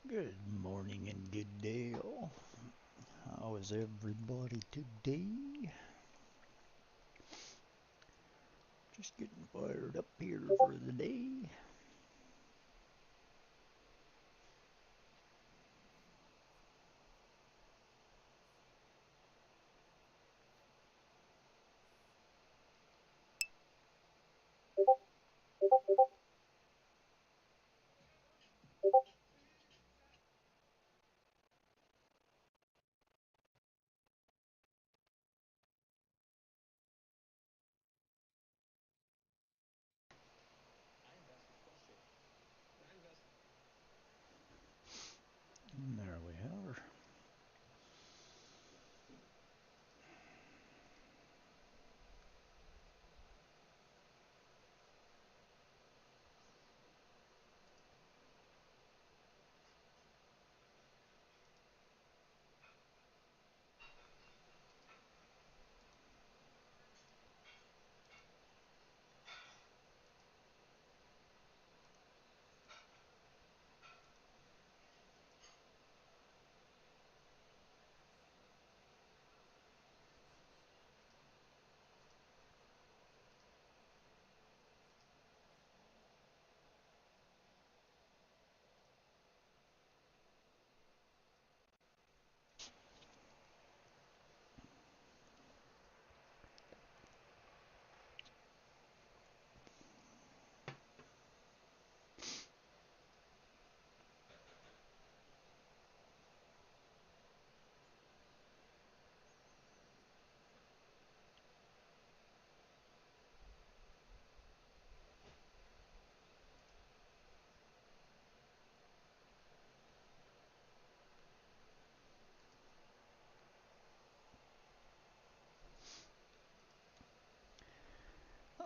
Good morning and good day all. How is everybody today? Just getting fired up here for the day. And there we have her.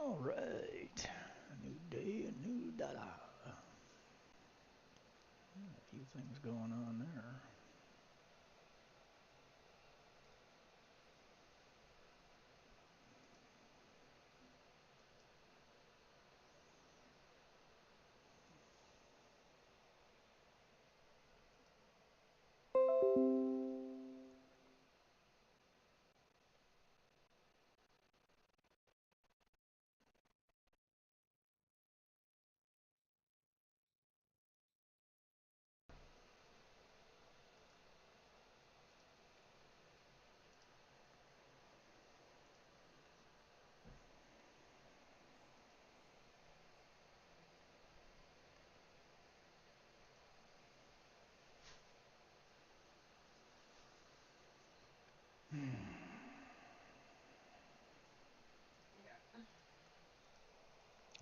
All right. A new day, a new dada. A few things going on there.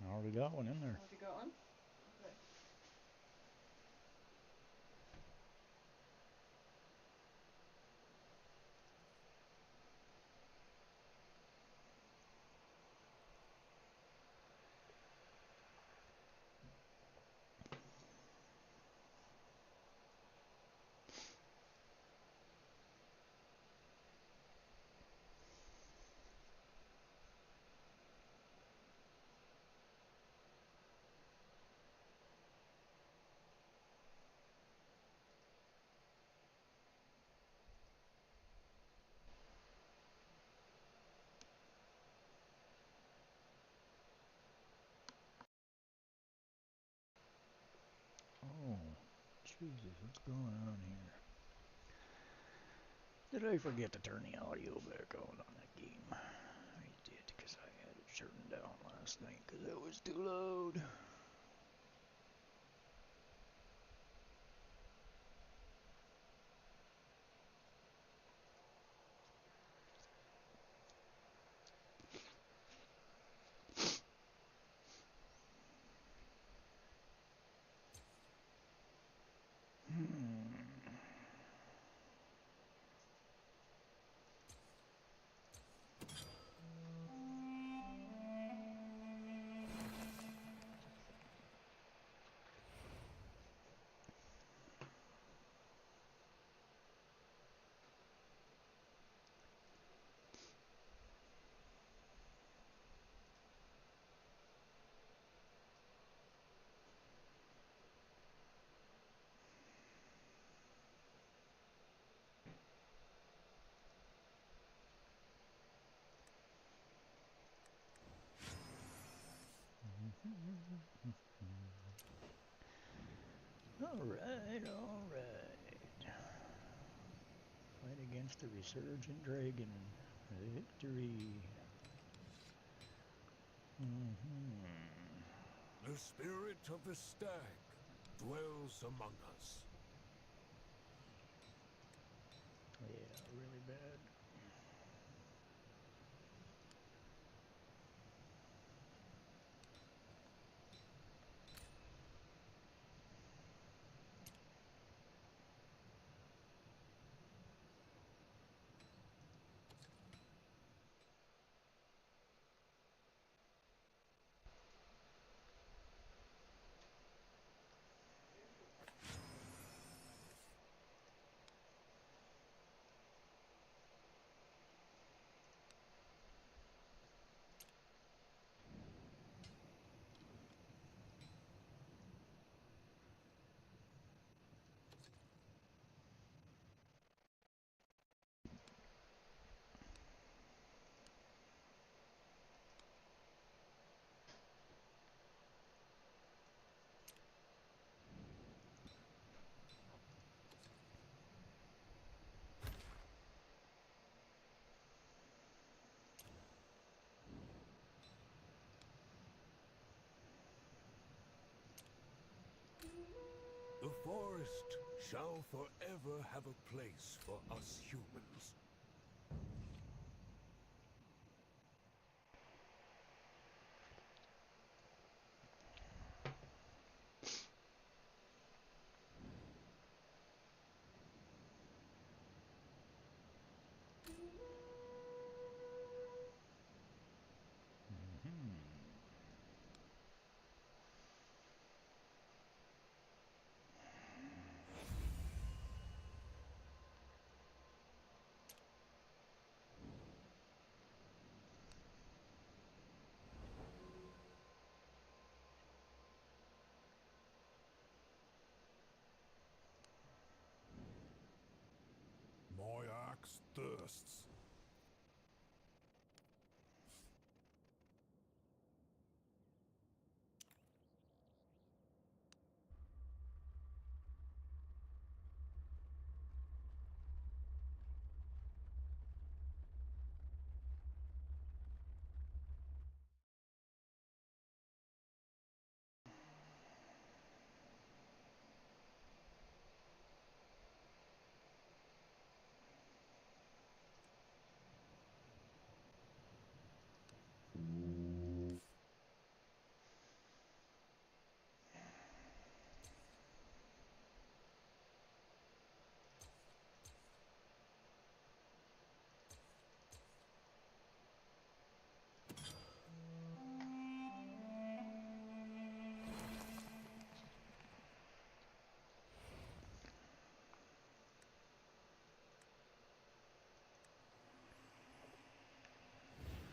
I already got one in there. Already got one? Okay. Oh, Jesus, what's going on here? Did I forget to turn the audio back on that game? I did, because I had it turned down last night because it was too loud. Hmm. Alright, alright. Fight against the resurgent dragon. Victory. The spirit of the stag dwells among us. Yeah, really bad. The forest shall forever have a place for us humans. My axe thirsts.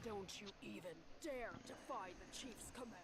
Don't you even dare defy the chief's command!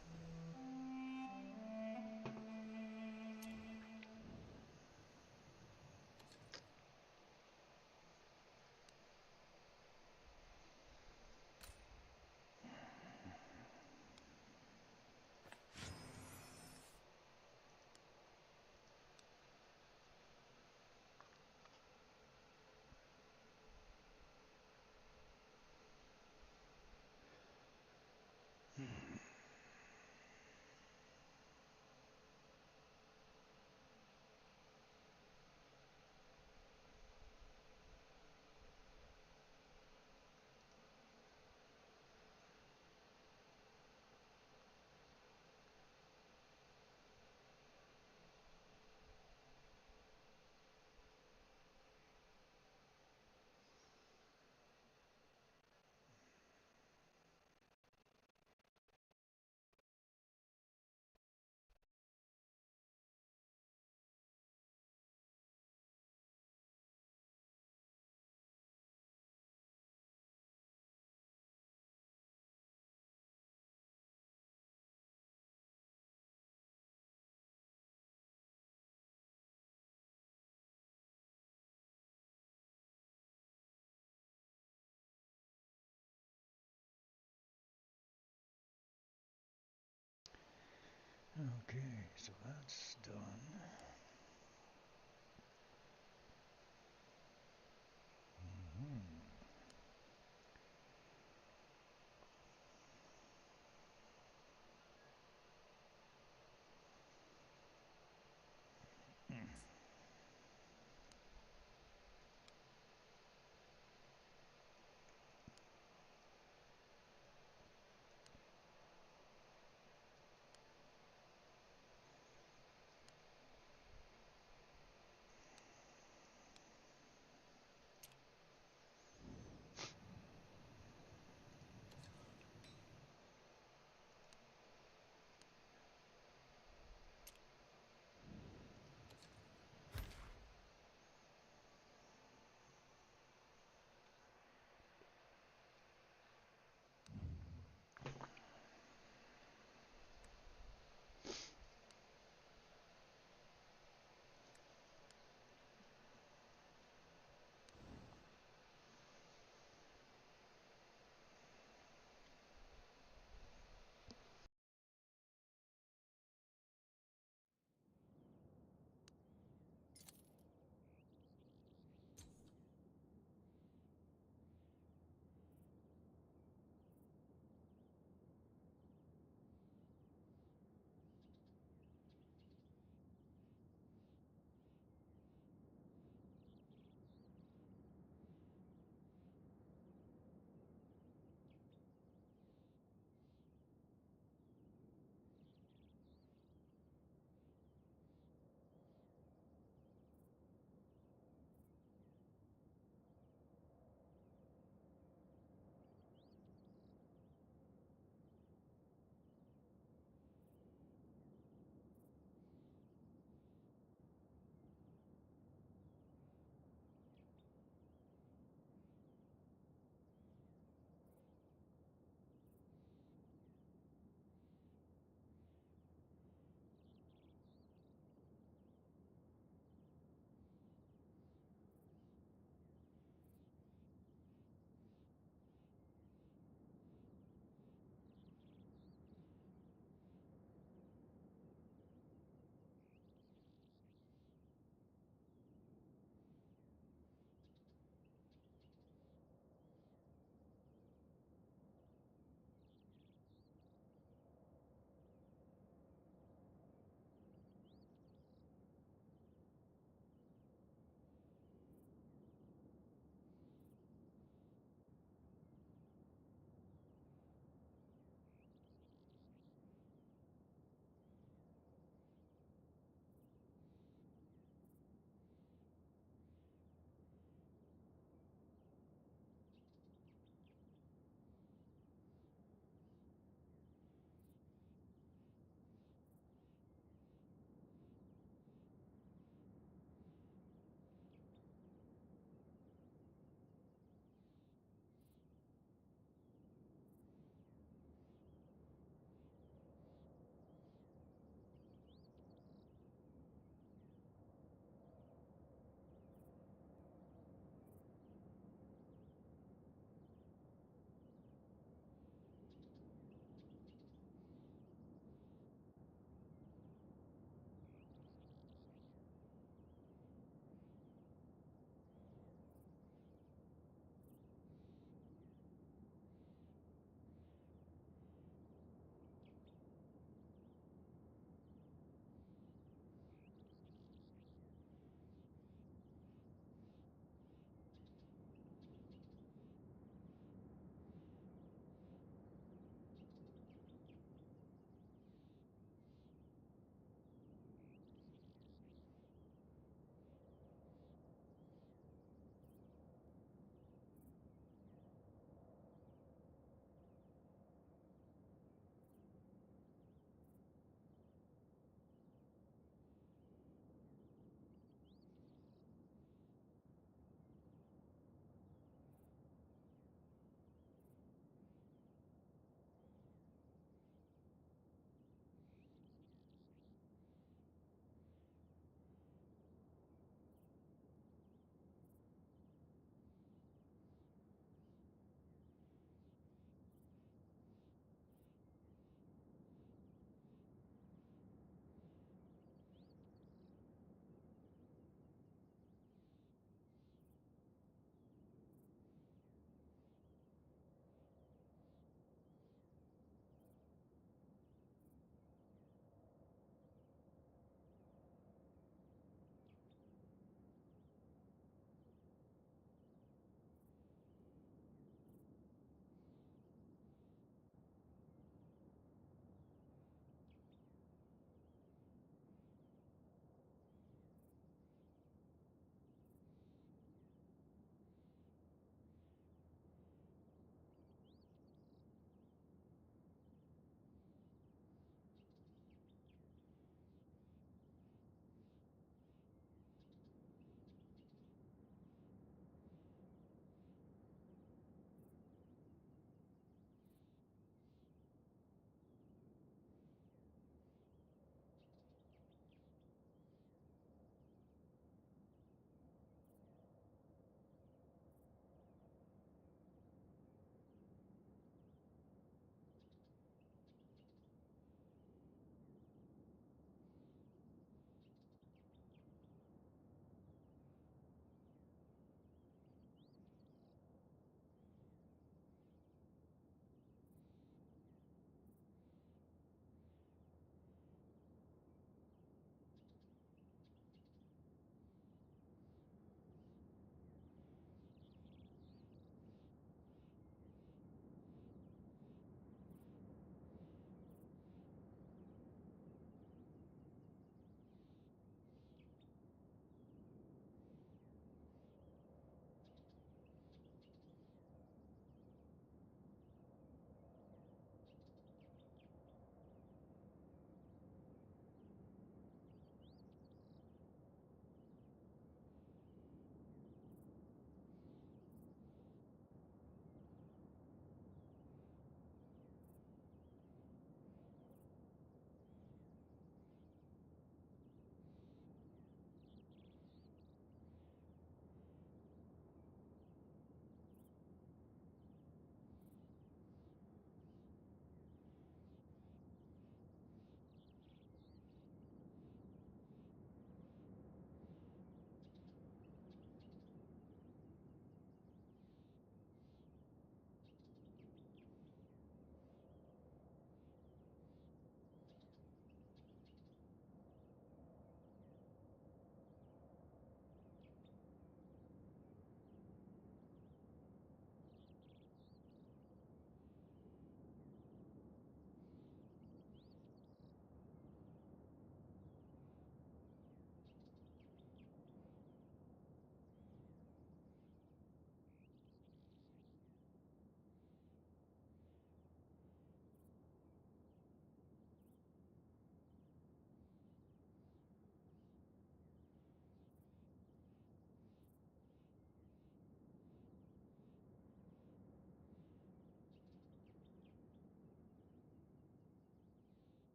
Okay, so that's done.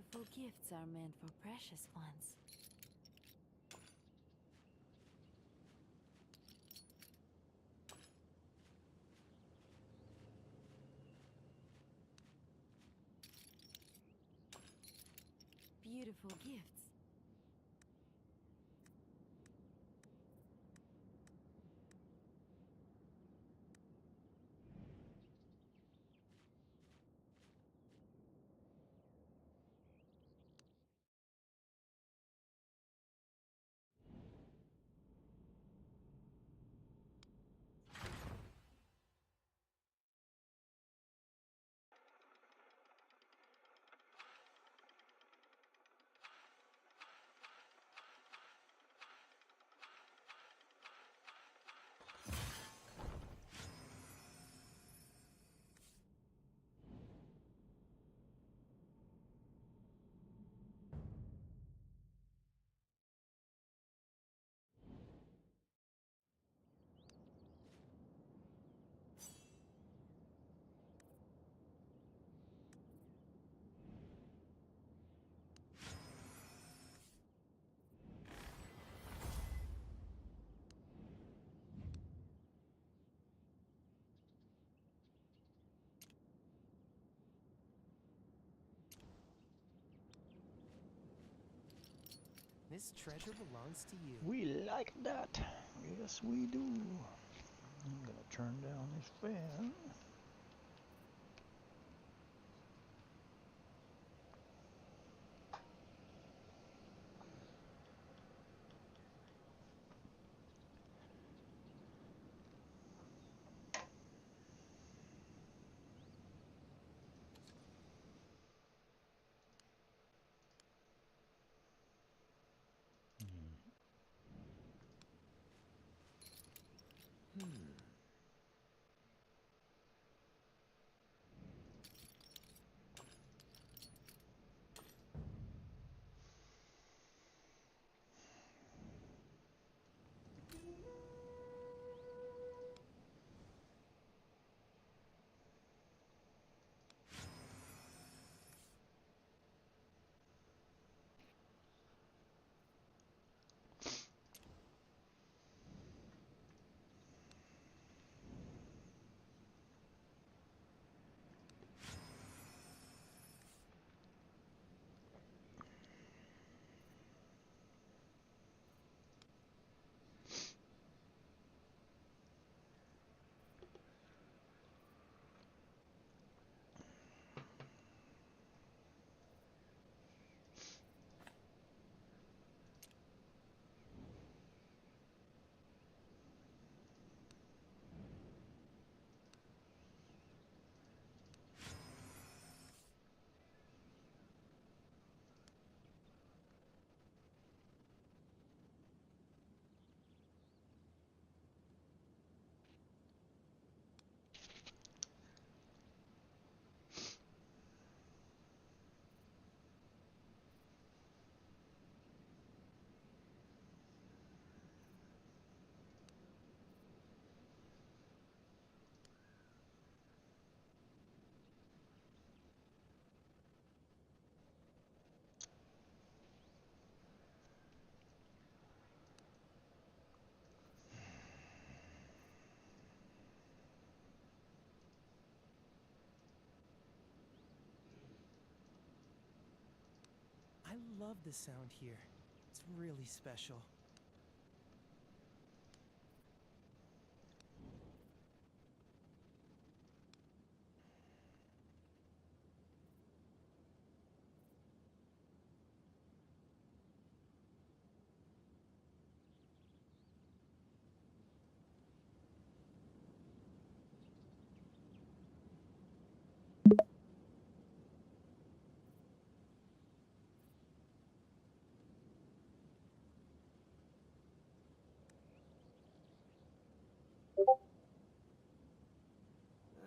Beautiful gifts are meant for precious ones. Beautiful gifts. This treasure belongs to you. We like that. Yes, we do. I'm gonna turn down this fan. I love the sound here. It's really special.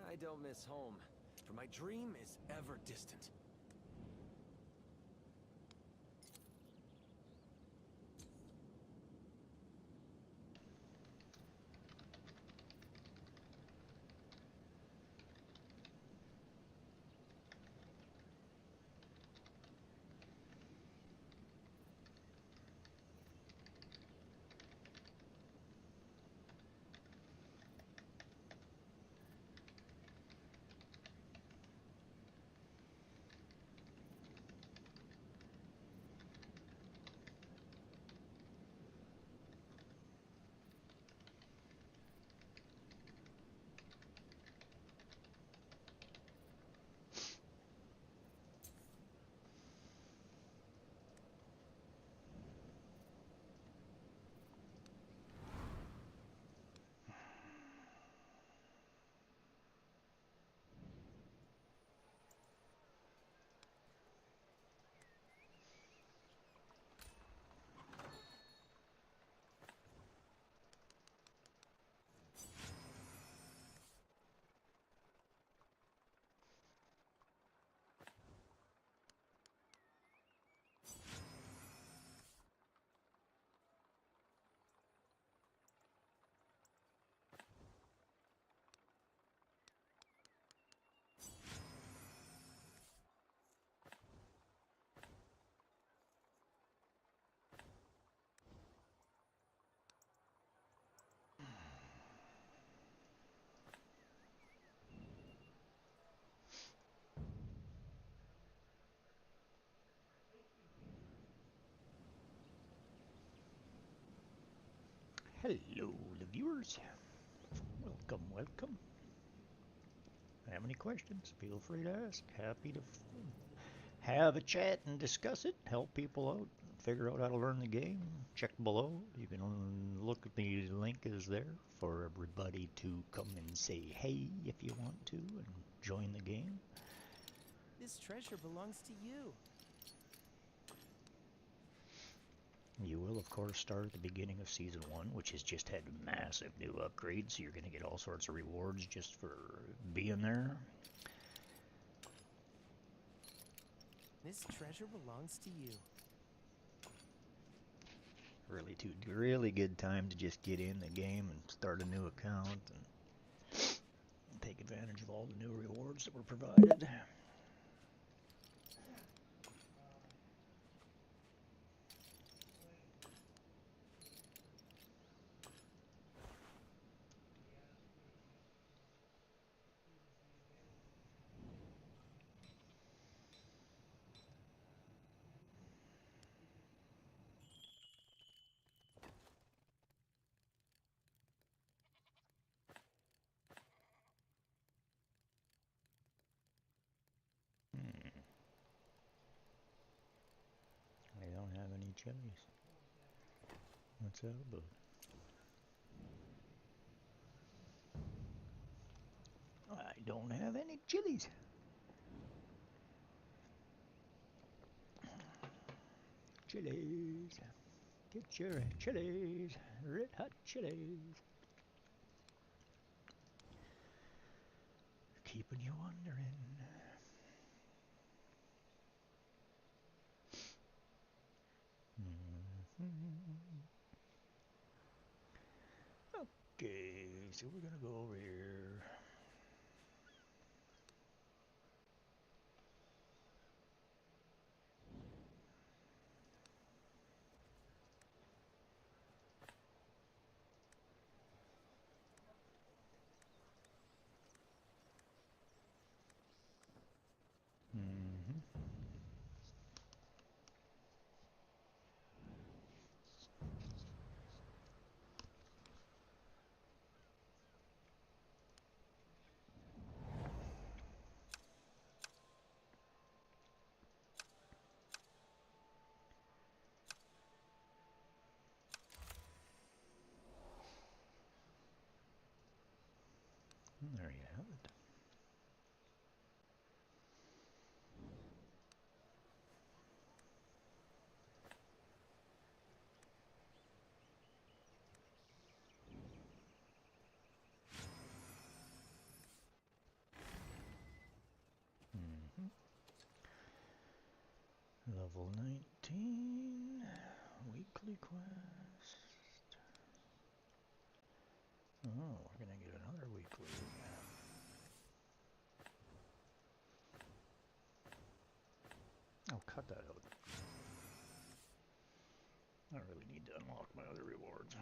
I don't miss home, for my dream is ever distant. Hello, the viewers. Welcome, welcome. Have any questions? Feel free to ask. Happy to have a chat and discuss it. Help people out. Figure out how to learn the game. Check below. You can look at the link is there for everybody to come and say hey if you want to and join the game. This treasure belongs to you. You will, of course, start at the beginning of Season 1, which has just had massive new upgrades, so you're going to get all sorts of rewards just for being there. This treasure belongs to you. Really good time to just get in the game and start a new account and take advantage of all the new rewards that were provided. I don't have any chilies. What's that about? I don't have any chilies. Chilies. Get your chilies. Red hot chilies. Keeping you wondering. Okay, so we're gonna go over here. There you have it. Level 19, weekly quest. Oh, we're gonna get another weekly. Oh, cut that out. I really need to unlock my other rewards.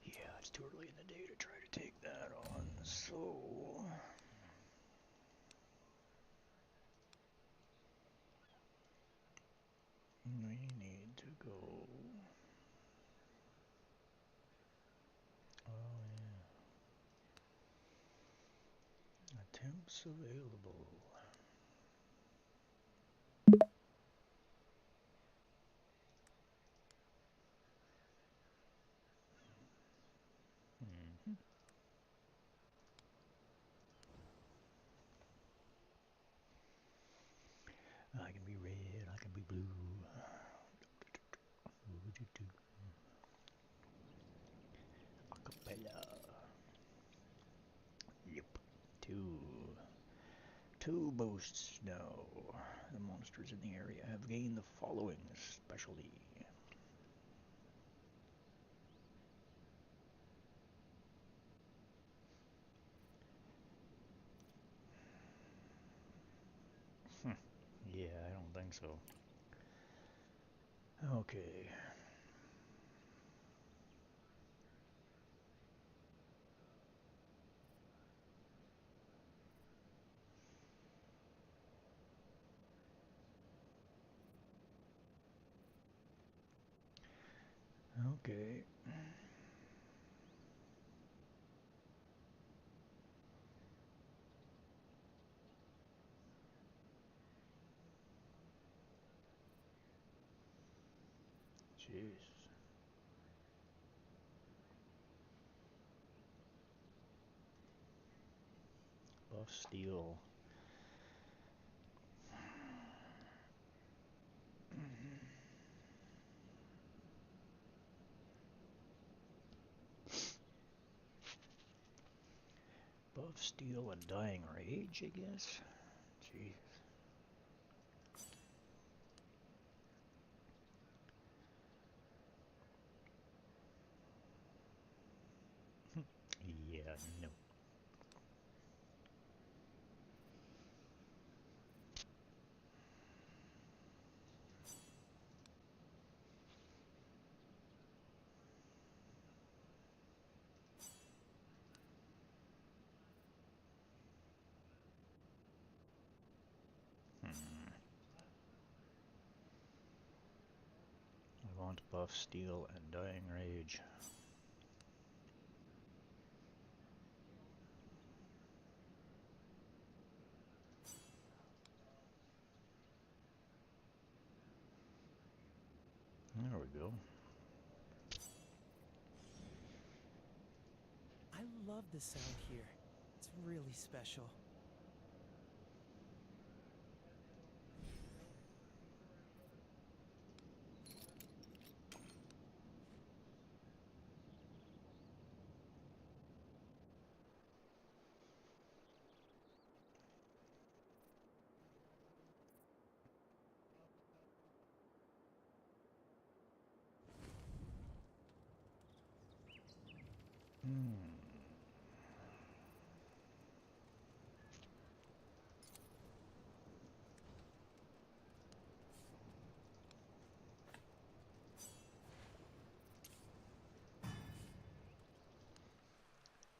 Yeah, it's too early in the day to try to take that on, so... we need to go... Oh, yeah. Attempts available. propeller. Yep. Two boosts now. The monsters in the area have gained the following specialty. Yeah, I don't think so. Okay. Okay. Jeez. Buff steel. Buff steel and dying rage, I guess. Jeez. Yeah, no. I want buff steel and dying rage. There we go. I love the sound here. It's really special.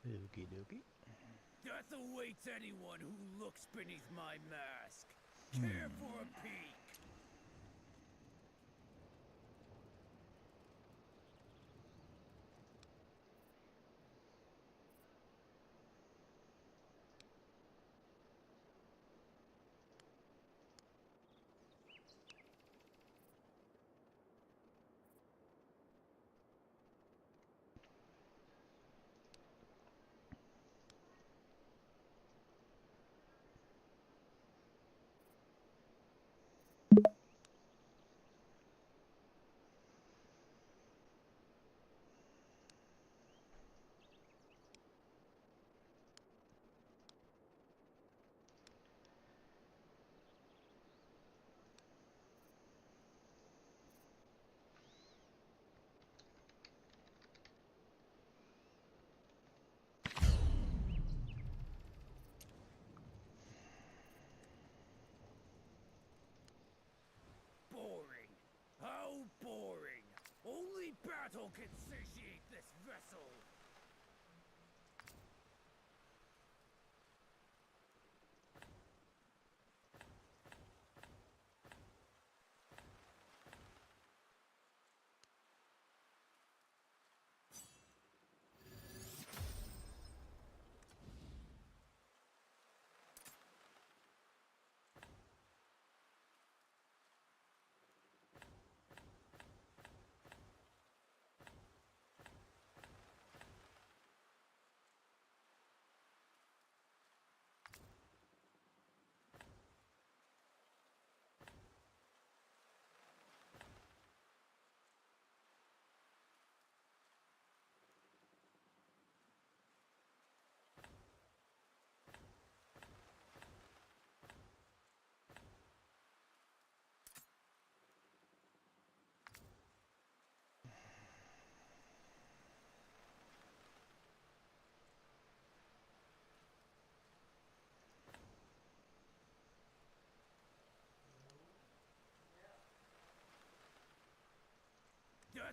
Okie dokie. Death awaits anyone who looks beneath my mask. Care for a peek?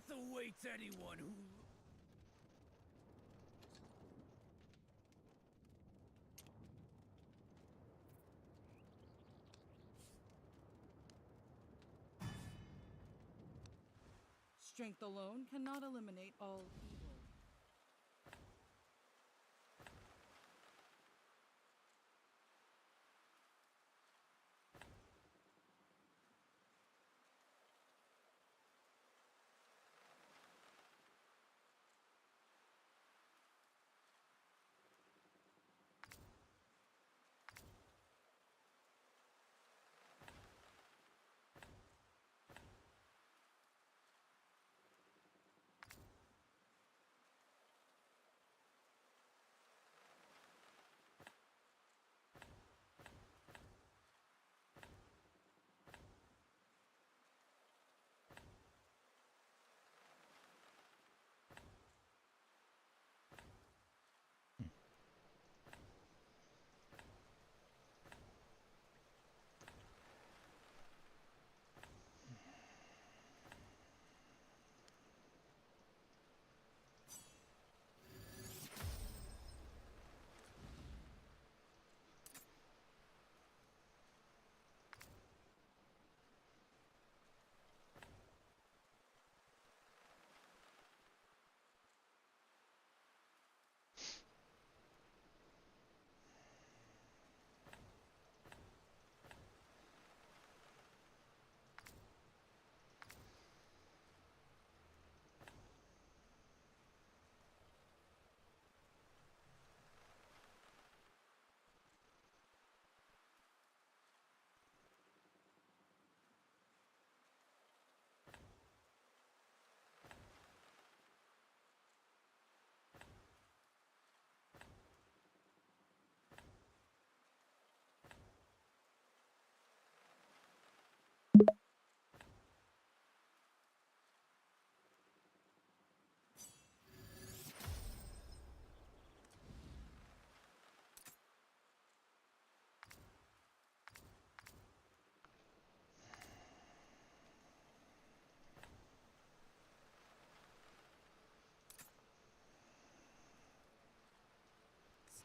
Death awaits anyone who... Strength alone cannot eliminate all evil.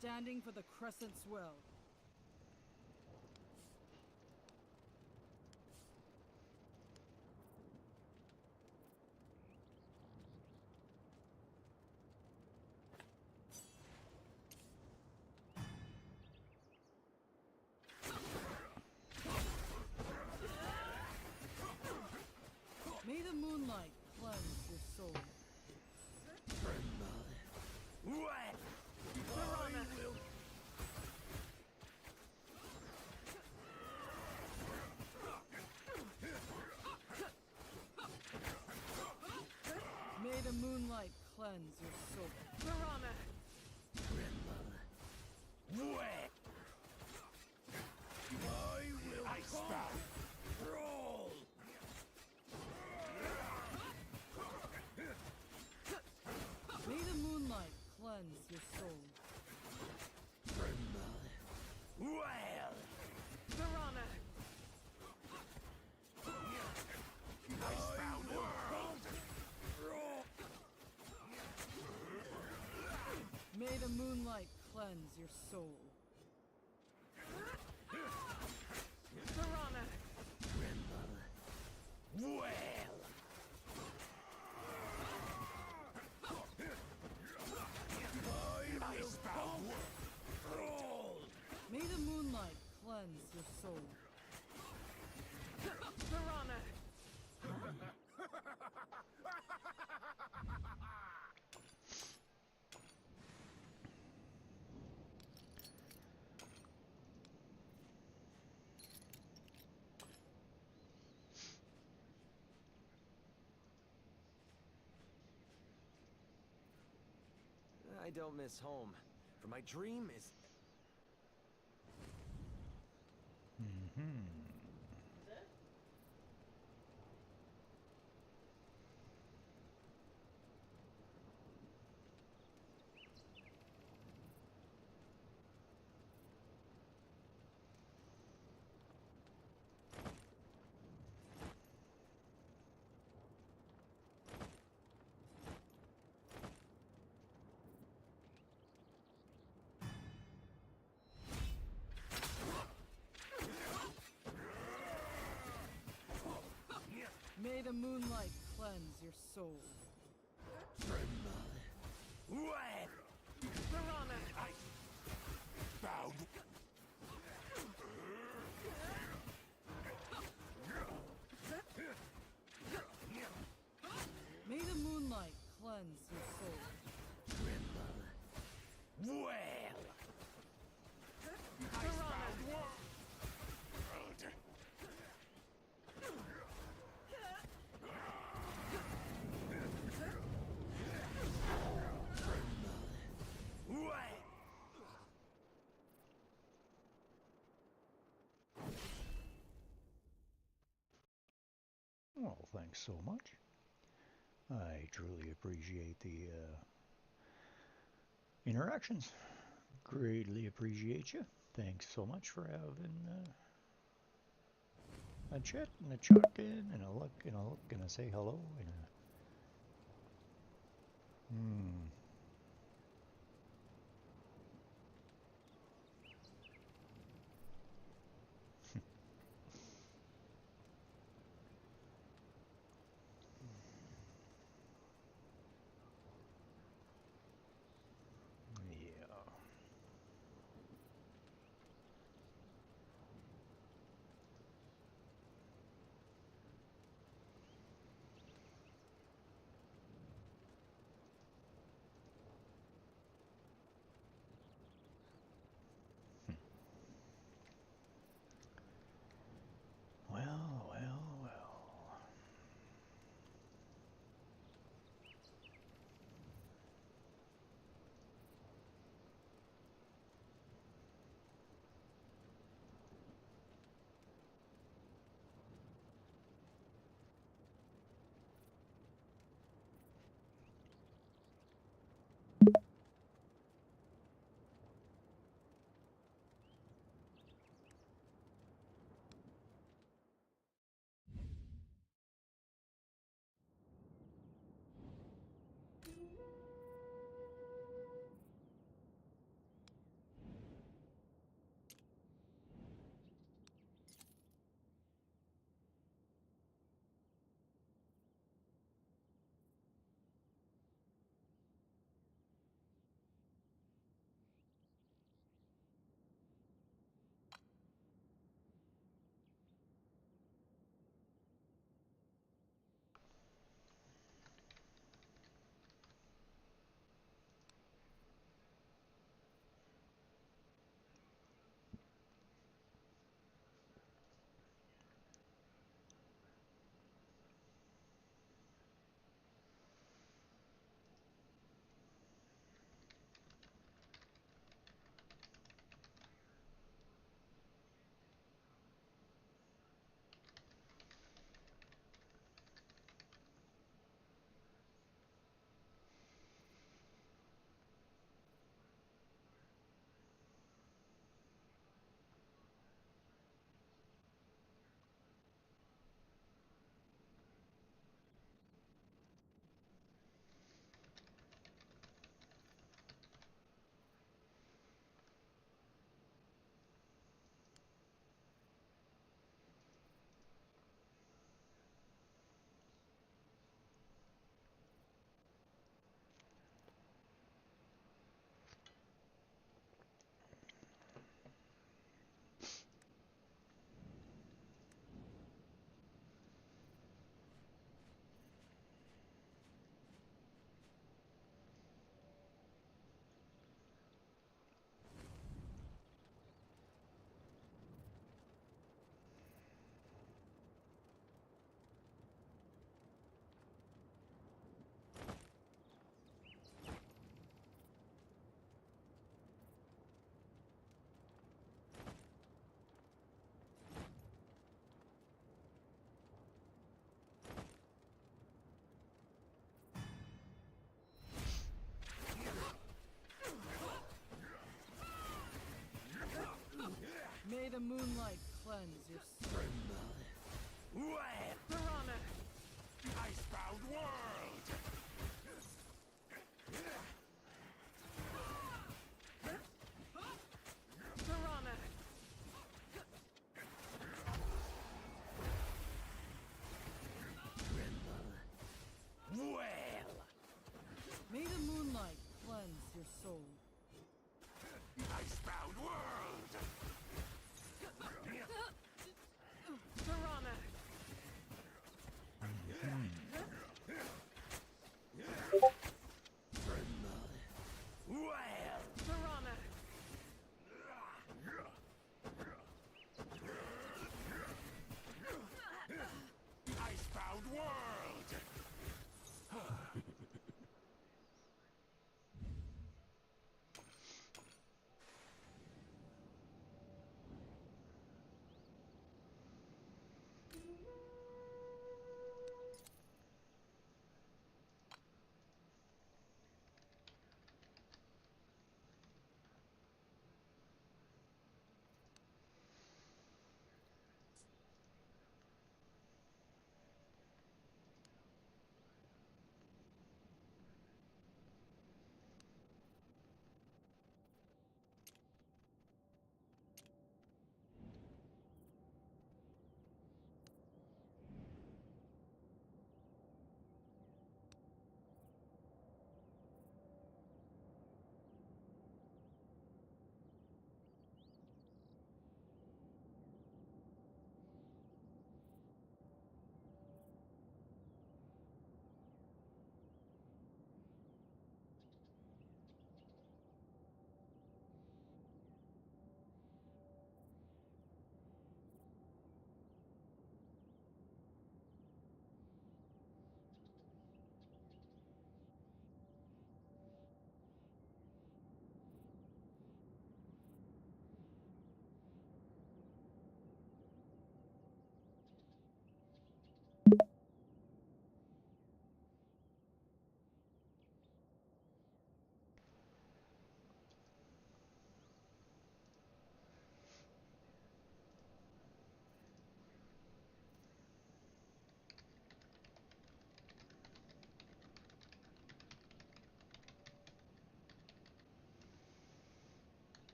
Standing for the Crescent's will. May the moonlight cleanse your soul. May the moonlight cleanse your soul. Piranha! Wet! I will Icebound! Roll! May the moonlight cleanse your soul. Well! Piranha! Icebound world! Roll! May the moonlight cleanse your soul. Piranha! Well! Icebound world! Roll! May the moonlight cleanse your soul. Piranha! I don't miss home, for my dream is... the moonlight cleanse your soul. Piranha! Bound. May the moonlight cleanse your soul. Well. Piranha! Well, thanks so much. I truly appreciate the interactions. Greatly appreciate you. Thanks so much for having a chat and a chuck in and a look and a look and a say hello and a yeah. Well, well, well. May the moonlight cleanse your soul. Piranha! Icebound world! Piranha!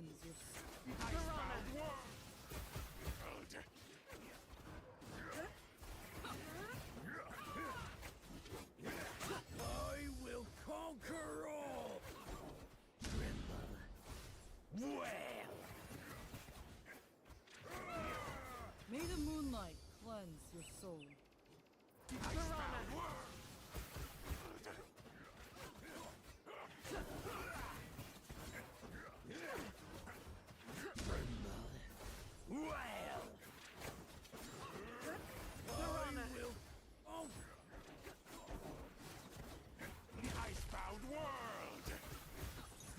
cleanse your I will conquer all! May the moonlight cleanse your soul.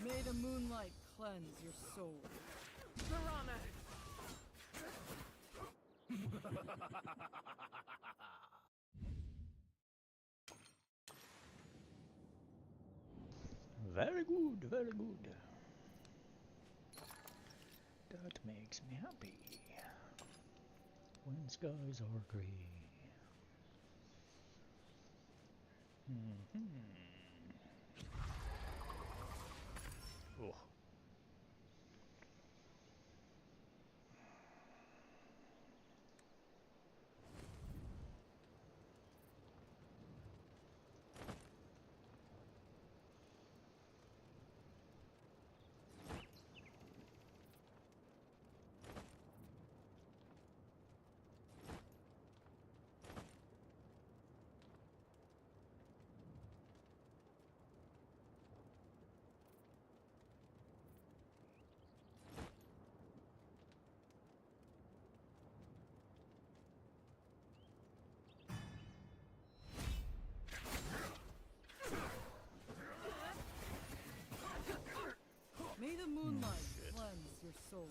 May the moonlight cleanse your soul. Very good, very good. That makes me happy. When skies are gray. Oh. May the moonlight cleanse your soul.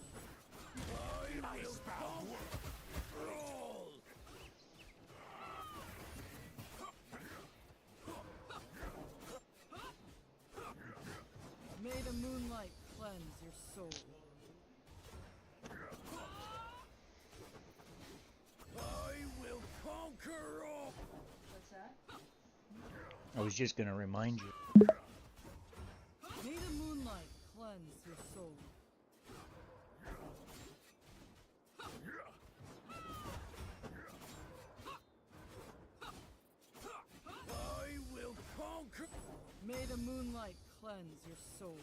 May the moonlight cleanse your soul. I will conquer all! I was just gonna remind you. May the moonlight cleanse your soul. I will conquer! May the moonlight cleanse your soul.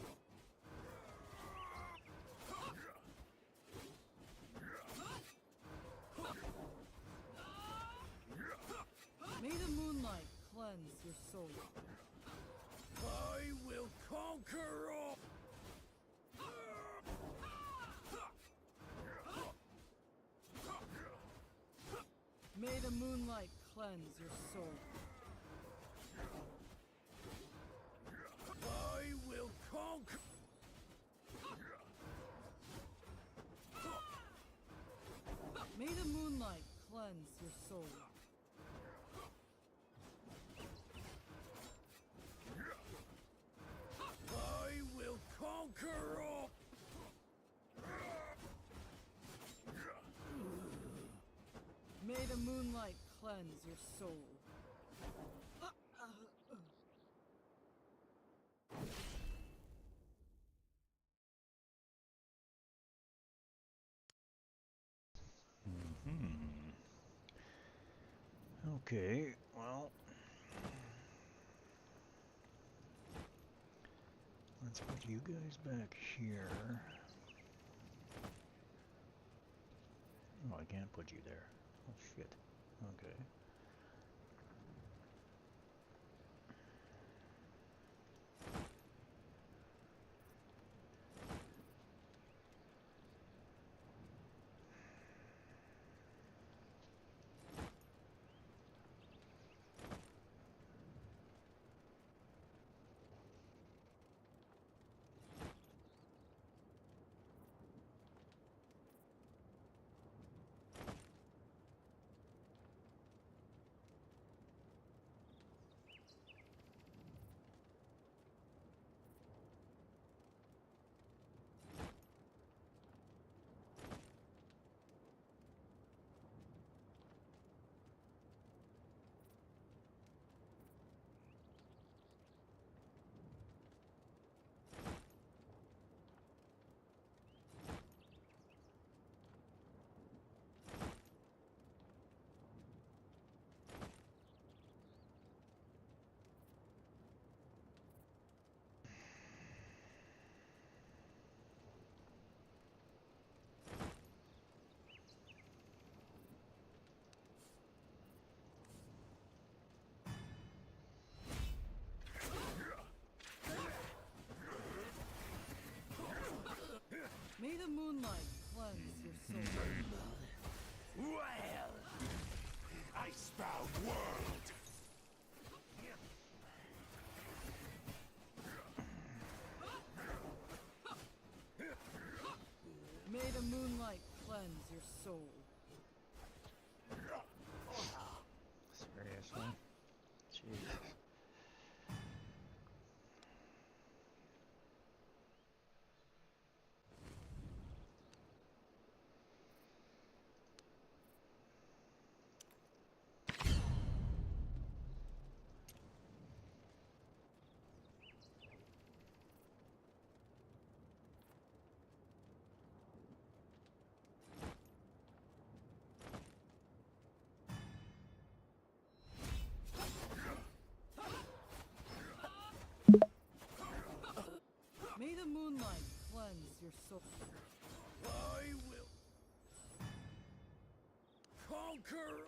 May the moonlight cleanse your soul. I will conquer all! May the moonlight cleanse your soul. I will conquer! May the moonlight cleanse your soul. I will conquer all! May the moonlight cleanse your soul. Okay, well, let's put you guys back here. Oh, I can't put you there. Oh, shit. Okay. earthbound world! May the moonlight cleanse your soul. Seriously? Jesus. May the moonlight cleanse your soul. I will conquer.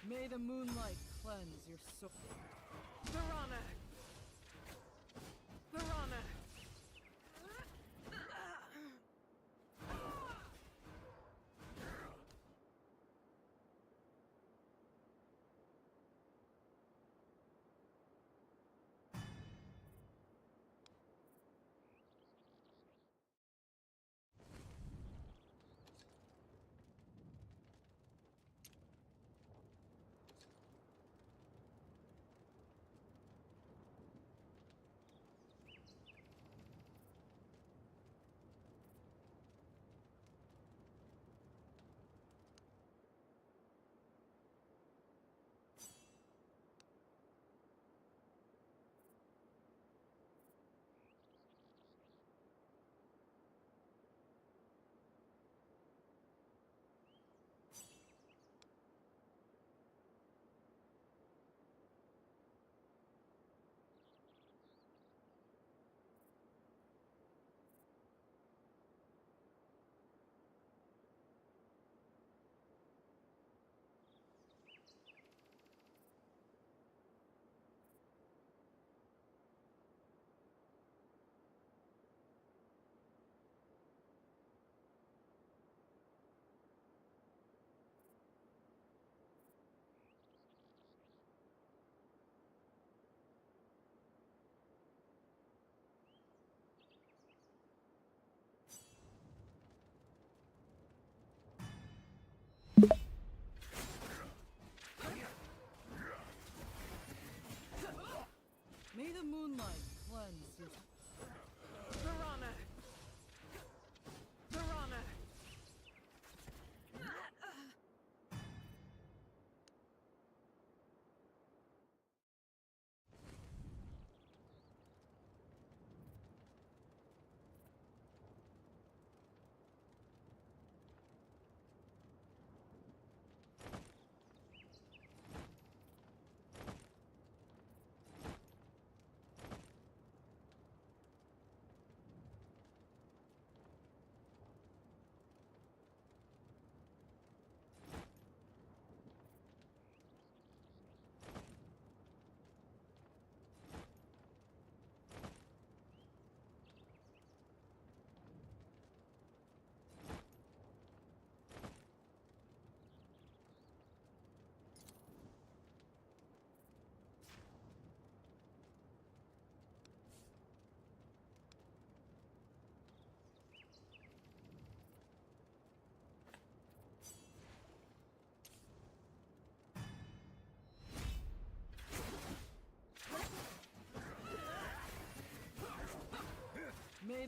May the moonlight cleanse your soul. Piranha! Piranha!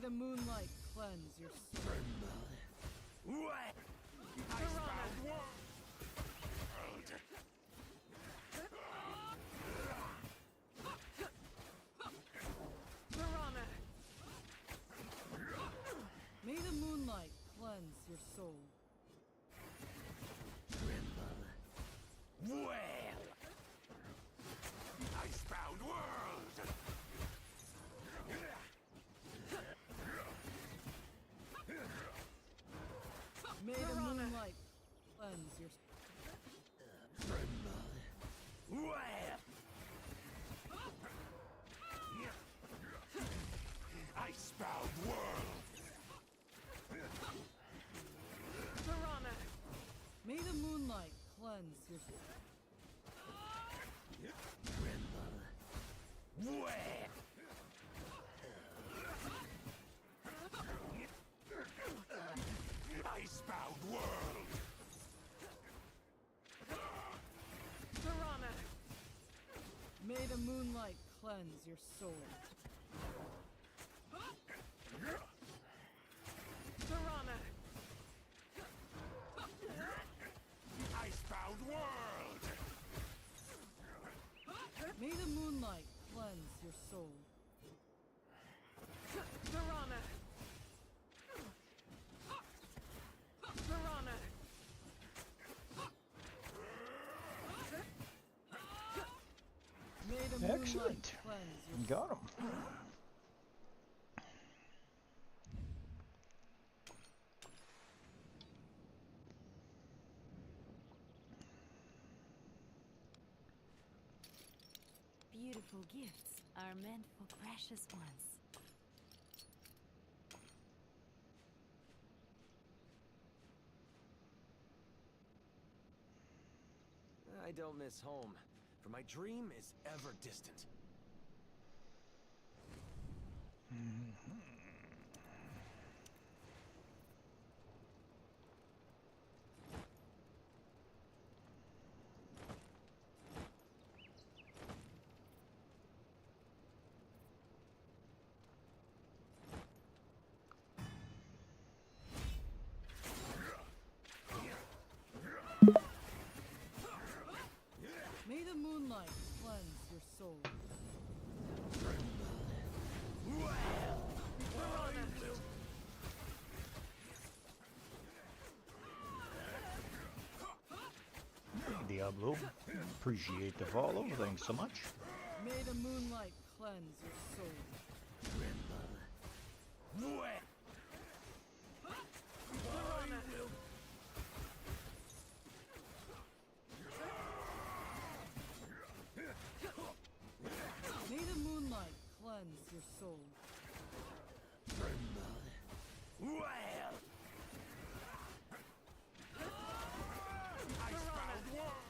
May the moonlight cleanse your soul. Piranha! May the moonlight cleanse your soul. Well, Icebound world. May the moonlight cleanse your soul. Well, Icebound world. Piranha! May the moonlight cleanse your soul. Well, Icebound world. Piranha! May the moonlight cleanse your soul. Piranha! Icebound world. May the moonlight cleanse your soul. Piranha! Piranha! May the moonlight Excellent. cleanse your soul. Got him. Beautiful gifts are meant for precious ones. I don't miss home, for my dream is ever distant. May the moonlight cleanse your soul. Diablo. Appreciate the follow. Thanks so much. May the moonlight cleanse your soul. May the moonlight cleanse your soul. Well, Icebound world.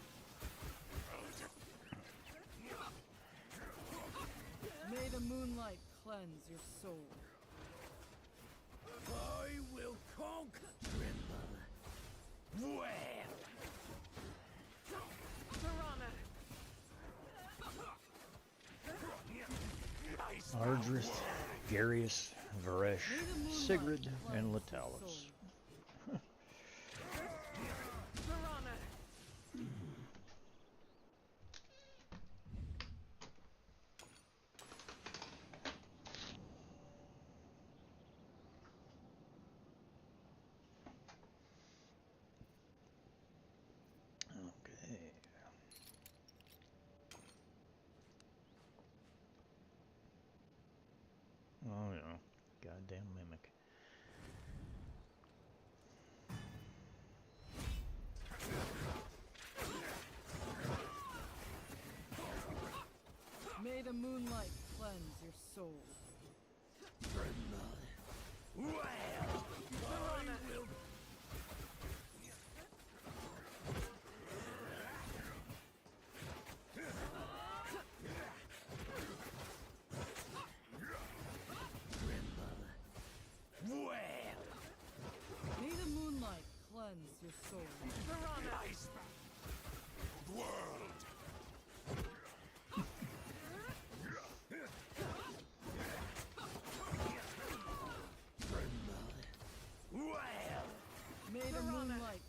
May the moonlight cleanse your soul. I will conquer. Well, Piranha! Icebound Ardrith, Garius, Varesh, May the moonlight Sigrid, and cleanse your Latalis. soul. Piranha! Okay. Oh yeah, goddamn mimic. May the moonlight cleanse your soul. Well, May the moonlight cleanse your soul. Piranha! Icebound world. May the moonlight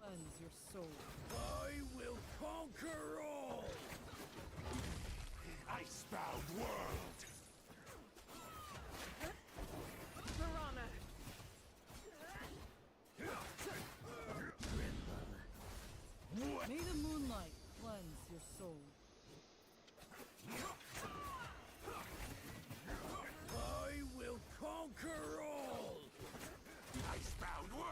cleanse your soul. I will conquer all! Icebound world! Piranha! May the moonlight cleanse your soul. I will conquer all! Icebound world!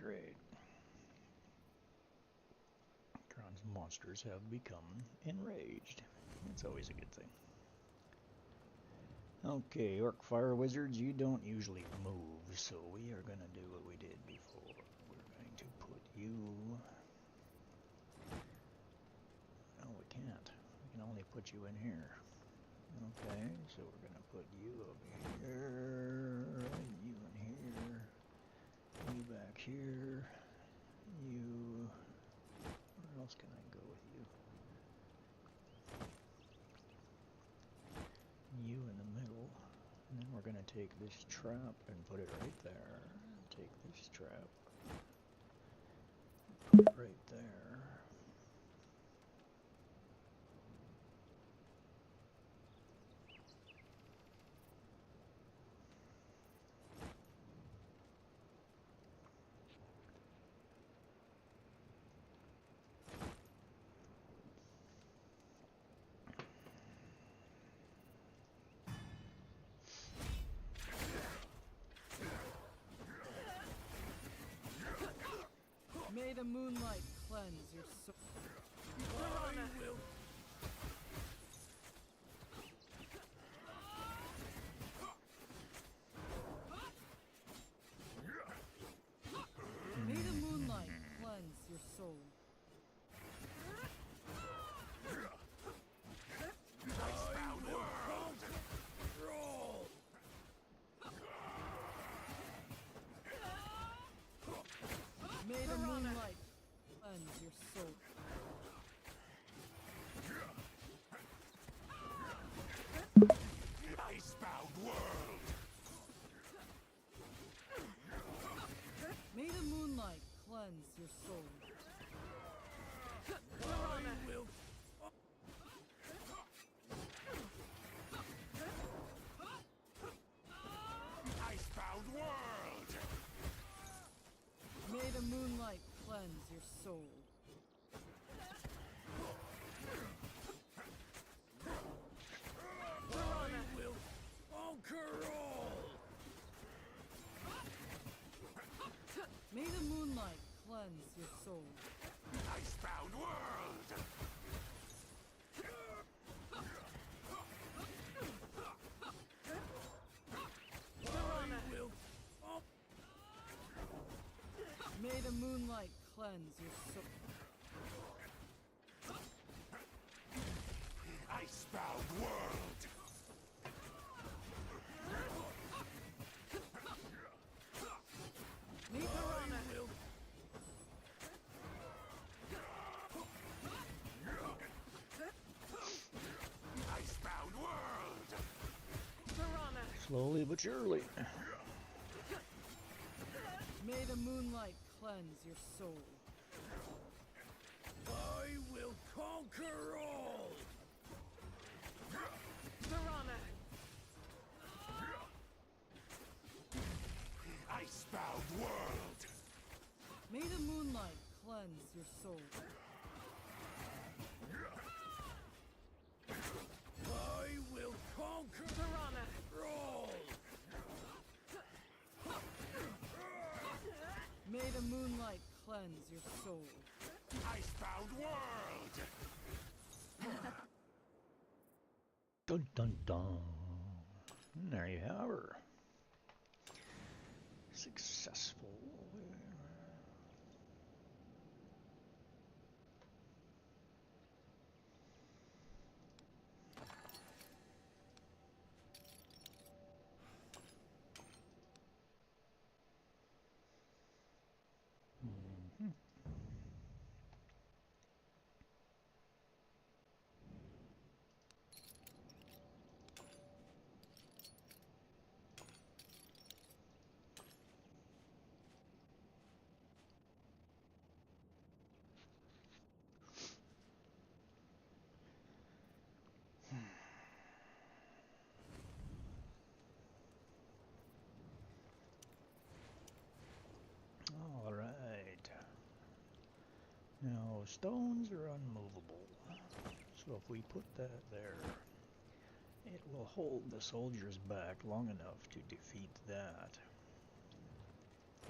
Great. Tron's monsters have become enraged. That's always a good thing. Okay, Orc Fire Wizards, you don't usually move, so we are going to do what we did before. We're going to put you... No, we can't. We can only put you in here. Okay, so we're going to put you over here, you in here, you back here, you... Where else can I go with you? You in the middle, and then we're going to take this trap and put it right there. Take this trap, put it right there. May the moonlight cleanse your soul. Piranha! I will... May the moonlight cleanse your soul. Icebound world! Roll! May the moonlight cleanse your soul. Icebound world! May the moonlight cleanse your soul. I will... Icebound world! May the moonlight cleanse your soul. I will conquer all! May the moonlight cleanse your soul. Icebound world! I will... May the moonlight cleanse your soul. Icebound world! May Piranha! I will... Icebound world! Piranha! Slowly but surely. May the moonlight cleanse your soul. I will conquer all! Piranha! Icebound world! May the moonlight cleanse your soul. I will conquer... Piranha! Roll! May the moonlight cleanse your soul. Icebound world! Dun dun dun. And there you have her. Successful. All right. Now, stones are unmovable. So if we put that there, it will hold the soldiers back long enough to defeat that.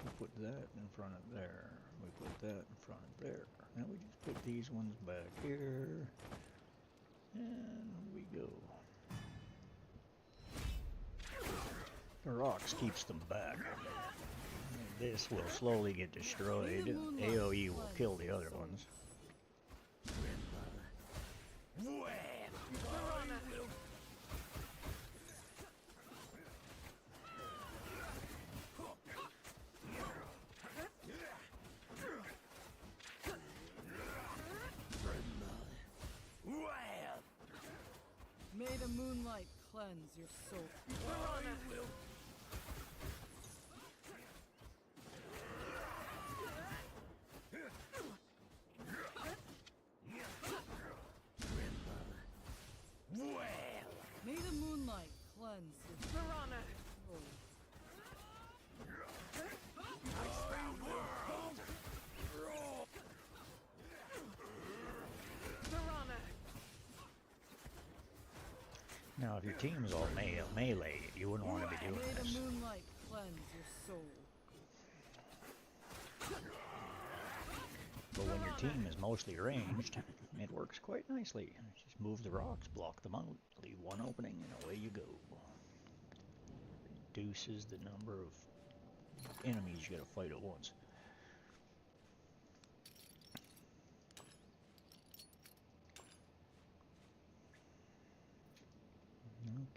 We put that in front of there. We put that in front of there. Now we just put these ones back here. And we go. The rocks keeps them back. This will slowly get destroyed. AoE will kill the other ones. May the moonlight cleanse your soul. Piranha! May the moonlight cleanse your piranha. Oh. Piranha. Now, if your team's all melee, you wouldn't want to be doing May the this. moonlight cleanse your soul. But when your team is mostly ranged, it works quite nicely. Just move the rocks, block them out, leave one opening, and away you go. Reduces the number of enemies you gotta fight at once.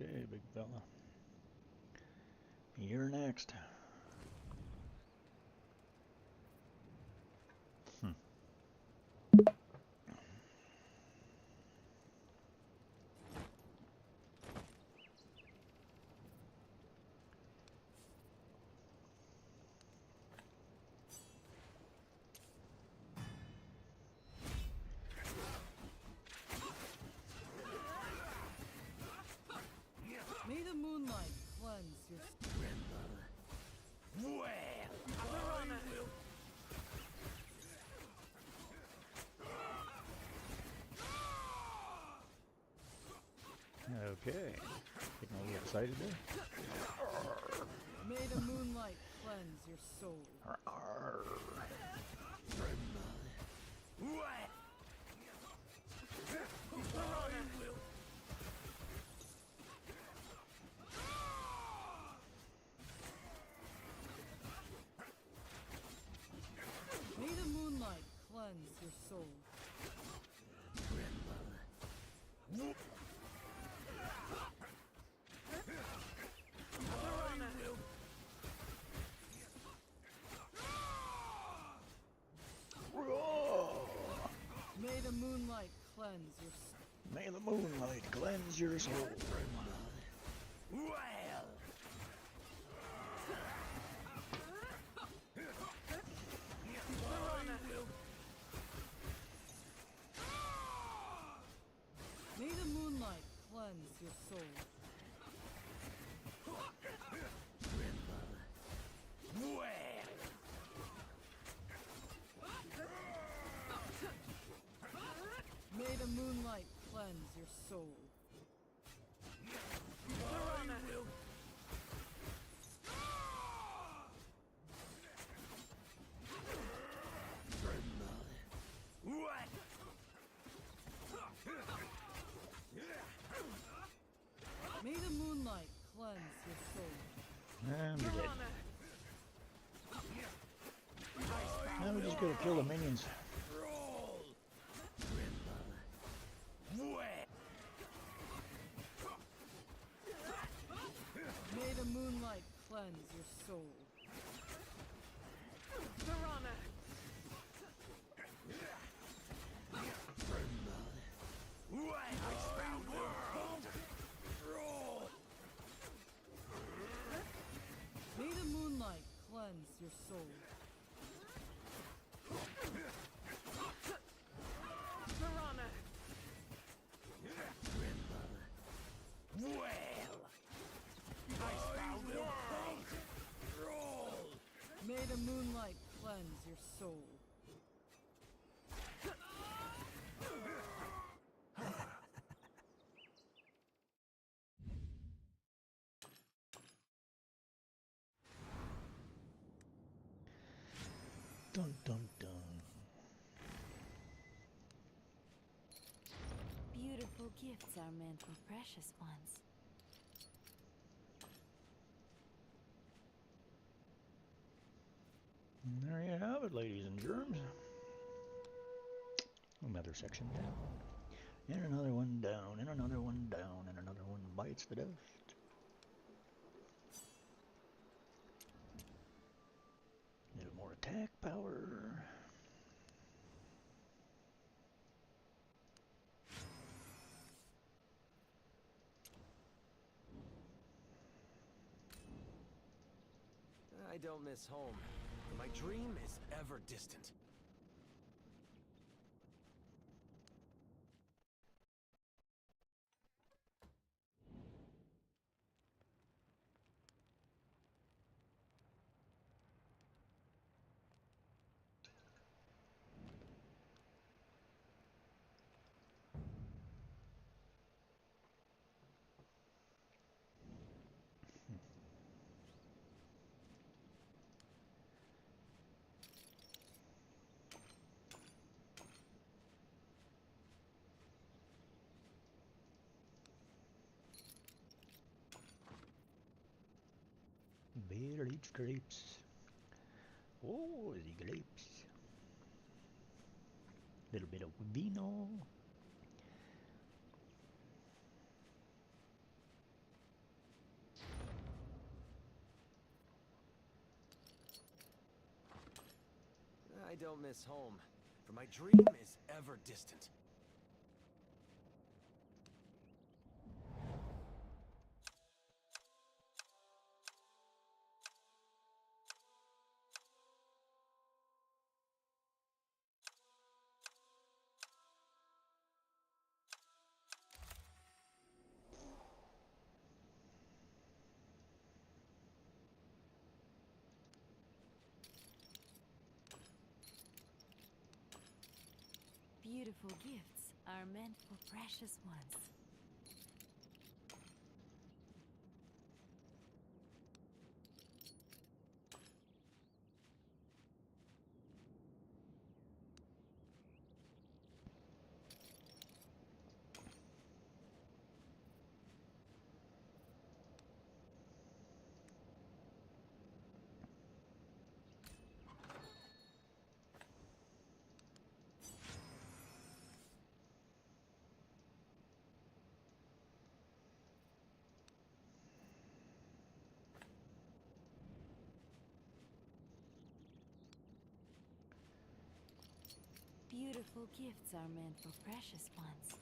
Okay, big fella. You're next. May the moonlight cleanse your piranha. Okay. Getting a little excited there. May the moonlight cleanse your soul. Arr. May the moonlight cleanse your soul. May the moonlight cleanse your soul. May the moonlight cleanse your soul. May the moonlight cleanse your soul. May the moonlight cleanse your soul. May the moonlight cleanse your soul. And we're dead. Now we just gotta kill the minions. May the moonlight cleanse your soul. Piranha! your soul. Piranha! Well, I found a May the moonlight cleanse your soul. Dun dun dun. Beautiful gifts are meant for precious ones. And there you have it, ladies and germs. Another section down. And another one down, and another one down, and another one bites the dust. A little more attack power. I don't miss home, for my dream is ever distant. Beer eats grapes. Oh, the grapes. Little bit of vino. I don't miss home, for my dream is ever distant. Beautiful gifts are meant for precious ones. Beautiful gifts are meant for precious ones.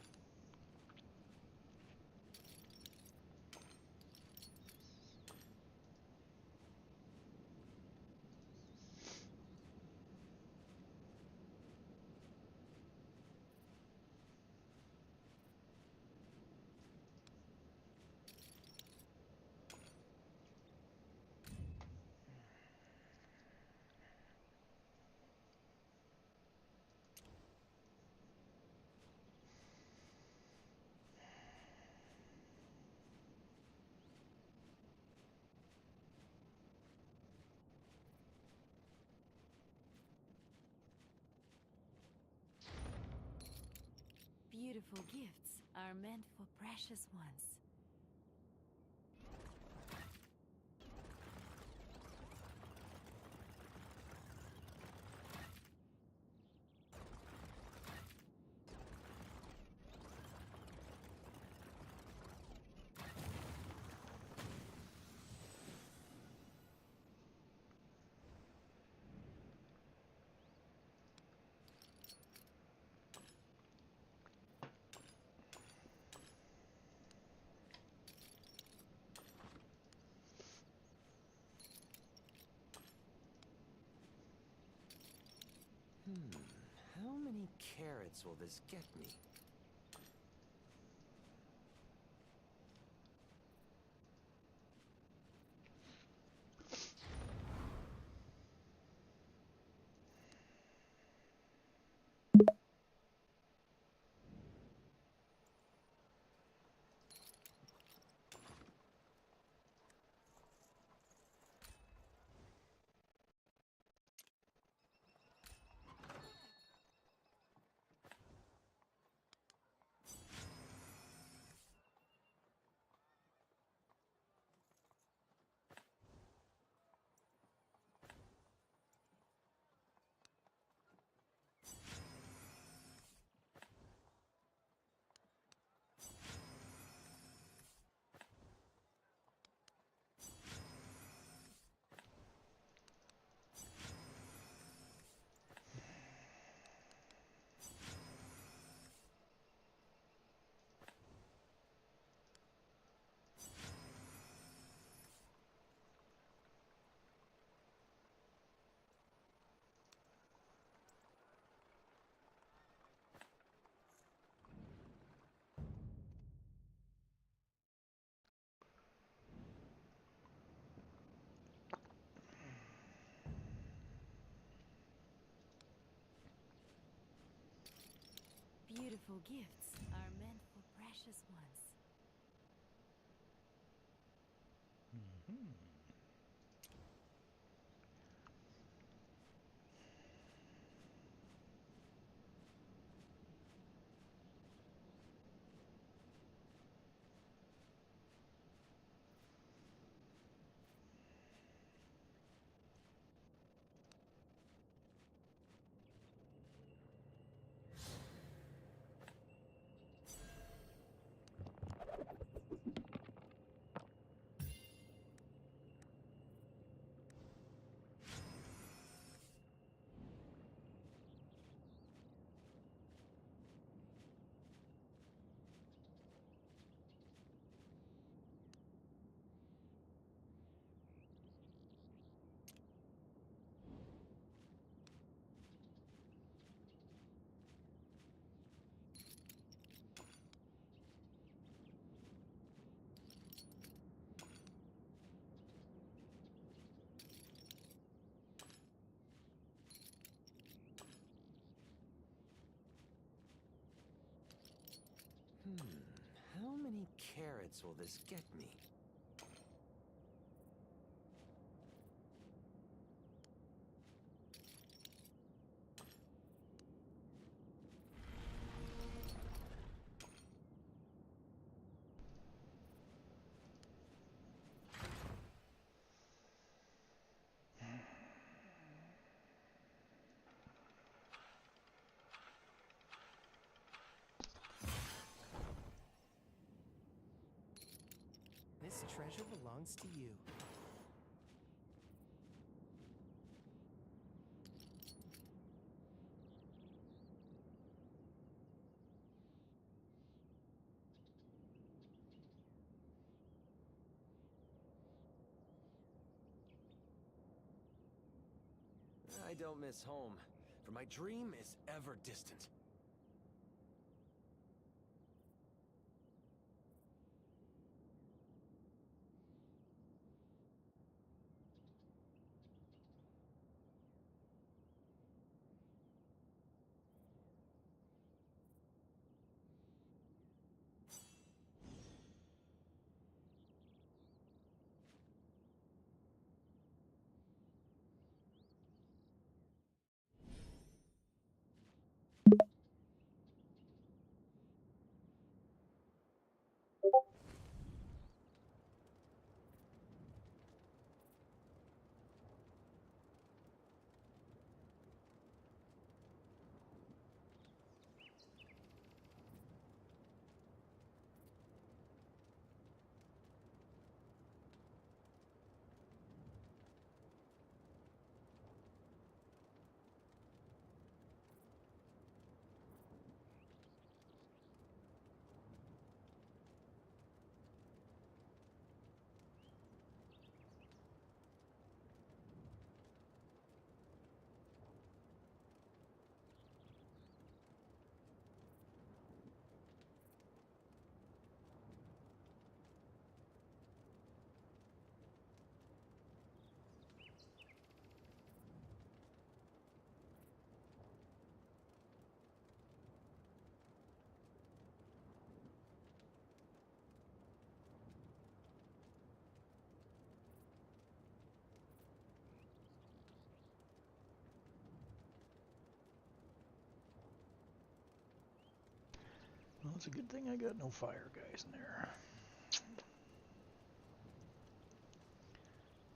Beautiful gifts are meant for precious ones. How many carrots will this get me? Beautiful gifts are meant for precious ones. Mhm. How many carrots will this get me? This treasure belongs to you. I don't miss home, for my dream is ever distant. it's a good thing I got no fire guys in there.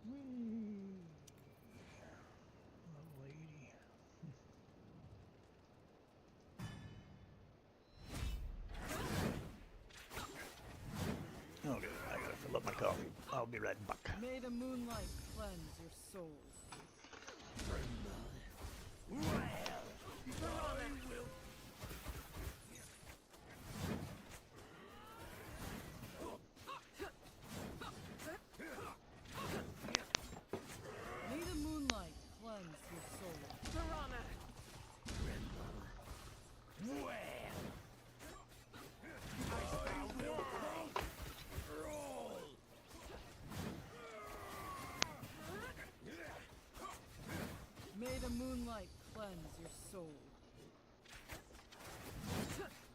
Whee! A lady. Okay, I gotta fill up my coffee. I'll be right back. May the moonlight cleanse your soul. May the moonlight cleanse your soul. Piranha! May the moonlight cleanse your soul.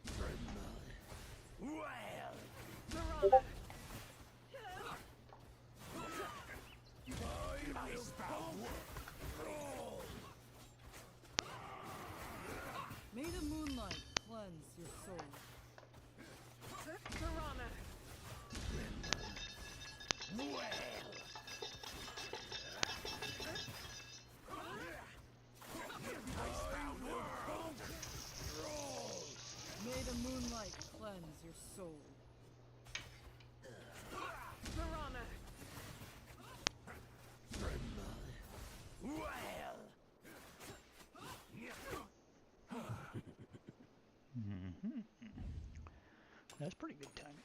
Piranha! May the moonlight cleanse your soul. Piranha! May the moonlight cleanse your soul. Piranha! That's pretty good timing.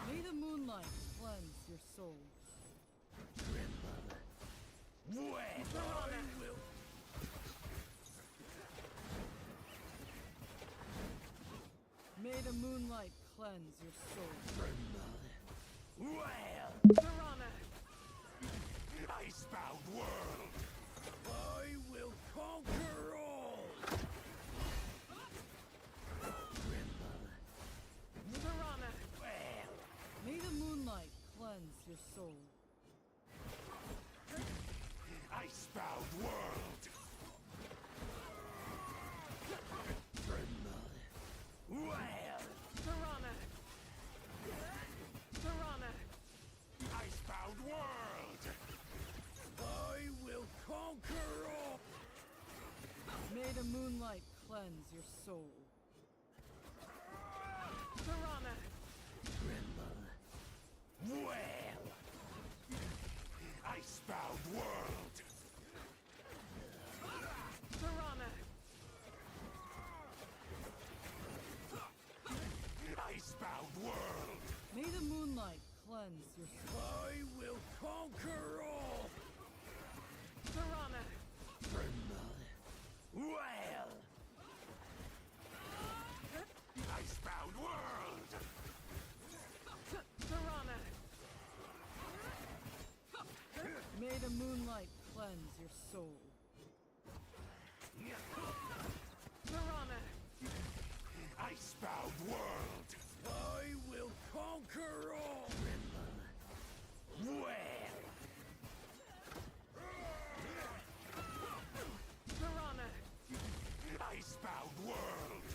May the moonlight cleanse your soul. May the moonlight cleanse your soul. Piranha! Icebound world! I will conquer all! Piranha! May the moonlight cleanse your soul. Icebound world! Piranha! Piranha! Icebound world! I will conquer all! May the moonlight cleanse your soul. Piranha! Well! Icebound world! Piranha! Icebound world! May the moonlight cleanse your soul. I will conquer all! Piranha! Well! Icebound world! Piranha! May the moonlight cleanse your soul. Piranha! Icebound world! I will conquer all! Well! Piranha! Icebound world!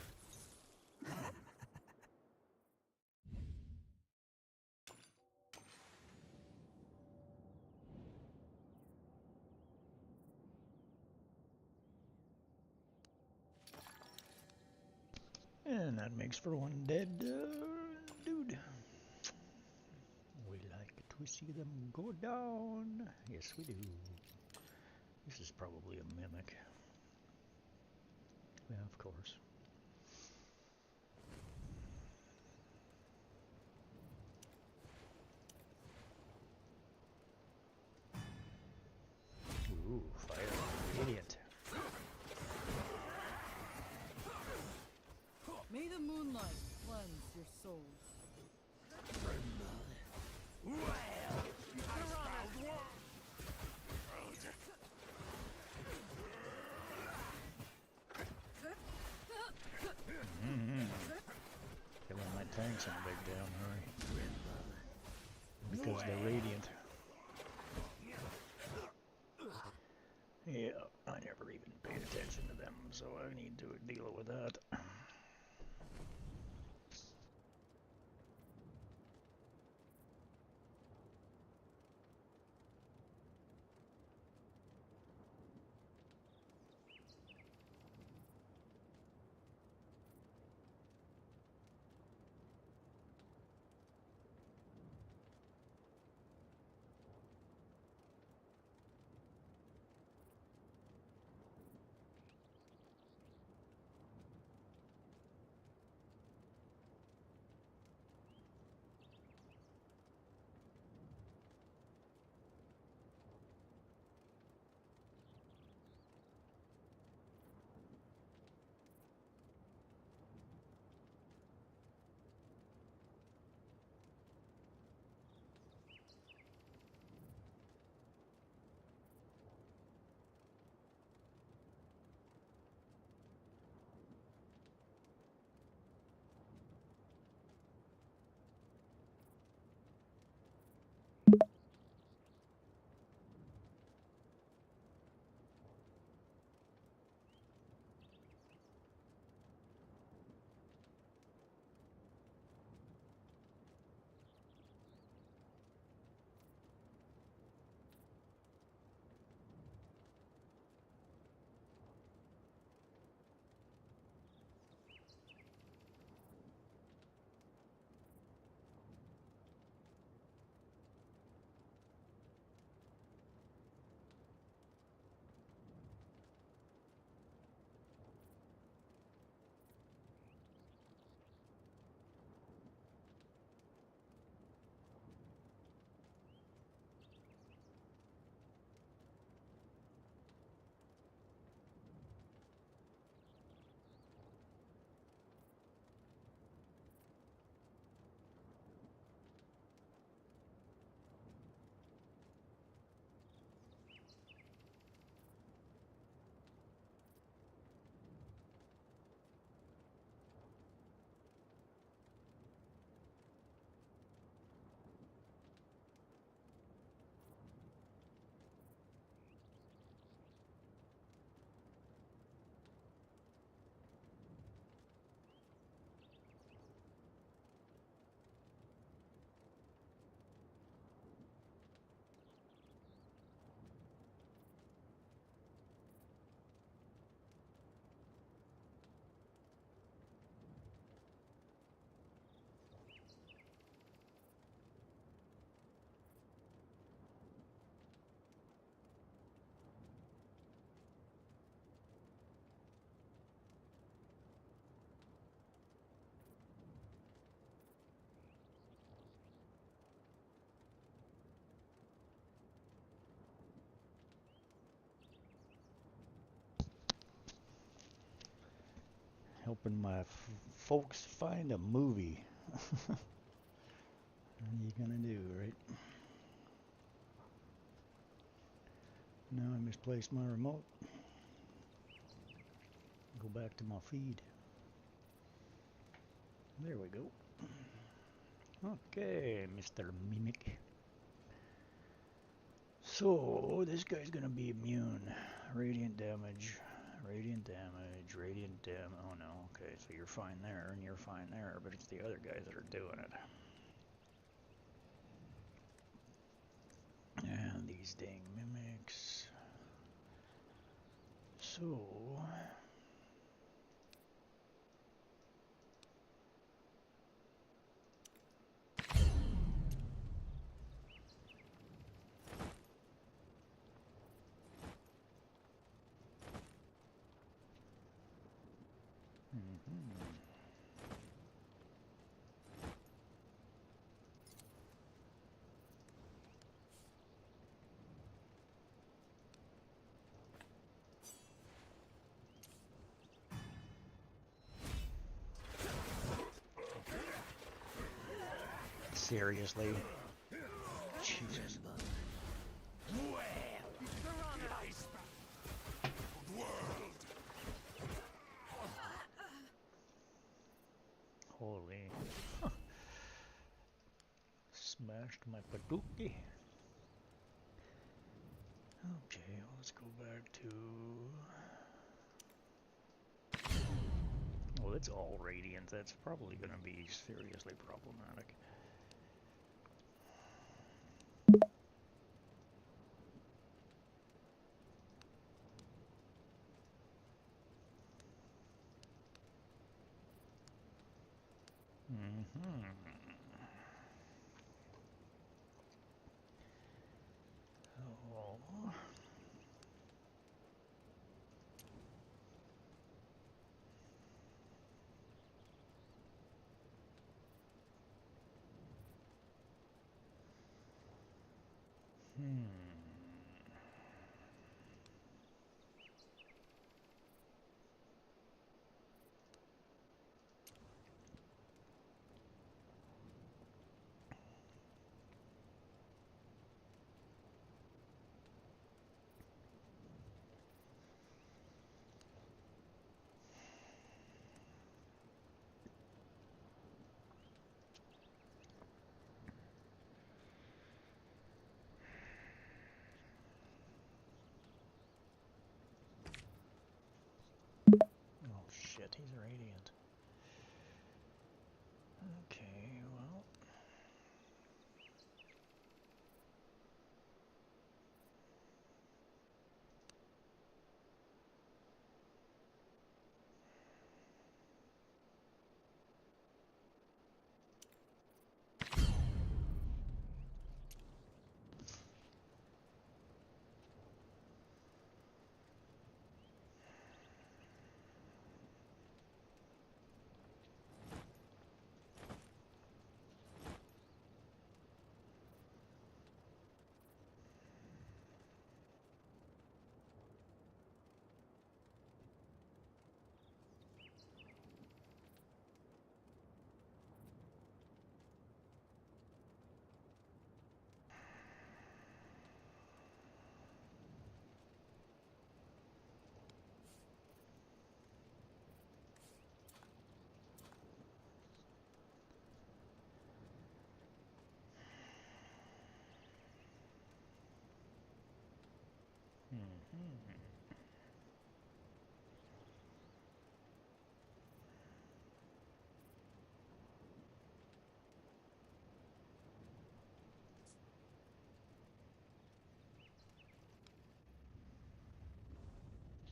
And that makes for one dead dude. We like to see them go down. Yes, we do. This is probably a mimic. Yeah, of course. soul. Killing my tanks in a big damn hurry. Because they're radiant. Yeah, I never even paid attention to them, so I need to deal with that. Helping my folks find a movie. What are you gonna do, right? Now I misplaced my remote. Go back to my feed. There we go. Okay, Mr. Mimic. So, this guy's gonna be immune. Radiant damage, radiant damage, radiant damage. Oh no, okay, so you're fine there, and you're fine there, but it's the other guys that are doing it. And these dang mimics. So... Seriously. Jesus. Holy. Smashed my Paduki. Okay, let's go back to... Well, it's all radiant. That's probably going to be seriously problematic. Oh. Oh shit, he's radiant. Okay, well.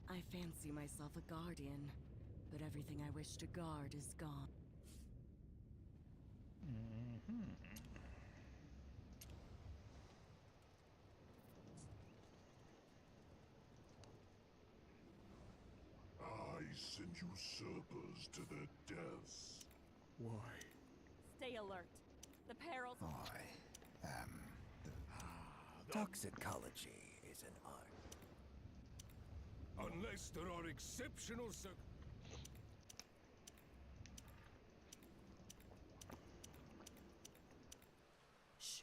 I fancy myself a guardian, but everything I wish to guard is gone. I send usurpers to their deaths. Why? Stay alert. The perils. Toxicology is an art. Unless there are exceptional Shh.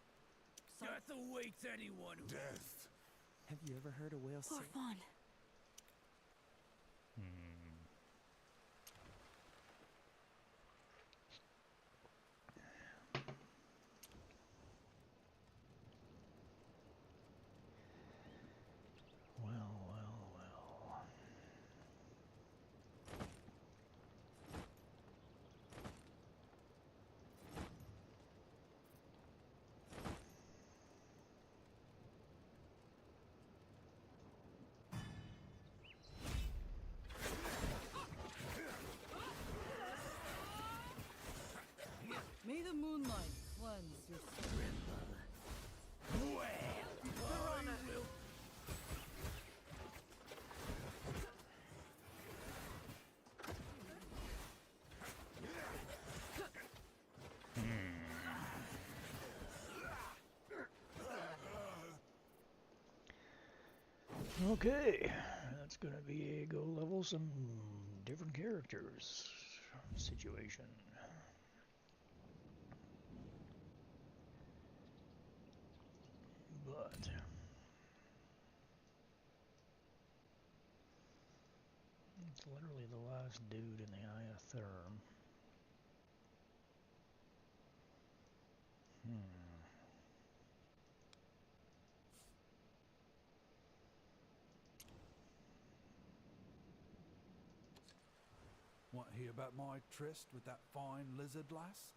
Death awaits anyone who... death. Have you ever heard a whale Poor sing? Fawn. Well, well, well. May the moonlight cleanse your soul. Okay, that's gonna be a go level some different characters situation. literally the last dude in the Eye of Therm. Want to hear about my tryst with that fine lizard lass?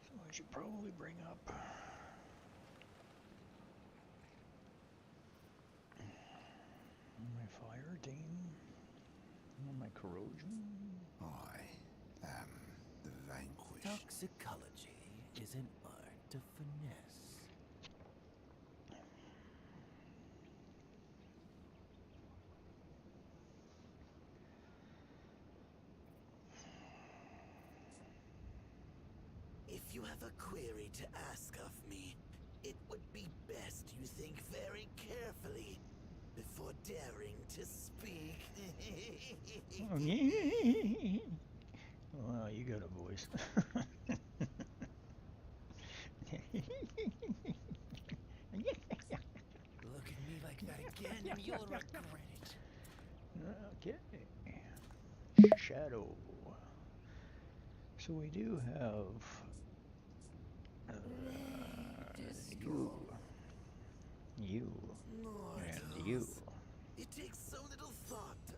So I should probably bring up my fire team, my corrosion. I am the vanquished. Toxicology is an art of finesse. If you have a query to ask of me, it would be best you think very carefully before daring to speak. Wow, you got a voice. Look at me like that again and you'll regret it. Okay. Shadow. So we do have you, and you. It takes so little thought.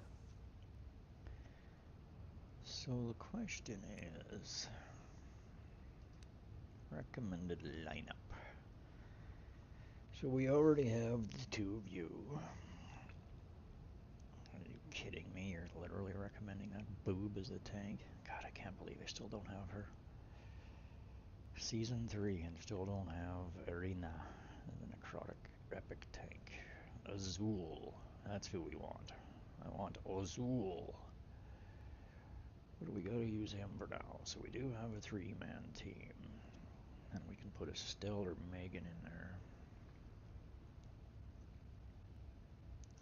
So the question is, recommended lineup. So we already have the two of you. Are you kidding me? You're literally recommending that boob as the tank? God, I can't believe I still don't have her. Season 3 and still don't have Arena, the necrotic epic tank. Azul. That's who we want. I want Azul. What do we gotta use him for now? So we do have a 3-man team. And we can put a Stellar Megan in there.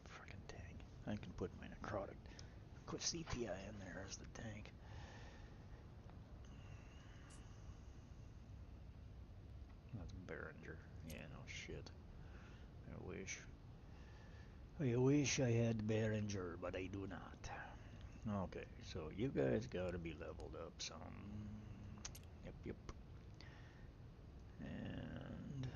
Frickin' tank. I can put my necrotic. Put CPI in there as the tank. That's Behringer. Yeah, no shit. I wish. I wish I had Behringer, but I do not. Okay, so you guys gotta be leveled up some. Yep. And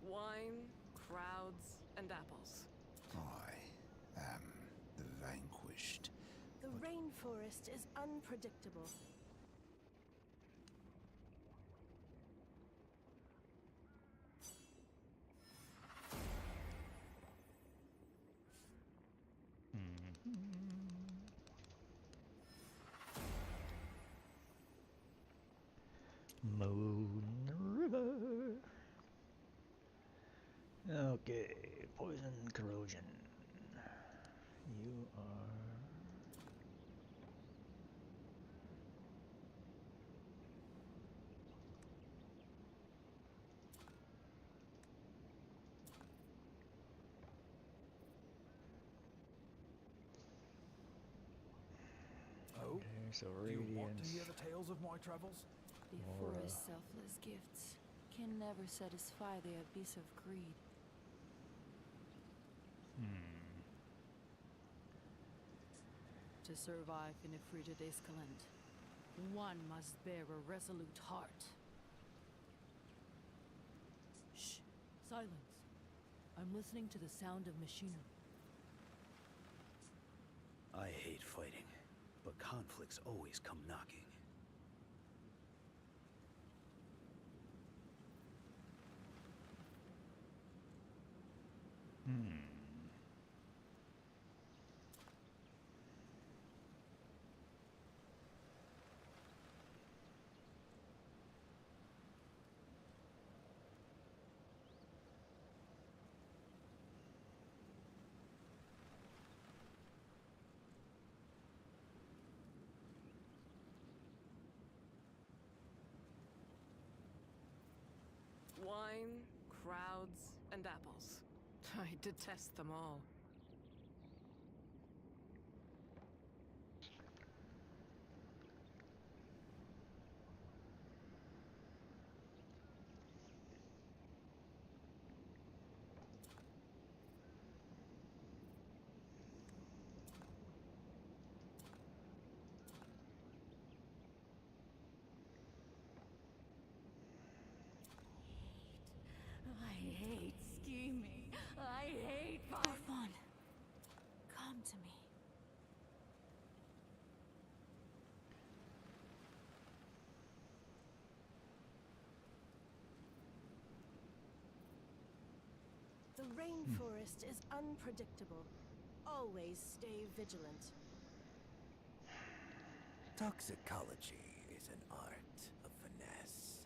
Wine, crowds, and apples. I am the vanquished. The rainforest is unpredictable. Moon River. Okay, poison corrosion. You are. Oh? Okay, so Do you want to radiance. hear the tales of my travels? The Aura. forest's selfless gifts can never satisfy the abyss of greed. To survive in a frigid Escalent, one must bear a resolute heart. Shh! Silence! I'm listening to the sound of machinery. I hate fighting, but conflicts always come knocking. I detest them all. I hate scheming. I hate Buffon, come to me. The rainforest is unpredictable. Always stay vigilant. Toxicology is an art of finesse.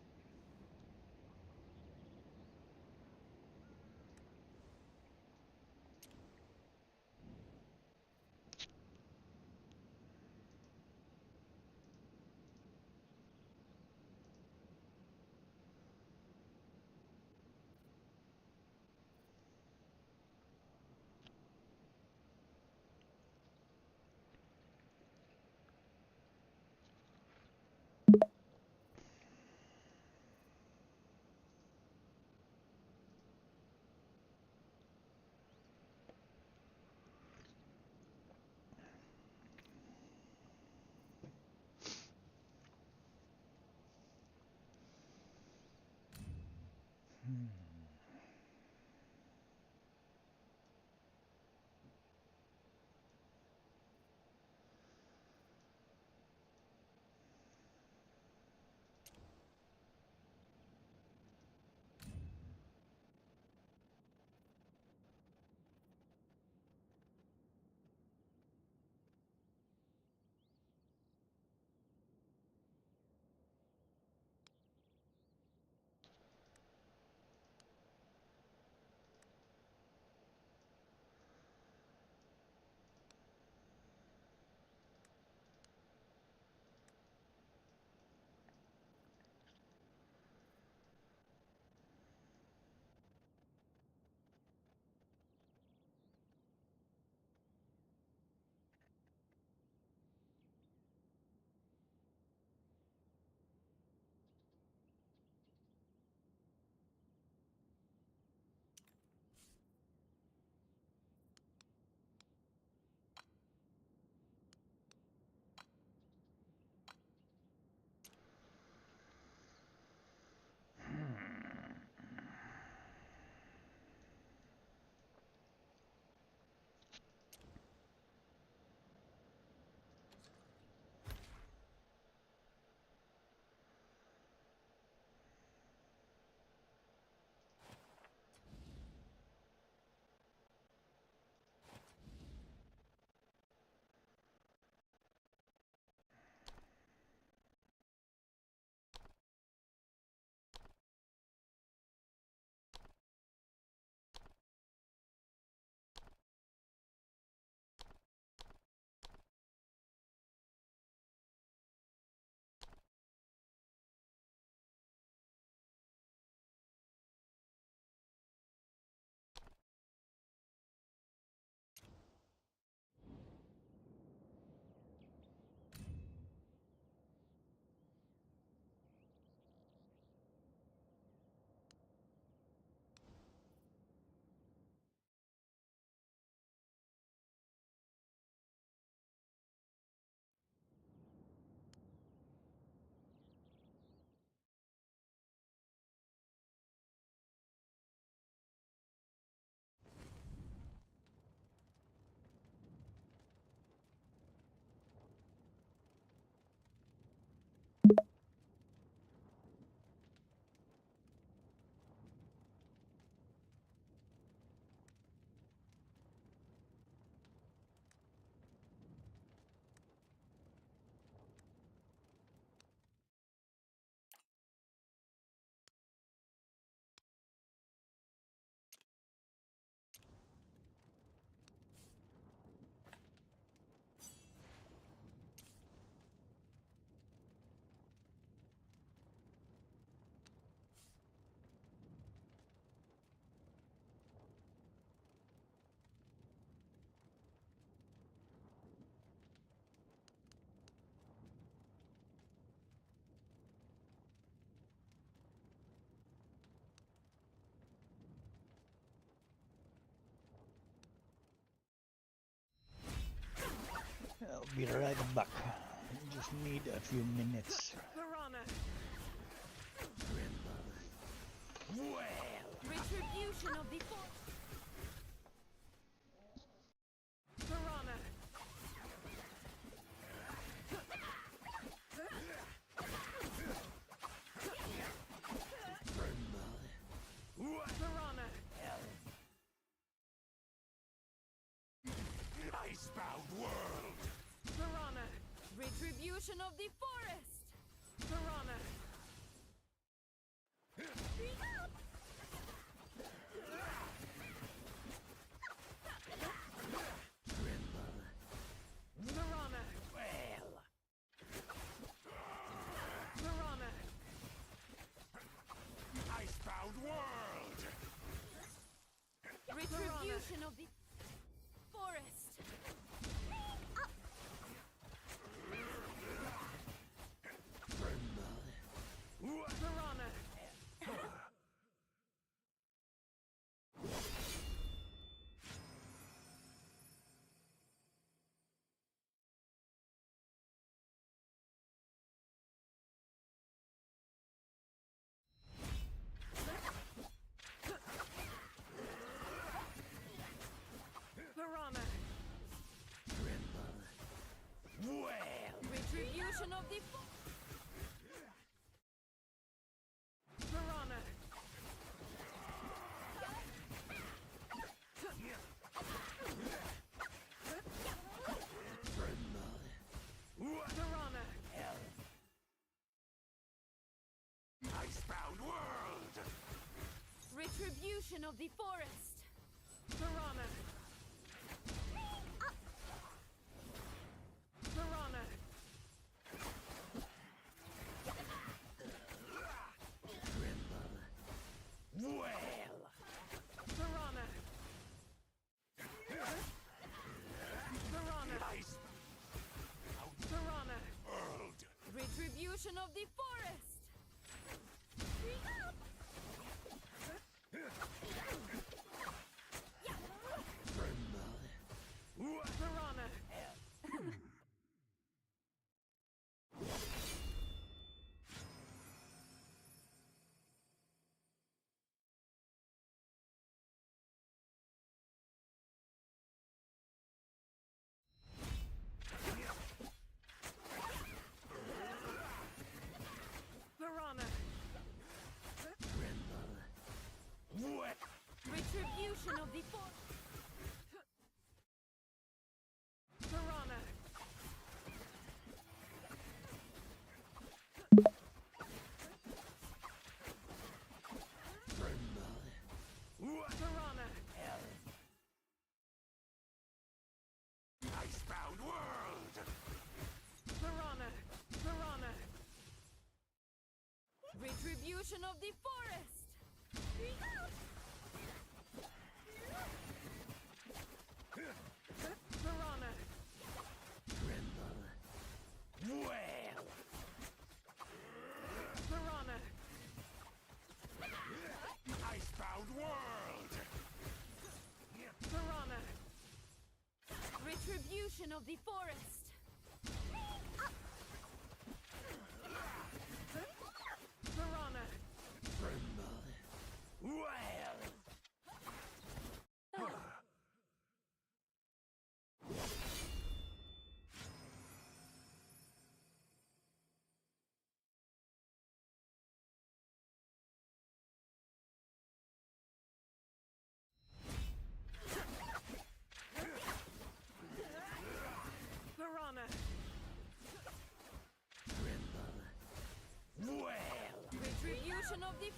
be right back. Just need a few minutes. Piranha! Well, Retribution of the Piranha! Piranha! Icebound world. Piranha! Retribution of the forest! Piranha! Piranha! Piranha! Icebound world. Retribution of the forest! Piranha! Piranha! Well, Retribution of the Piranha! Piranha! icebound world. Retribution of the forest! Piranha! Piranha! Well, Piranha! Piranha! ice Piranha! world. Retribution of the forest! Piranha! Piranha! Well, Retribution of the forest! Piranha! Piranha! icebound world. Piranha! Piranha! Retribution of the forest! Piranha! Well, Piranha! icebound world. Piranha! Retribution of the forest! Piranha! Well, Piranha! well, Retribution of the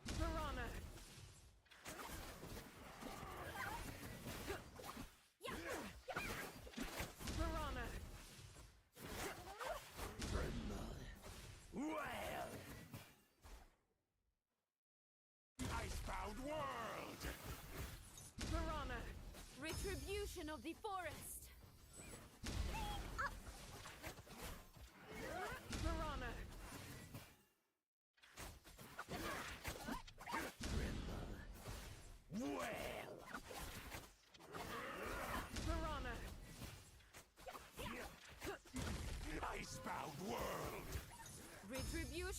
Piranha! Piranha! well. Icebound world. Piranha! Retribution of the forest! Piranha! Well, Piranha!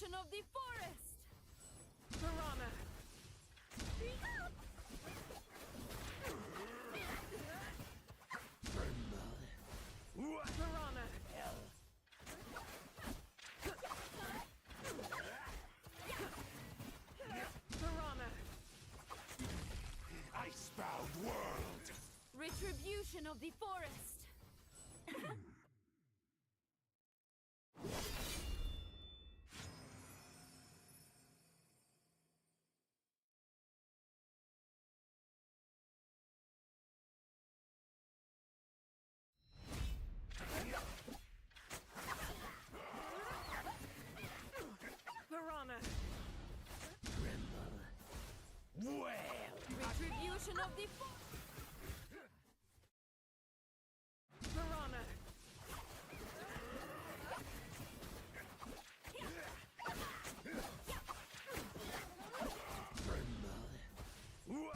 Retribution of the forest! Piranha! Piranha! Piranha! Icebound world! Retribution of the forest! Piranha! Well! Retribution of the forest! Piranha!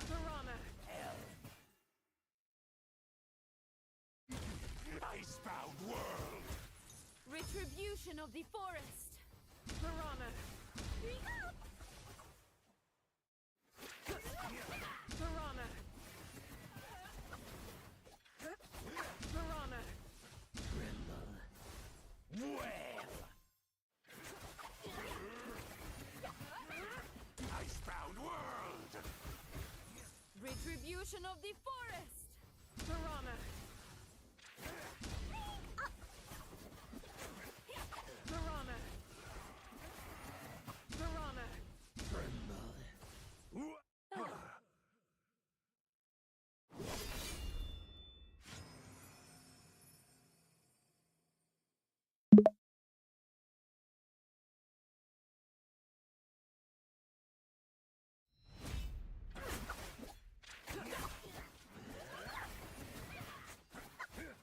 Piranha! Icebound world! Retribution of the forest! Piranha! Piranha! Piranha! Well! Icebound world! Retribution of the forest! Piranha! Piranha! Piranha!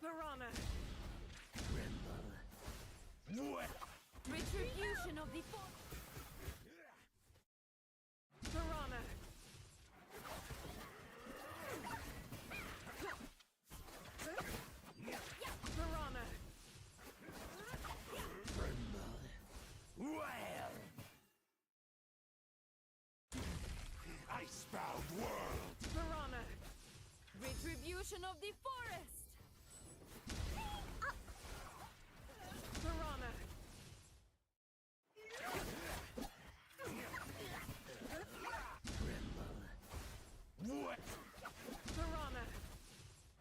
Piranha! Retribution of the forest! Piranha! Piranha! Well! Icebound world! Piranha! Retribution of the forest! Piranha! What? Piranha!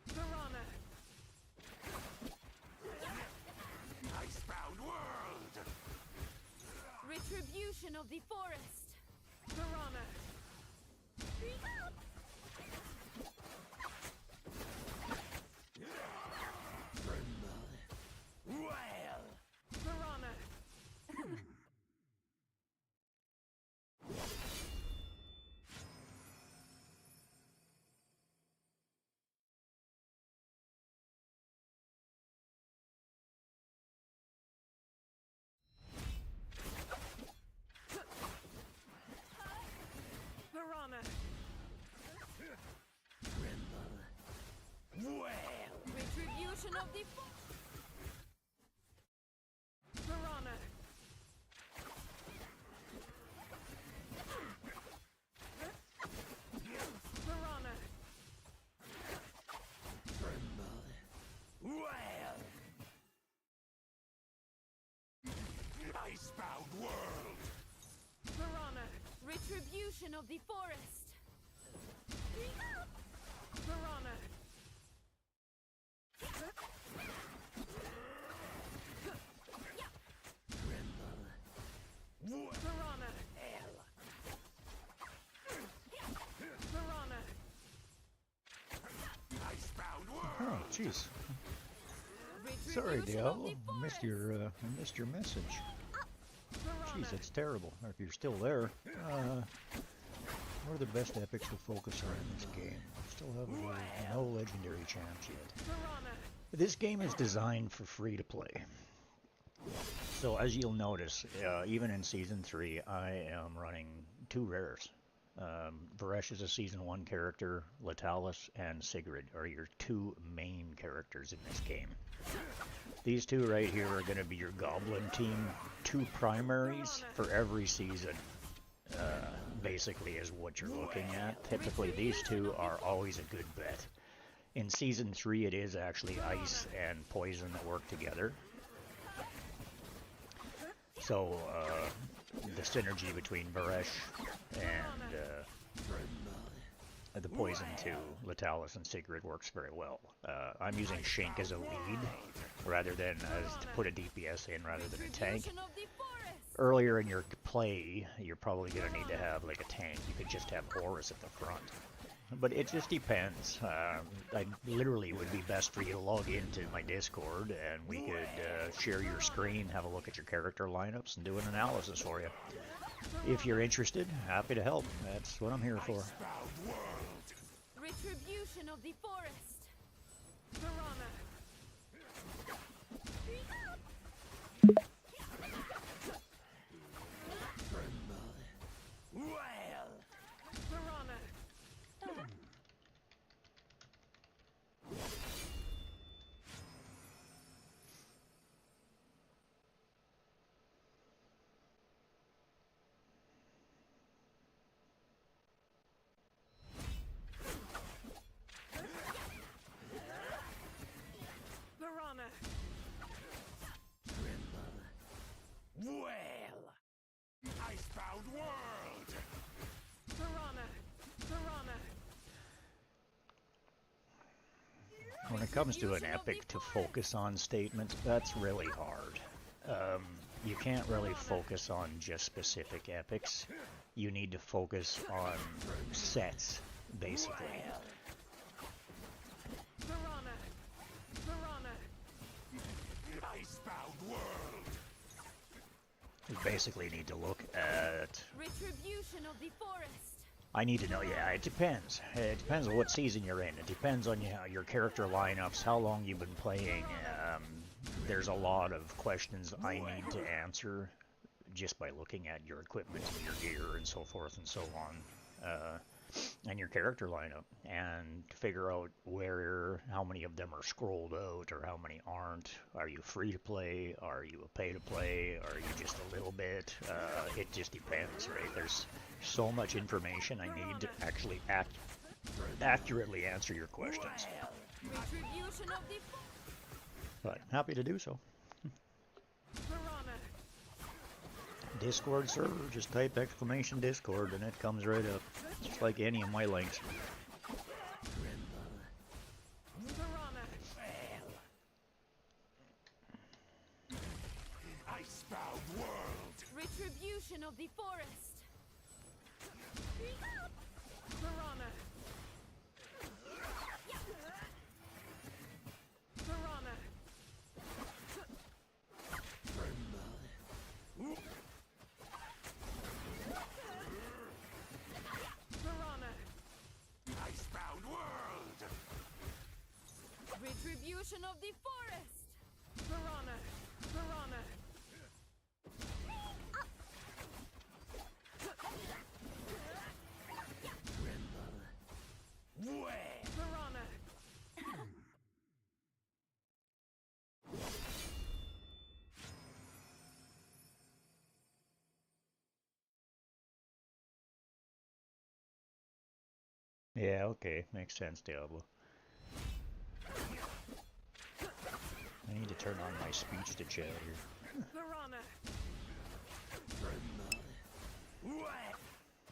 Piranha! Icebound world! Retribution of the forest! Piranha! Well! Piranha! Piranha! Well! Retribution of the forest! Piranha! Piranha! Well! Icebound world! Piranha! Retribution of the forest! Piranha! Piranha! Piranha! Icebound world! Oh, jeez. Sorry, Retribution of Diablo. the I missed forest! your message. Piranha! Jeez, it's terrible. Or if you're still there, what are the best epics to focus on in this game? I still have no legendary champs yet. Piranha! This game is designed for free to play. So as you'll notice, even in Season 3, I am running 2 rares. Varesh is a Season 1 character. Letalis and Sigrid are your two main characters in this game. These two right here are going to be your Goblin team. Two primaries for every season, basically, is what you're looking at. Typically, these two are always a good bet. In Season 3, it is actually Ice and Poison that work together. So, the synergy between Varesh and the Poison to Letalis and Sigrid works very well. I'm using Shank as a lead, rather than to put a DPS in rather than a tank. Earlier in your play, you're probably going to need to have like a tank. You could just have Horus at the front. But it just depends. I literally would be best for you to log into my Discord and we could share your screen, have a look at your character lineups, and do an analysis for you. If you're interested, happy to help. That's what I'm here for. Retribution of the forest. Piranha. Well, Icebound World. Piranha. Piranha. When it comes to an epic to focus on statement, that's really hard. You can't really focus on just specific epics. You need to focus on sets, basically. Piranha. Piranha. Icebound World. You basically need to look at... Retribution of the forest. I need to know, yeah, it depends. It depends on what season you're in. It depends on your character lineups, how long you've been playing. There's a lot of questions I need to answer just by looking at your equipment and your gear and so forth and so on. And your character lineup, and to figure out how many of them are scrolled out or how many aren't. Are you free to play? Are you a pay to play? Are you just a little bit? It just depends, right? There's so much information I need to actually accurately answer your questions. Retribution of the But happy to do so. Discord server, just type !Discord and it comes right up. Just like any of my links. Icebound World. Retribution of the forest. Piranha. Piranha. Icebound World. Retribution of the forest. Piranha. Piranha. Piranha. Yeah, okay, makes sense, Diablo. I need to turn on my speech to chat here. Piranha.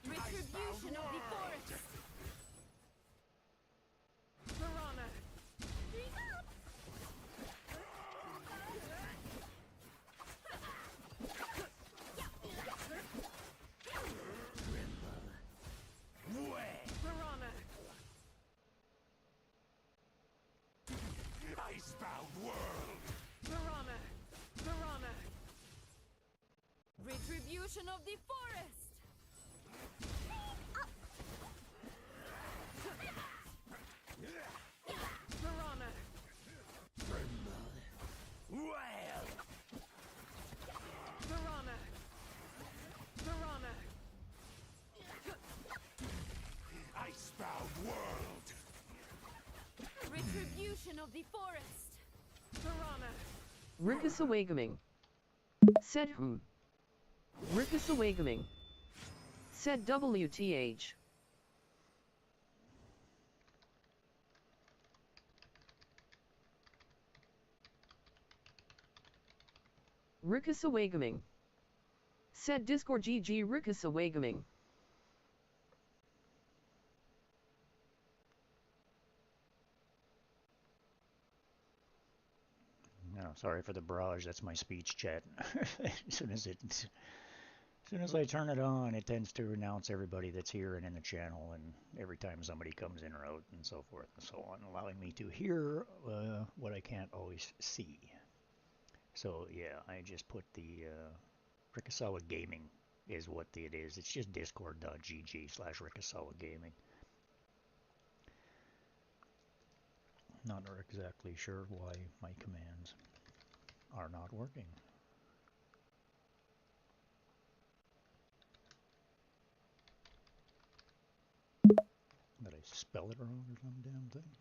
Retribution of the forest. Piranha. Piranha. Icebound World. Piranha. Piranha. Retribution of the forest. Piranha. Piranha. Piranha. Guardian of the forest. Piranha. Rickus Awakening. Said who? Rickus Awakening. Said WTH. Rickus Awakening. Said Discord GG Rickus Awakening. No, sorry for the barrage. That's my speech chat. as soon as I turn it on, it tends to announce everybody that's here and in the channel, and every time somebody comes in or out, and so forth and so on, allowing me to hear what I can't always see. So yeah, I just put the Rikasawa Gaming is what it is. It's just discord.gg/Rikasawa Gaming. Not exactly sure why my commands are not working. Did I spell it wrong or some damn thing?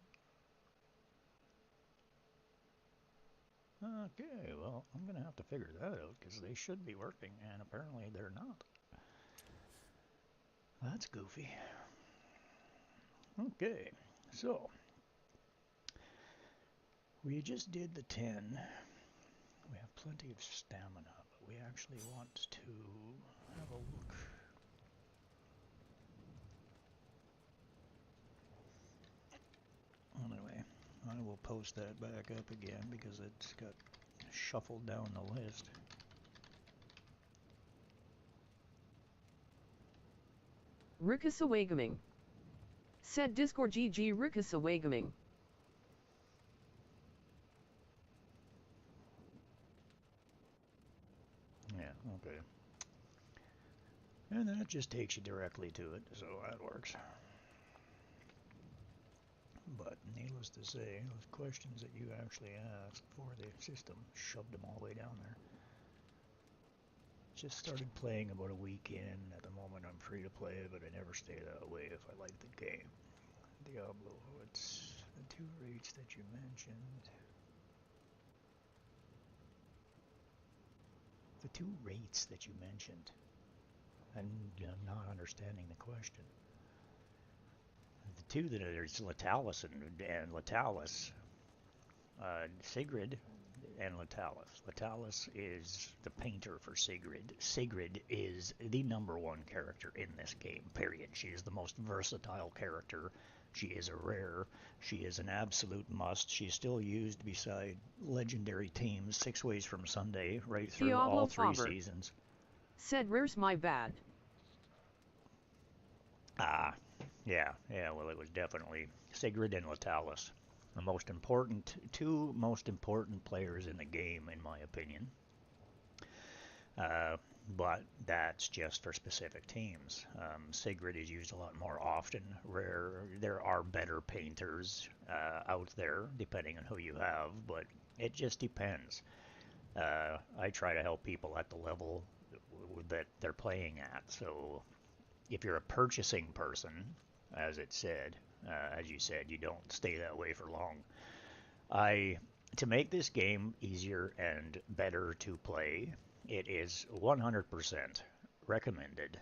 Okay, well, I'm going to have to figure that out because they should be working and apparently they're not. That's goofy. Okay, so we just did the 10. We have plenty of stamina, but we actually want to have a look. Anyway, I will post that back up again because it's got shuffled down the list. Rickus Awakening. Said Discord GG Rickus Awakening. Yeah, okay. And that just takes you directly to it, so that works. But needless to say, those questions that you actually asked for the system shoved them all the way down there. Just started playing about a week in. At the moment I'm free to play, but I never stay that way if I like the game. Diablo, it's the 2 rates that you mentioned. The 2 rates that you mentioned. And I'm not understanding the question. The 2 that are Latalis and Latalis. Sigrid and Latalis. Latalis is the painter for Sigrid. Sigrid is the #1 character in this game, period. She is the most versatile character. She is a rare. She is an absolute must. She is still used beside legendary teams 6 ways from Sunday, right through Diablo all 3 Faber. seasons. Said rare's my bad. Ah, yeah, well, it was definitely Sigrid and Latalis. The most important, 2 most important players in the game, in my opinion. But that's just for specific teams. Sigrid is used a lot more often. There are better painters out there, depending on who you have, but it just depends. I try to help people at the level that they're playing at. So if you're a purchasing person, as it said, as you said, you don't stay that way for long. To make this game easier and better to play, it is 100% recommended.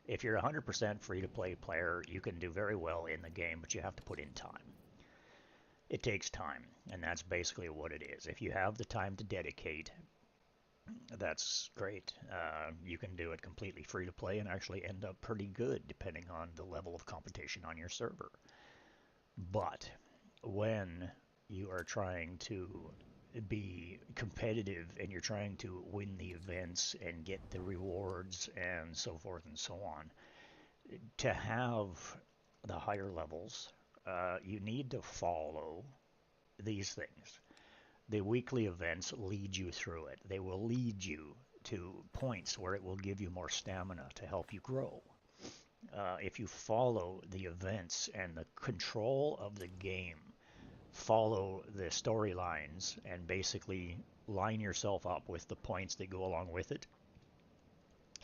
If you're a 100% free-to-play player, you can do very well in the game, but you have to put in time. It takes time, and that's basically what it is. If you have the time to dedicate, that's great. You can do it completely free to play and actually end up pretty good depending on the level of competition on your server. But when you are trying to be competitive and you're trying to win the events and get the rewards and so forth and so on, to have the higher levels, you need to follow these things. The weekly events lead you through it. They will lead you to points where it will give you more stamina to help you grow. If you follow the events and the control of the game, follow the storylines, and basically line yourself up with the points that go along with it,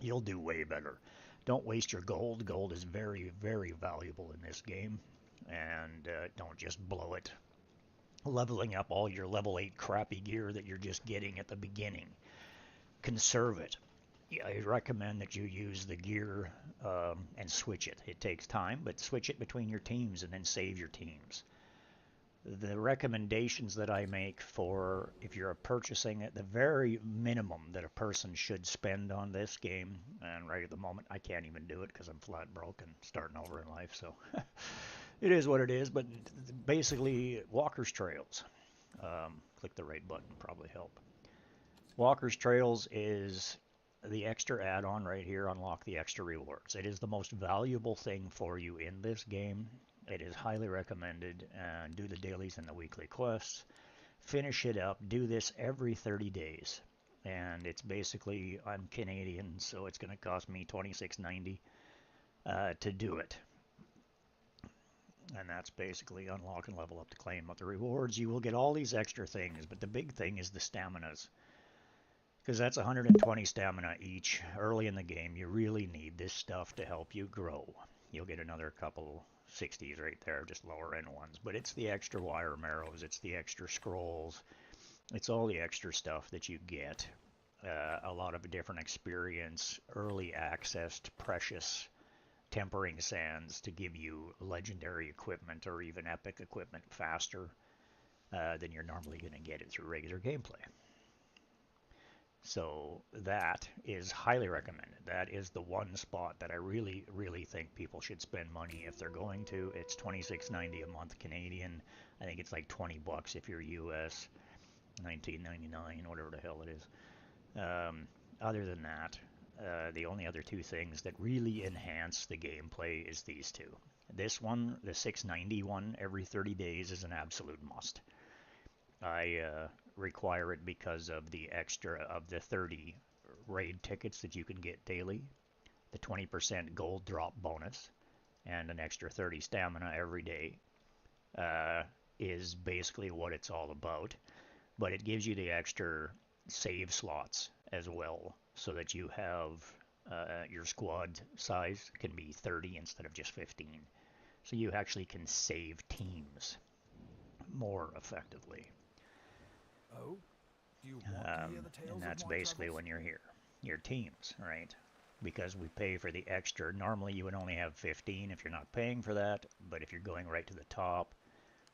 you'll do way better. Don't waste your gold. Gold is very, very valuable in this game, and don't just blow it leveling up all your level 8 crappy gear that you're just getting at the beginning. Conserve it. Yeah, I recommend that you use the gear and switch it. It takes time, but switch it between your teams and then save your teams. The recommendations that I make for if you're purchasing at the very minimum that a person should spend on this game, and right at the moment I can't even do it because I'm flat broke and starting over in life, so it is what it is, but basically Walker's Trails. Click the right button, probably help. Walker's Trails is the extra add-on right here, unlock the extra rewards. It is the most valuable thing for you in this game. It is highly recommended. Do the dailies and the weekly quests. Finish it up. Do this every 30 days. And it's basically, I'm Canadian, so it's going to cost me $26.90 to do it. And that's basically unlock and level up to claim up the rewards. You will get all these extra things, but the big thing is the staminas. Because that's 120 stamina each early in the game. You really need this stuff to help you grow. You'll get another couple 60s right there, just lower end ones. But it's the extra wire marrows, it's the extra scrolls, it's all the extra stuff that you get. A lot of different experience, early access to precious tempering sands to give you legendary equipment or even epic equipment faster than you're normally going to get it through regular gameplay. So that is highly recommended. That is the one spot that I really, really think people should spend money if they're going to. It's $26.90 a month Canadian. I think it's like $20 if you're US, $19.99, whatever the hell it is. Other than that, the only other two things that really enhance the gameplay is these two. This one, the $6.90 one, every 30 days is an absolute must. I require it because of the extra of the 30 raid tickets that you can get daily, the 20% gold drop bonus, and an extra 30 stamina every day is basically what it's all about. But it gives you the extra save slots as well, so that you have your squad size can be 30 instead of just 15. So you actually can save teams more effectively. Oh, do you want to hear the tales and that's of my basically travels? when you're here. Your teams, right? Because we pay for the extra. Normally you would only have 15 if you're not paying for that, but if you're going right to the top,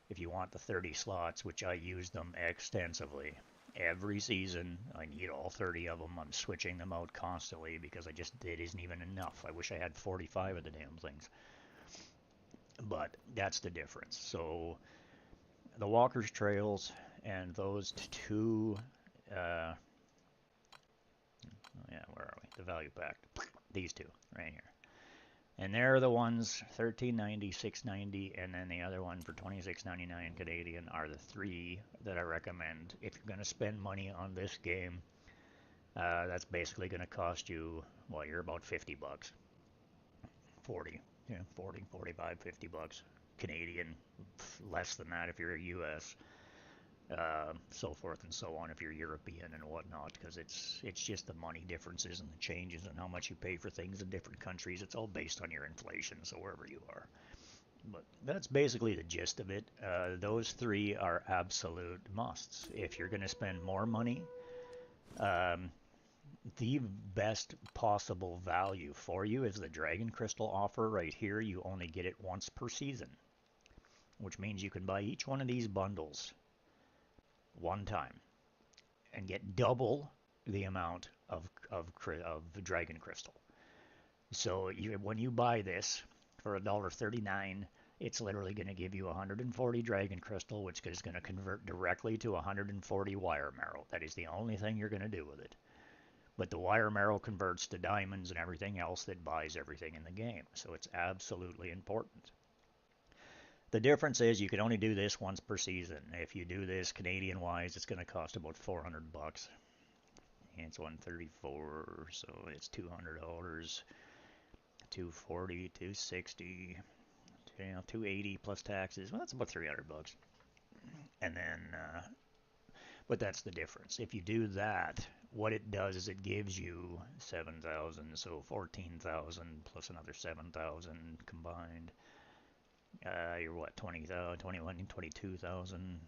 if you want the 30 slots, which I use them extensively, every season I need all 30 of them. I'm switching them out constantly because it isn't even enough. I wish I had 45 of the damn things. But that's the difference. So the Walker's Trails and those two, where are we? The value pack. These two right here. And they're the ones, $13.90, $6.90, and then the other one for $26.99 Canadian are the three that I recommend. If you're going to spend money on this game, that's basically going to cost you, well, you're about $50. 40, 40, 45, $50 Canadian, less than that if you're a US. So forth and so on if you're European and whatnot, because it's just the money differences and the changes and how much you pay for things in different countries. It's all based on your inflation, so wherever you are. But that's basically the gist of it. Those three are absolute musts. If you're going to spend more money, the best possible value for you is the Dragon Crystal offer right here. You only get it once per season, which means you can buy each one of these bundles one time and get double the amount of Dragon Crystal. So when you buy this for $1.39, it's literally going to give you 140 Dragon Crystal, which is going to convert directly to 140 Wire Marrow. That is the only thing you're going to do with it. But the Wire Marrow converts to diamonds and everything else that buys everything in the game. So it's absolutely important. The difference is you can only do this once per season. If you do this Canadian-wise, it's going to cost about $400. And it's 134, so it's $200, 240, 260, $280 plus taxes. Well, that's about $300. And then, but that's the difference. If you do that, what it does is it gives you 7,000, so 14,000 plus another 7,000 combined. You're what, 20,000, 21, 22,000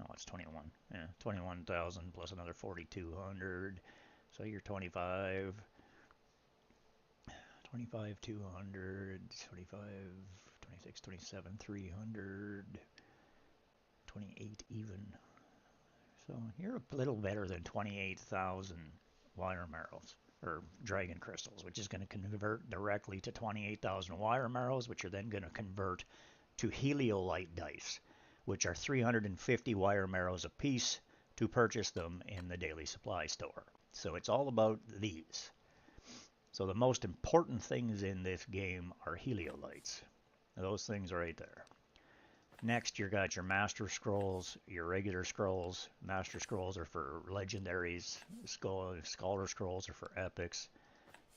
Oh, it's 21. Yeah, 21,000 plus another 4,200. So you're 25. 25, 200, 25, 26, 27, 300, 28 even. So you're a little better than 28,000 wire marrows, or dragon crystals, which is going to convert directly to 28,000 wire marrows, which are then going to convert to heliolite dice, which are 350 wire marrows apiece to purchase them in the daily supply store. So it's all about these. So the most important things in this game are heliolites. Those things right there. Next, you got your Master Scrolls, your regular scrolls. Master Scrolls are for legendaries. Scholar Scrolls are for epics.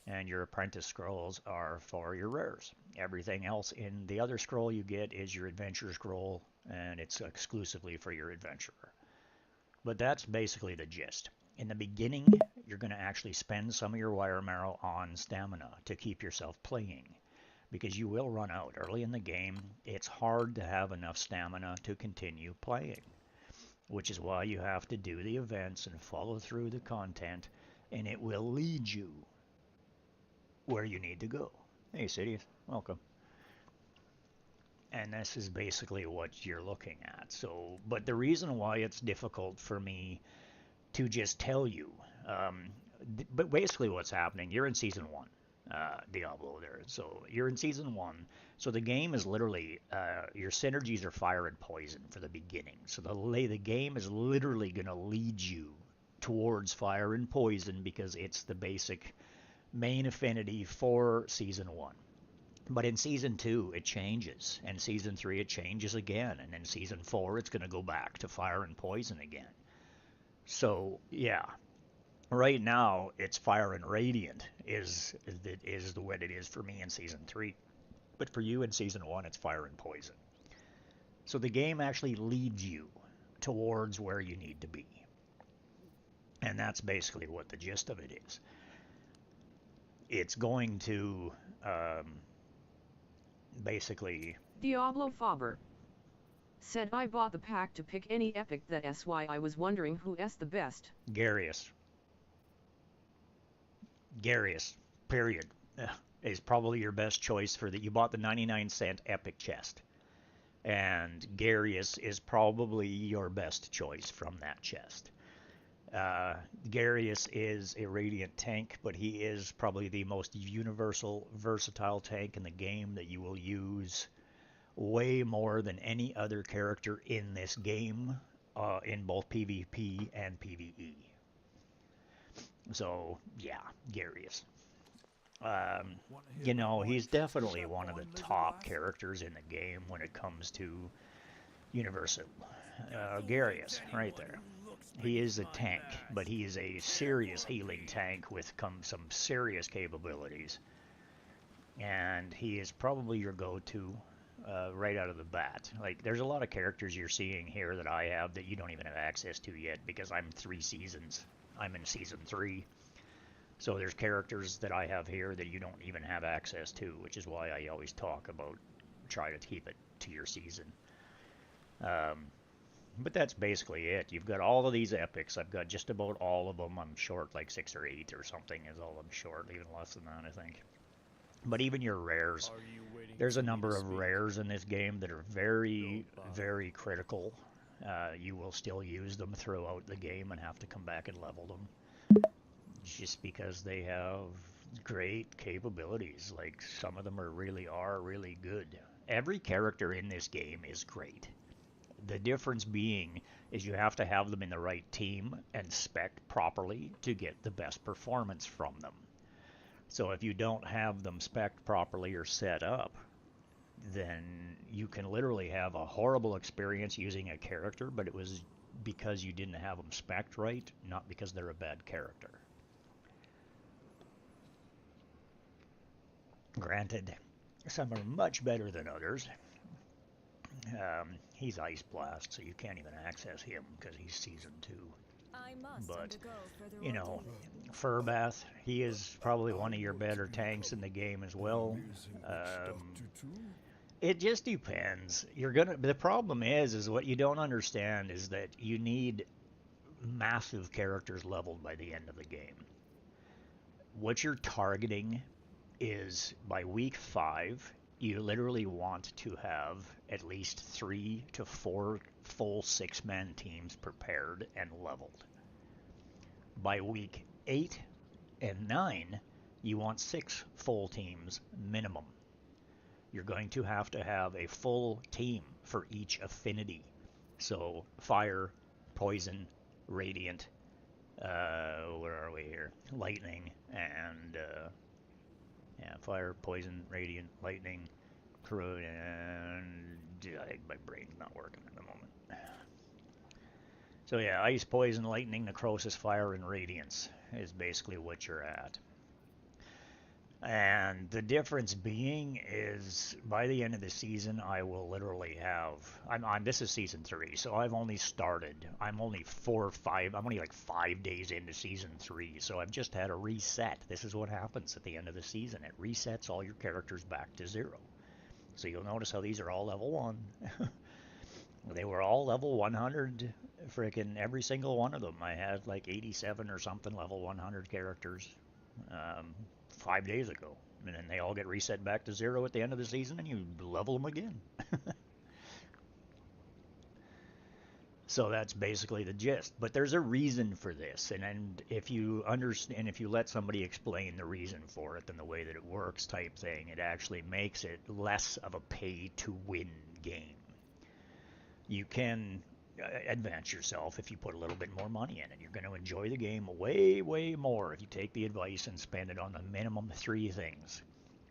And your Apprentice Scrolls are for your rares. Everything else in the other scroll you get is your Adventure Scroll, and it's exclusively for your Adventurer. But that's basically the gist. In the beginning, you're going to actually spend some of your wire marrow on stamina to keep yourself playing, because you will run out. Early in the game, it's hard to have enough stamina to continue playing, which is why you have to do the events and follow through the content, and it will lead you where you need to go. Hey, Sidious, welcome. And this is basically what you're looking at. So, but the reason why it's difficult for me to just tell you, but basically what's happening, you're in Season 1, Diablo there. So you're in Season 1. So the game is literally, your synergies are fire and poison for the beginning. So the game is literally going to lead you towards fire and poison because it's the basic main affinity for Season 1. But in Season 2, it changes. And Season 3, it changes again. And in Season 4, it's going to go back to fire and poison again. So, yeah. Right now, it's Fire and Radiant is what it is for me in Season 3. But for you in Season 1, it's Fire and Poison. So the game actually leads you towards where you need to be. And that's basically what the gist of it is. It's going to basically... Diablo Faber said I bought the pack to pick any epic that's why I was wondering who is the best. Garius, period, is probably your best choice for that. You bought the 99-cent epic chest. And Garius is probably your best choice from that chest. Garius is a Radiant tank, but he is probably the most universal, versatile tank in the game that you will use way more than any other character in this game, in both PvP and PvE. So, yeah, Garius. You know, he's definitely one of the top characters in the game when it comes to universal. Garius, right there. He is a tank, but he is a serious healing tank with some serious capabilities. And he is probably your go-to right out of the bat. Like, there's a lot of characters you're seeing here that I have that you don't even have access to yet because I'm 3 seasons. I'm in Season 3. So there's characters that I have here that you don't even have access to, which is why I always talk about try to keep it to your season. But that's basically it. You've got all of these epics. I've got just about all of them. I'm short like 6 or 8 or something is all I'm short. Even less than that, I think. But even your rares. There's a number of rares in this game that are very, very critical. You will still use them throughout the game and have to come back and level them. Just because they have great capabilities. Like, some of them are really good. Every character in this game is great. The difference being is you have to have them in the right team and spec properly to get the best performance from them. So if you don't have them spec'd properly or set up, then you can literally have a horrible experience using a character, but it was because you didn't have them spec'd right, not because they're a bad character. Granted, some are much better than others. He's Ice Blast, so you can't even access him because he's Season 2. But, you know, Furbath, he is probably one of your better tanks in the game as well. It just depends. The problem is what you don't understand is that you need massive characters leveled by the end of the game. What you're targeting is by week 5, you literally want to have at least 3 to 4 full 6-man teams prepared and leveled. By week 8 and 9, you want 6 full teams minimum. You're going to have a full team for each affinity. So fire, poison, radiant, where are we here? Lightning, and fire, poison, radiant, lightning, corrode, and my brain's not working at the moment. So yeah, ice, poison, lightning, necrosis, fire, and radiance is basically what you're at. And the difference being is by the end of the season, I will literally have. This is season 3, so I've only started. I'm only 4 or 5. I'm only like 5 days into season 3, so I've just had a reset. This is what happens at the end of the season. It resets all your characters back to 0. So you'll notice how these are all level 1. They were all level 100. Freaking every single one of them. I had like 87 or something level 100 characters. 5 days ago, and then they all get reset back to 0 at the end of the season, and you level them again. So that's basically the gist. But there's a reason for this, and if you understand, if you let somebody explain the reason for it and the way that it works type thing, it actually makes it less of a pay-to-win game. You can advance yourself if you put a little bit more money in it. You're going to enjoy the game way, way more if you take the advice and spend it on the minimum 3 things.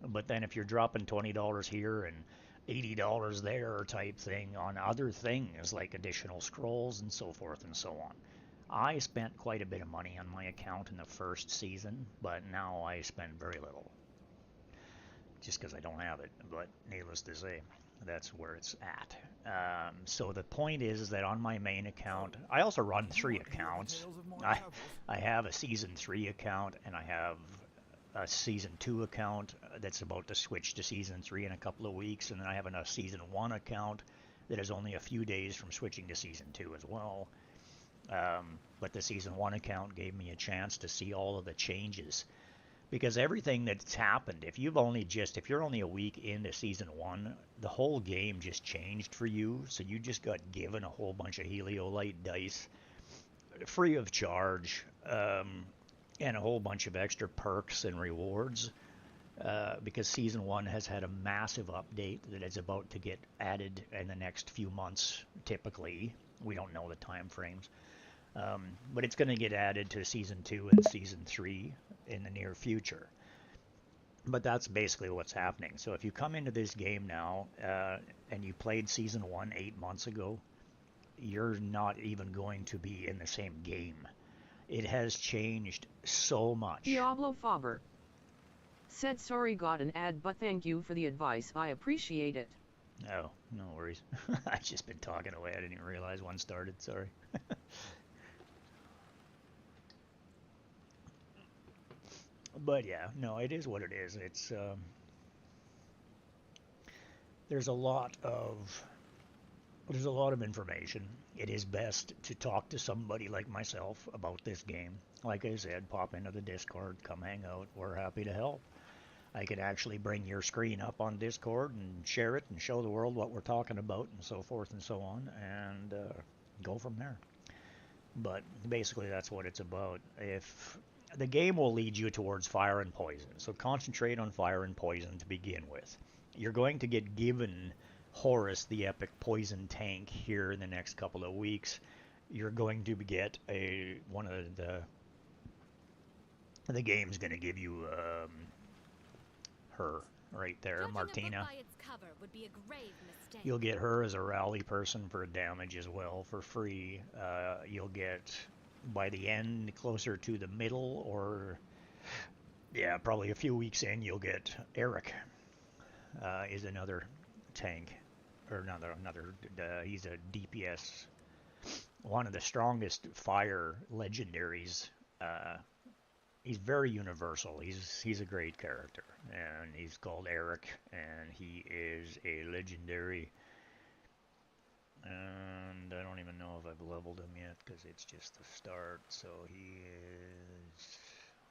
But then if you're dropping $20 here and $80 there type thing on other things like additional scrolls and so forth and so on. I spent quite a bit of money on my account in the first season, but now I spend very little. Just because I don't have it, but needless to say, that's where it's at. So the point is that on my main account, I also run 3 accounts. I have a Season 3 account, and I have a Season 2 account that's about to switch to Season 3 in a couple of weeks, and then I have a Season 1 account that is only a few days from switching to Season 2 as well. But the Season 1 account gave me a chance to see all of the changes. Because everything that's happened, if you're only a week into Season 1, the whole game just changed for you. So you just got given a whole bunch of Heliolite dice, free of charge, and a whole bunch of extra perks and rewards. Because Season 1 has had a massive update that is about to get added in the next few months, typically. We don't know the time frames. But it's going to get added to Season 2 and Season 3 in the near future. But that's basically what's happening. So if you come into this game now and you played Season 1 8 months ago, you're not even going to be in the same game. It has changed so much. Diablo Faber said sorry got an ad, but thank you for the advice. I appreciate it. Oh, no worries. I've just been talking away. I didn't even realize one started. Sorry. But yeah, no, it is what it is. It's there's a lot of information. It is best to talk to somebody like myself about this game. Like I said, pop into the Discord, come hang out. We're happy to help. I could actually bring your screen up on Discord and share it and show the world what we're talking about and so forth and so on, and go from there. But basically that's what it's about. If the game will lead you towards fire and poison, so concentrate on fire and poison to begin with. You're going to get given Horus, the epic poison tank, here in the next couple of weeks. You're going to get one of the game's going to give you her right there, Martina. You'll get her as a rally person for damage as well for free. You'll get, by the end, closer to the middle, or yeah, probably a few weeks in, you'll get Eric. Is another tank, or another. He's a DPS, one of the strongest fire legendaries he's very universal. He's a great character, and he's called Eric, and he is a legendary. And I don't even know if I've leveled him yet because it's just the start. So he is.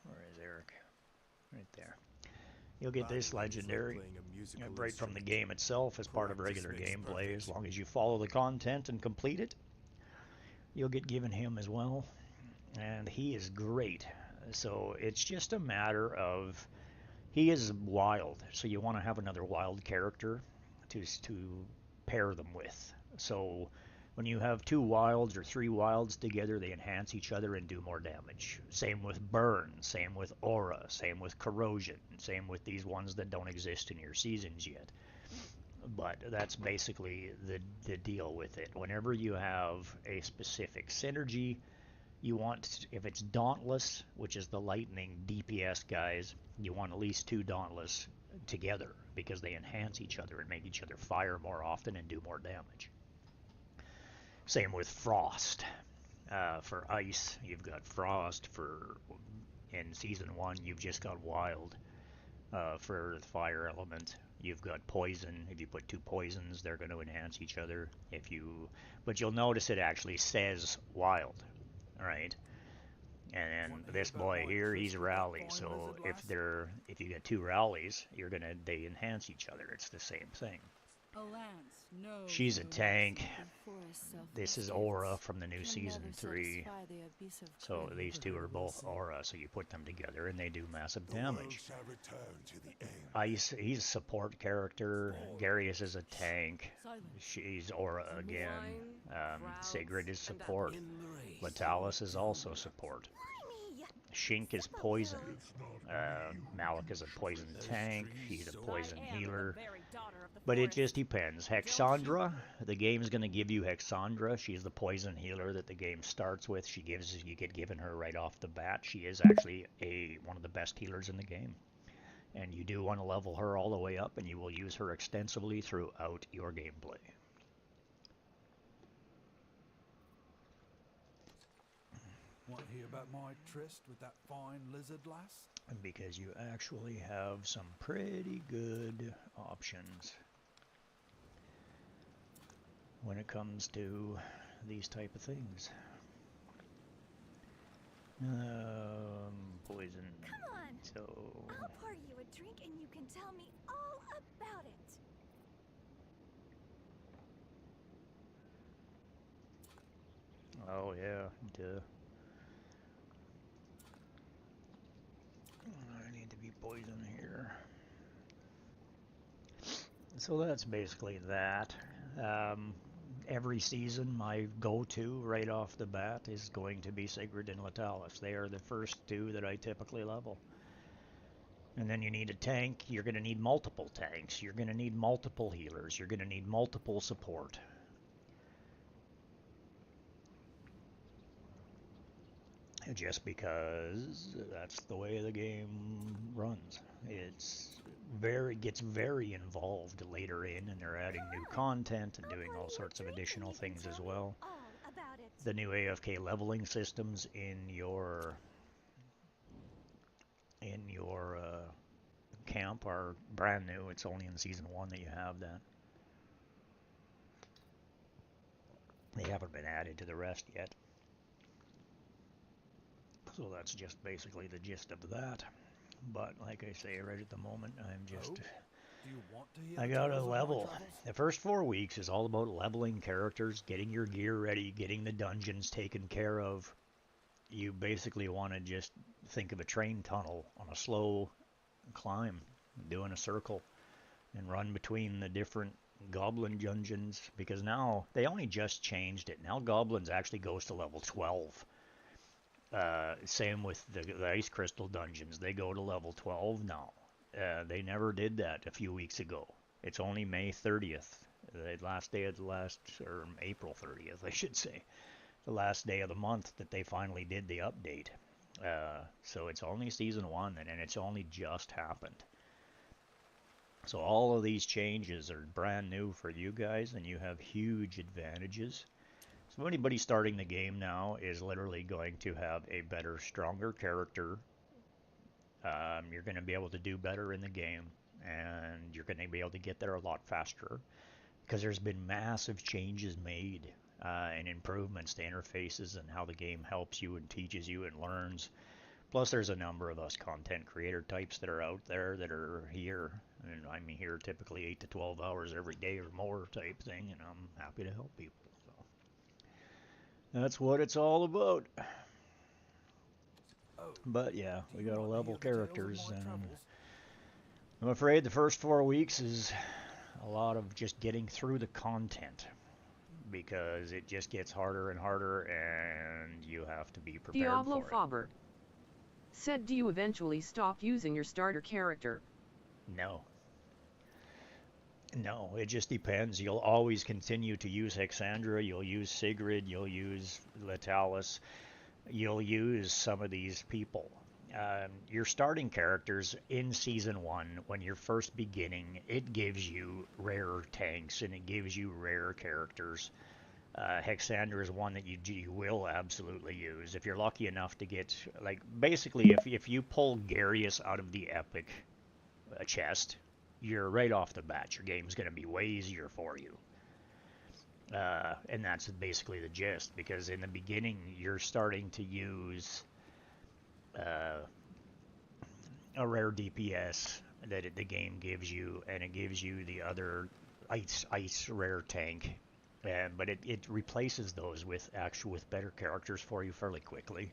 Where is Eric? Right there. You'll get this legendary right from the game itself as part of regular gameplay. As long as you follow the content and complete it, you'll get given him as well. And he is great. So it's just a matter of, he is wild, so you want to have another wild character to pair them with. So when you have 2 wilds or 3 wilds together, they enhance each other and do more damage. Same with burn, same with aura, same with corrosion, same with these ones that don't exist in your seasons yet. But that's basically the deal with it. Whenever you have a specific synergy, you want, if it's Dauntless, which is the lightning DPS guys, you want at least 2 Dauntless together because they enhance each other and make each other fire more often and do more damage. Same with Frost. For Ice, you've got Frost. In Season 1, you've just got Wild. For the Fire element, you've got Poison. If you put 2 poisons, they're going to enhance each other. But you'll notice it actually says Wild. Right, and this boy here, he's Rally. So if you get 2 Rallies, they enhance each other. It's the same thing. She's a tank. This is Aura from the new Season 3. So these 2 are both Aura, so you put them together and they do massive damage. Ice, he's a support character. Garius is a tank. She's Aura again. Sigrid is support. Latalis is also support. Shink is poison. Malik is a poison tank. He's a poison healer. But it just depends. Hexandra, the game's going to give you Hexandra. She's the poison healer that the game starts with. You get given her right off the bat. She is actually one of the best healers in the game. And you do want to level her all the way up, and you will use her extensively throughout your gameplay. Want to hear about my tryst with that fine lizard lass? Because you actually have some pretty good options when it comes to these type of things. Poison. Come on. So I'll pour you a drink and you can tell me all about it. Oh yeah, duh. I need to be poison here. So that's basically that. Every season, my go-to right off the bat is going to be Sigrid and Latalis. They are the first 2 that I typically level. And then you need a tank. You're going to need multiple tanks. You're going to need multiple healers. You're going to need multiple support. Just because that's the way the game runs. It gets very involved later in, and they're adding new content and doing all sorts of additional things as well. The new AFK leveling systems in your camp are brand new. It's only in Season 1 that you have that. They haven't been added to the rest yet. So that's just basically the gist of that. But like I say, right at the moment, I'm just... I gotta level. The first 4 weeks is all about leveling characters, getting your gear ready, getting the dungeons taken care of. You basically want to just think of a train tunnel on a slow climb, doing a circle, and run between the different goblin dungeons, because now they only just changed it. Now goblins actually goes to level 12. Same with the Ice Crystal dungeons. They go to level 12 now. They never did that a few weeks ago. It's only May 30th, the last day of or April 30th, I should say, the last day of the month that they finally did the update. So it's only Season 1, and it's only just happened. So all of these changes are brand new for you guys, and you have huge advantages. So anybody starting the game now is literally going to have a better, stronger character You're going to be able to do better in the game, and you're going to be able to get there a lot faster because there's been massive changes made and improvements to interfaces and how the game helps you and teaches you and learns. Plus, there's a number of us content creator types that are out there that are here, and I'm here typically 8 to 12 hours every day or more type thing, and I'm happy to help people. So that's what it's all about. But yeah, we got to level characters, and I'm afraid the first 4 weeks is a lot of just getting through the content, because it just gets harder and harder, and you have to be prepared Diablo for it. Faber said, do you eventually stop using your starter character? No. No, it just depends. You'll always continue to use Hexandra, you'll use Sigrid, you'll use Letalis, you'll use some of these people. Your starting characters in Season 1, when you're first beginning, it gives you rare tanks and it gives you rare characters. Hexandra is one that you will absolutely use. If you're lucky enough to get, like, basically, if you pull Garius out of the Epic chest, you're right off the bat. Your game's going to be way easier for you. And that's basically the gist, because in the beginning, you're starting to use a rare DPS that the game gives you, and it gives you the other ice rare tank. But it replaces those with better characters for you fairly quickly.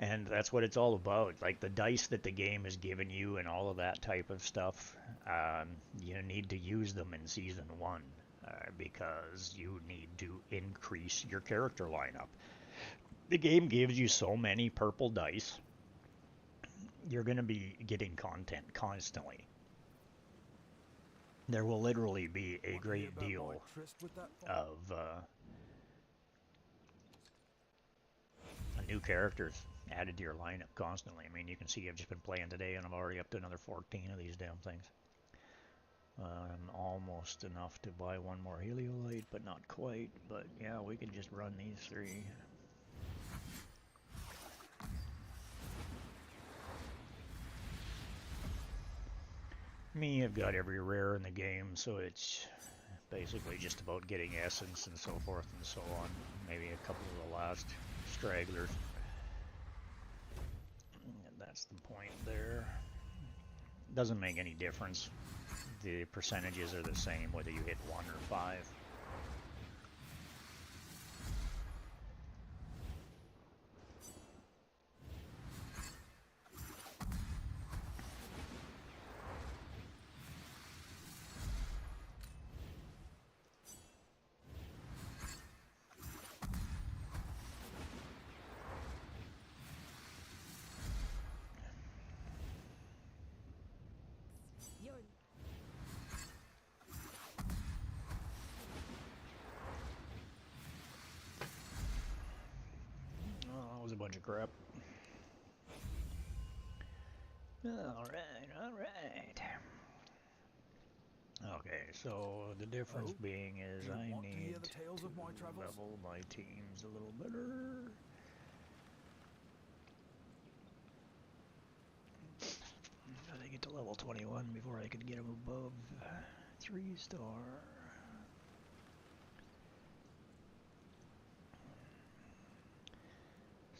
And that's what it's all about. Like the dice that the game has given you and all of that type of stuff, you need to use them in Season 1 because you need to increase your character lineup. The game gives you so many purple dice, you're going to be getting content constantly. There will literally be a great deal of new characters added to your lineup constantly. I mean, you can see I've just been playing today, and I'm already up to another 14 of these damn things. I'm almost enough to buy one more Heliolite, but not quite. But yeah, we can just run these 3. Me, I've got every rare in the game, so it's basically just about getting essence and so forth and so on. Maybe a couple of the last stragglers. And that's the point there. Doesn't make any difference. The percentages are the same whether you hit 1 or 5. A bunch of crap. Alright. Okay, so the difference being is I need to level my teams a little better. I get to level 21 before I could get them above 3-star.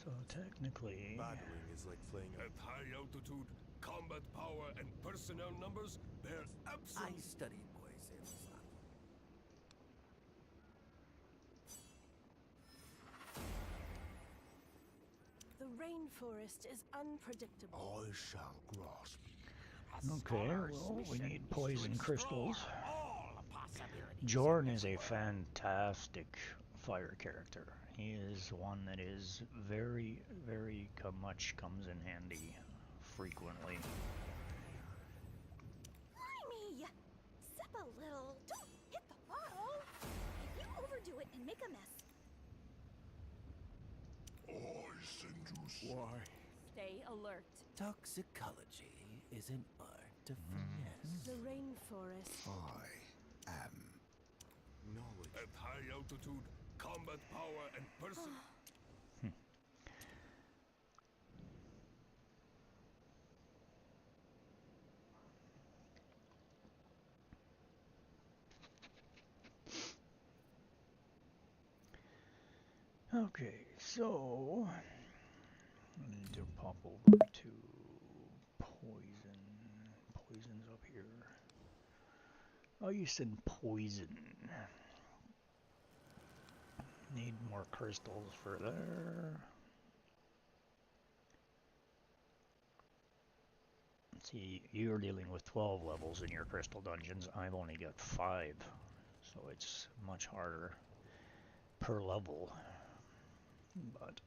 So technically, battling is like playing at high altitude. Combat power and personnel numbers bear absolute. I studied poison. The rainforest is unpredictable. I shall grasp. Okay, well, we need poison crystals. Jorn is a fantastic fire character. He is one that is very, very much comes in handy frequently. Blimey! Sip a little. Don't hit the bottle. If you overdo it and make a mess. I send you. Why? Stay alert. Toxicology is an art of finesse. The rainforest. I am knowledge. At high altitude, combat power and person. Okay, so I need to pop over to poison. Poison's up here. Oh, you said poison. Need more crystals for there. See, you're dealing with 12 levels in your crystal dungeons. I've only got 5, so it's much harder per level. But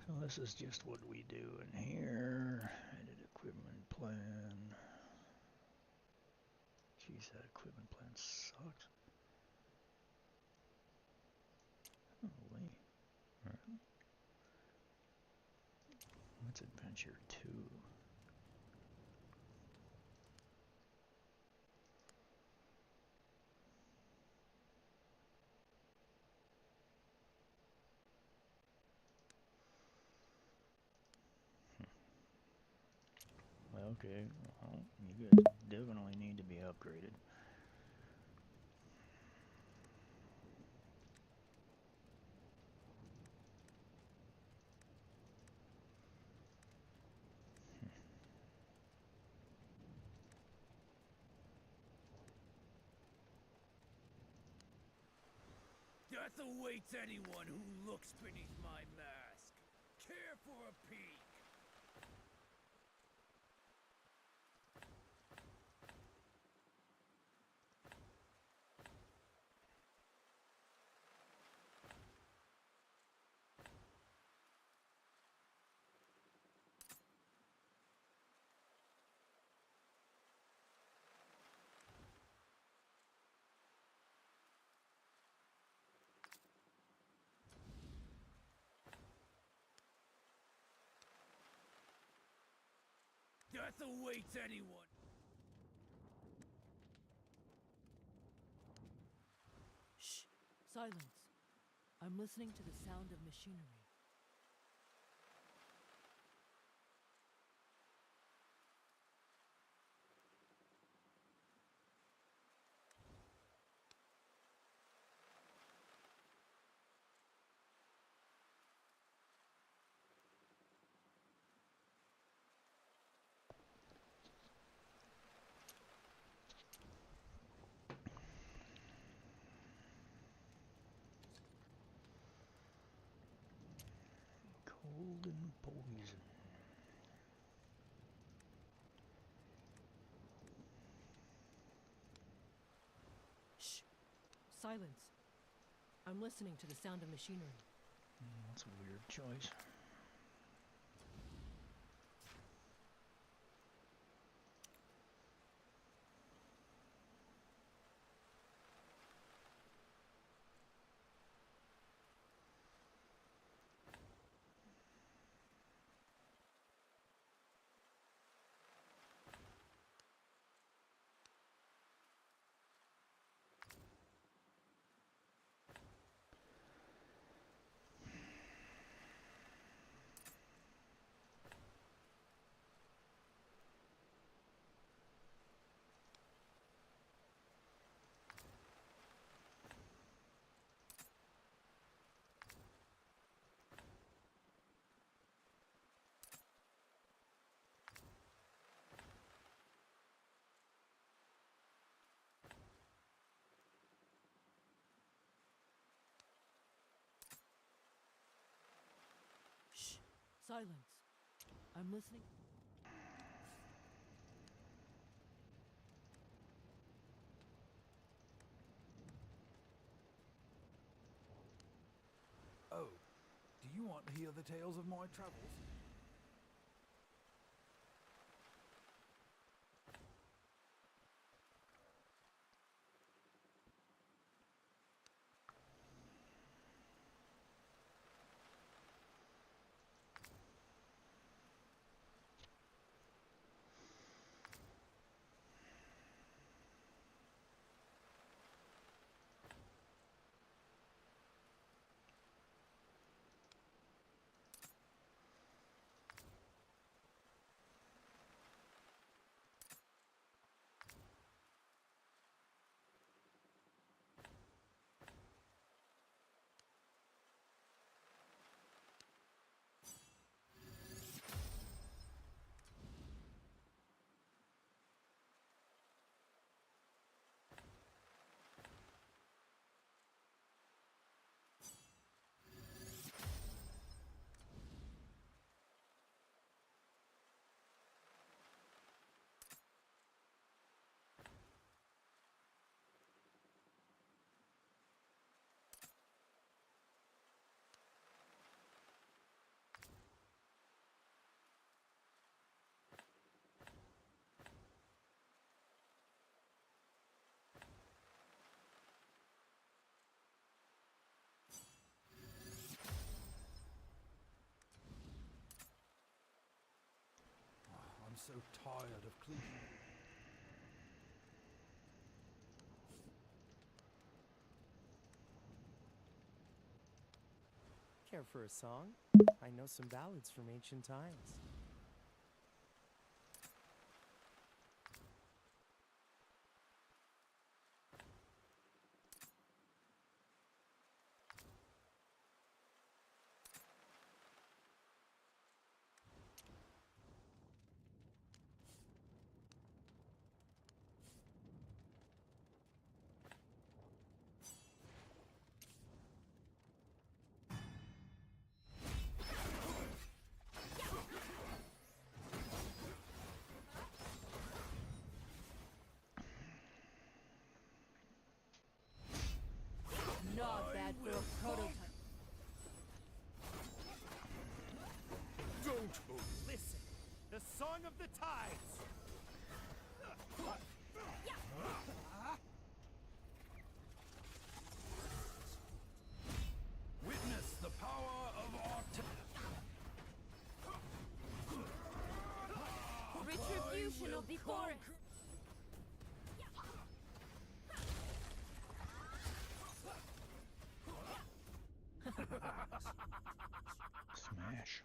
so this is just what we do in here. Edit equipment plan. Jeez, that equipment plan sucks. Holy. Right. What's adventure 2? Okay, well, you guys definitely need to be upgraded. Death awaits anyone who looks beneath my mask. Care for a peek. Death awaits anyone. Shh! Silence. I'm listening to the sound of machinery. Golden poison. Shh! Silence. I'm listening to the sound of machinery. That's a weird choice. Shh! Silence. I'm listening. Oh, do you want to hear the tales of my travels? so tired of cleaning. Care for a song? I know some ballads from ancient times. Not bad for a prototype. Don't move. Listen, the Song of the Tides. Witness the power of Retribution of the forest. Smash.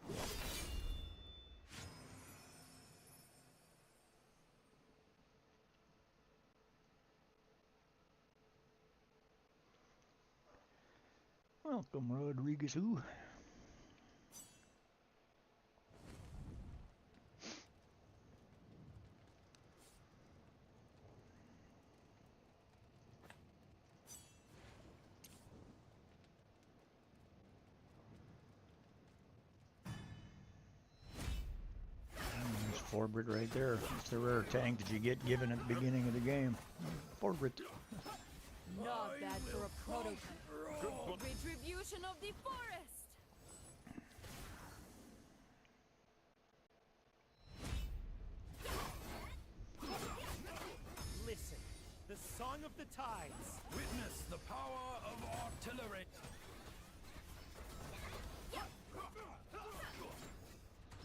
Welcome, Rodriguez. Who? There's Forbrit right there. It's the rare tank that you get given at the beginning of the game. Forbrit. Not bad for a prototype. Retribution of the forest. Listen, the Song of the Tides. Witness the power of artillery.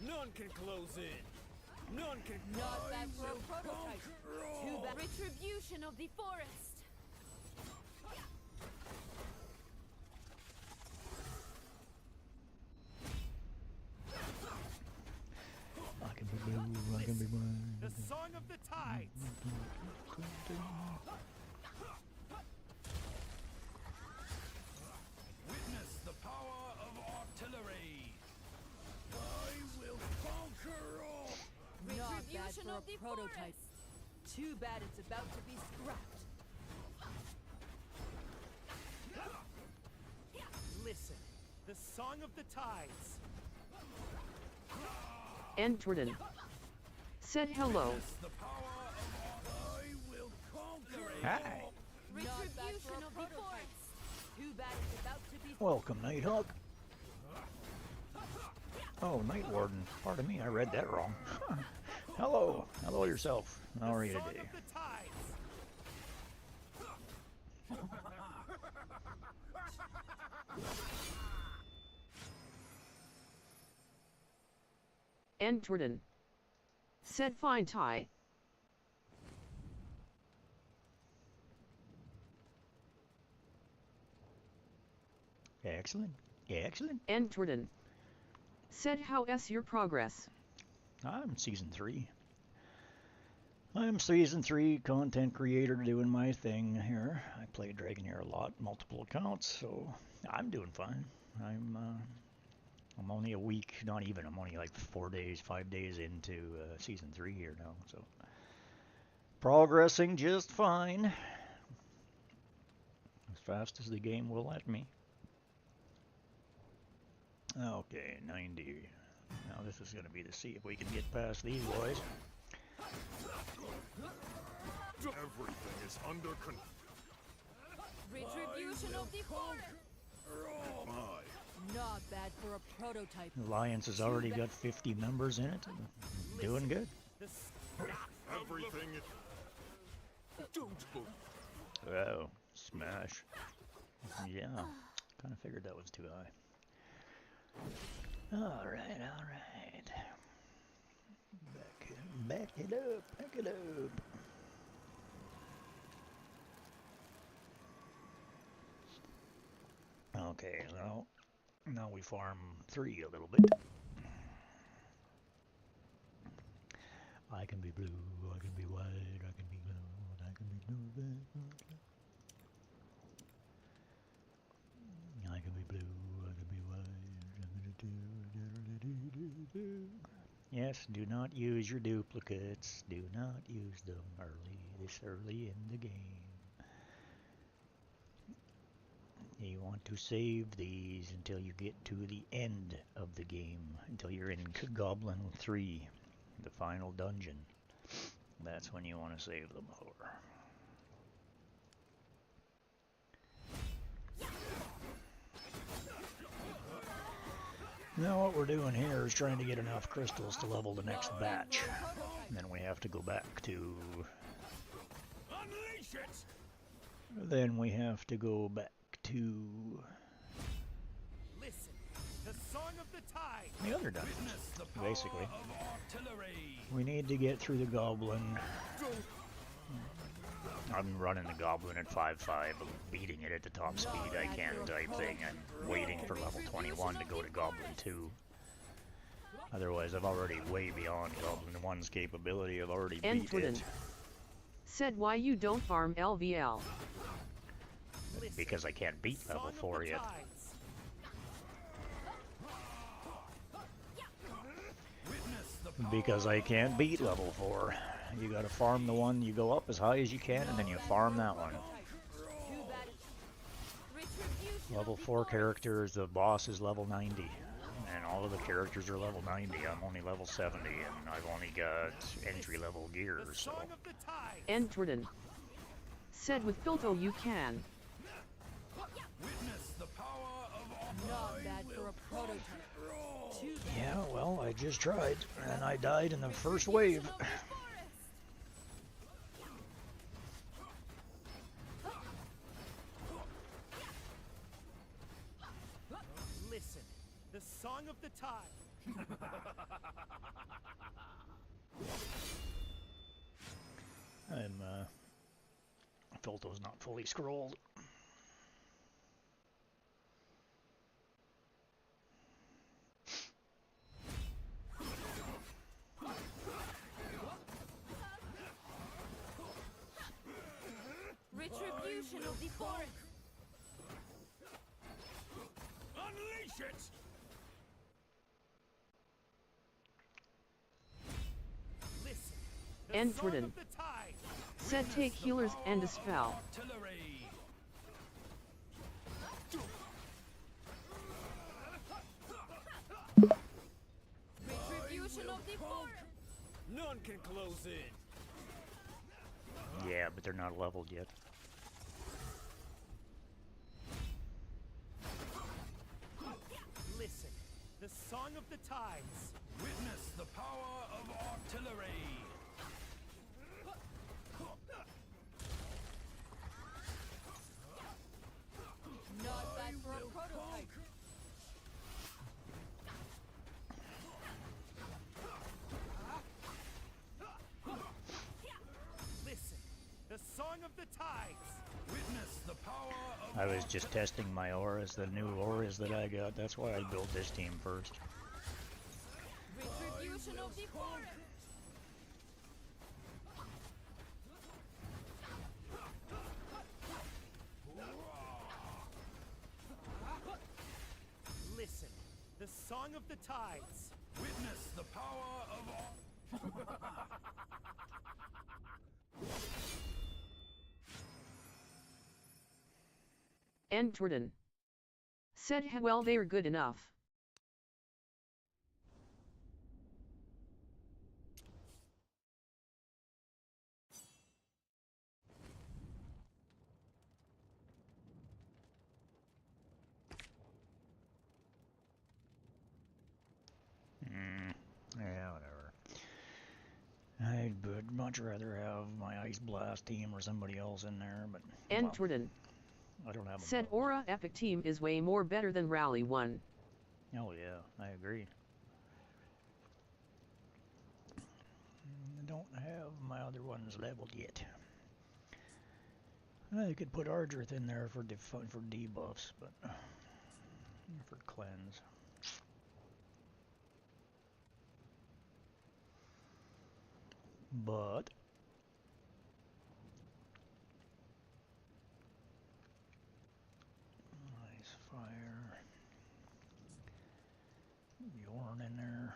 None can close in. None can. Not bad for a prototype. Too bad. Retribution of the forest. I can be blue, I can be blind. The Song of the Tides. Witness the power of artillery. I will conquer all. Not bad Retribution for a of the prototype. Too bad it's about to be scrapped. Listen, the Song of the Tides. Entwarden said hello. The power of I will conquer it. Hi. Retribution of the forest. Too bad it's about to be. Welcome, Nighthawk. Oh, Night Warden. Pardon me, I read that wrong. Hello. Hello yourself. How are you today? Entwarden said fine tie. Excellent. Excellent. Entwarden said how's your progress? I'm season 3. I'm season 3 content creator doing my thing here. I play Dragonair a lot, multiple accounts, so I'm doing fine. I'm only a week, not even, I'm only like 4 days, 5 days into season 3 here now, so progressing just fine. As fast as the game will let me. Okay, 90. Now this is going to be to see if we can get past these boys. Everything is under control. Retribution of the forest. Not bad for a prototype. Alliance has already got 50 members in it. Doing good. Everything is... Don't move. Oh, smash. Yeah, kind of figured that was too high. Alright, alright. Back Back it up. Back it up. Okay, now we farm 3 a little bit. I can be blue, I can be white, I can be blue, I can be blue. I can be blue, I can be white. Yes, do not use your duplicates. Do not use them this early in the game. You want to save these until you get to the end of the game, until you're in Goblin 3, the final dungeon. That's when you want to save them for. Now what we're doing here is trying to get enough crystals to level the next batch. And then we have to go back to... Then we have to go back to... Listen, the song of the tide. The other dungeons, basically. We need to get through the Goblin. I'm running the Goblin at 5.5, beating it at the top speed I can type thing. I'm waiting for level 21 to go to Goblin 2. Otherwise, I'm already way beyond Goblin 1's capability. I've already beat it. Said why you don't farm LVL. Because I can't beat level 4 yet. Because I can't beat level 4. You gotta farm the one, you go up as high as you can, and then you farm that one. Level 4 characters, the boss is level 90. And all of the characters are level 90. I'm only level 70, and I've only got entry-level gears, so... Entwarden. Said with Filto you can. Not bad for a prototype. Yeah, well, I just tried, and I died in the first wave. Listen, the song of the tide. Filto's not fully scrolled. Retribution of the forest. Unleash it! Listen, Entwarden. Said take healers and dispel. Retribution of the forest. None can close in. Yeah, but they're not leveled yet. Listen, the song of the tides. Witness the power of artillery. Not bad for a prototype. Listen, the song of the tides. Witness the power of I was just testing my auras, the new auras that I got. That's why I built this team first. Retribution of the forest. Listen, the song of the tides. Witness the power of Entwarden. Said well they're good enough. Yeah, whatever. I'd much rather have my Ice Blast team or somebody else in there, but... Entwarden. Well, I don't have Said Aura Epic Team is way more better than Rally 1. Oh yeah, I agree. don't have my other ones leveled yet. I could put Ardrith in there for debuffs, but for cleanse. But nice fire. Yorn in there.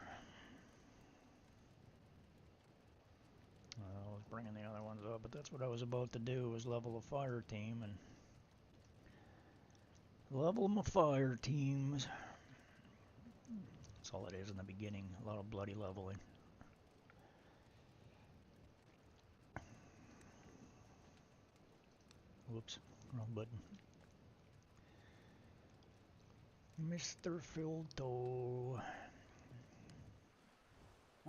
I was bringing the other ones up, but that's what I was about to do, was level a fire team and level my fire teams. That's all it is in the beginning, a lot of bloody leveling. Whoops, wrong button. Mr. Filto.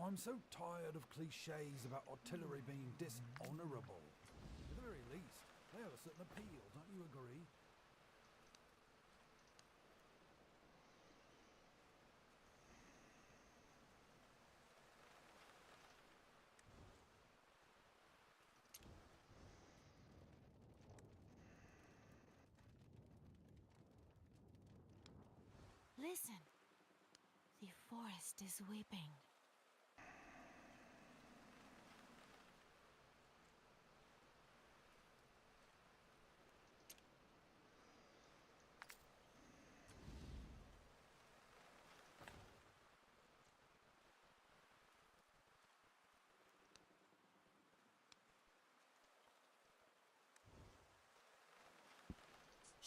I'm so tired of cliches about artillery being dishonorable. At the very least, they have a certain appeal, don't you agree? Listen. The forest is weeping.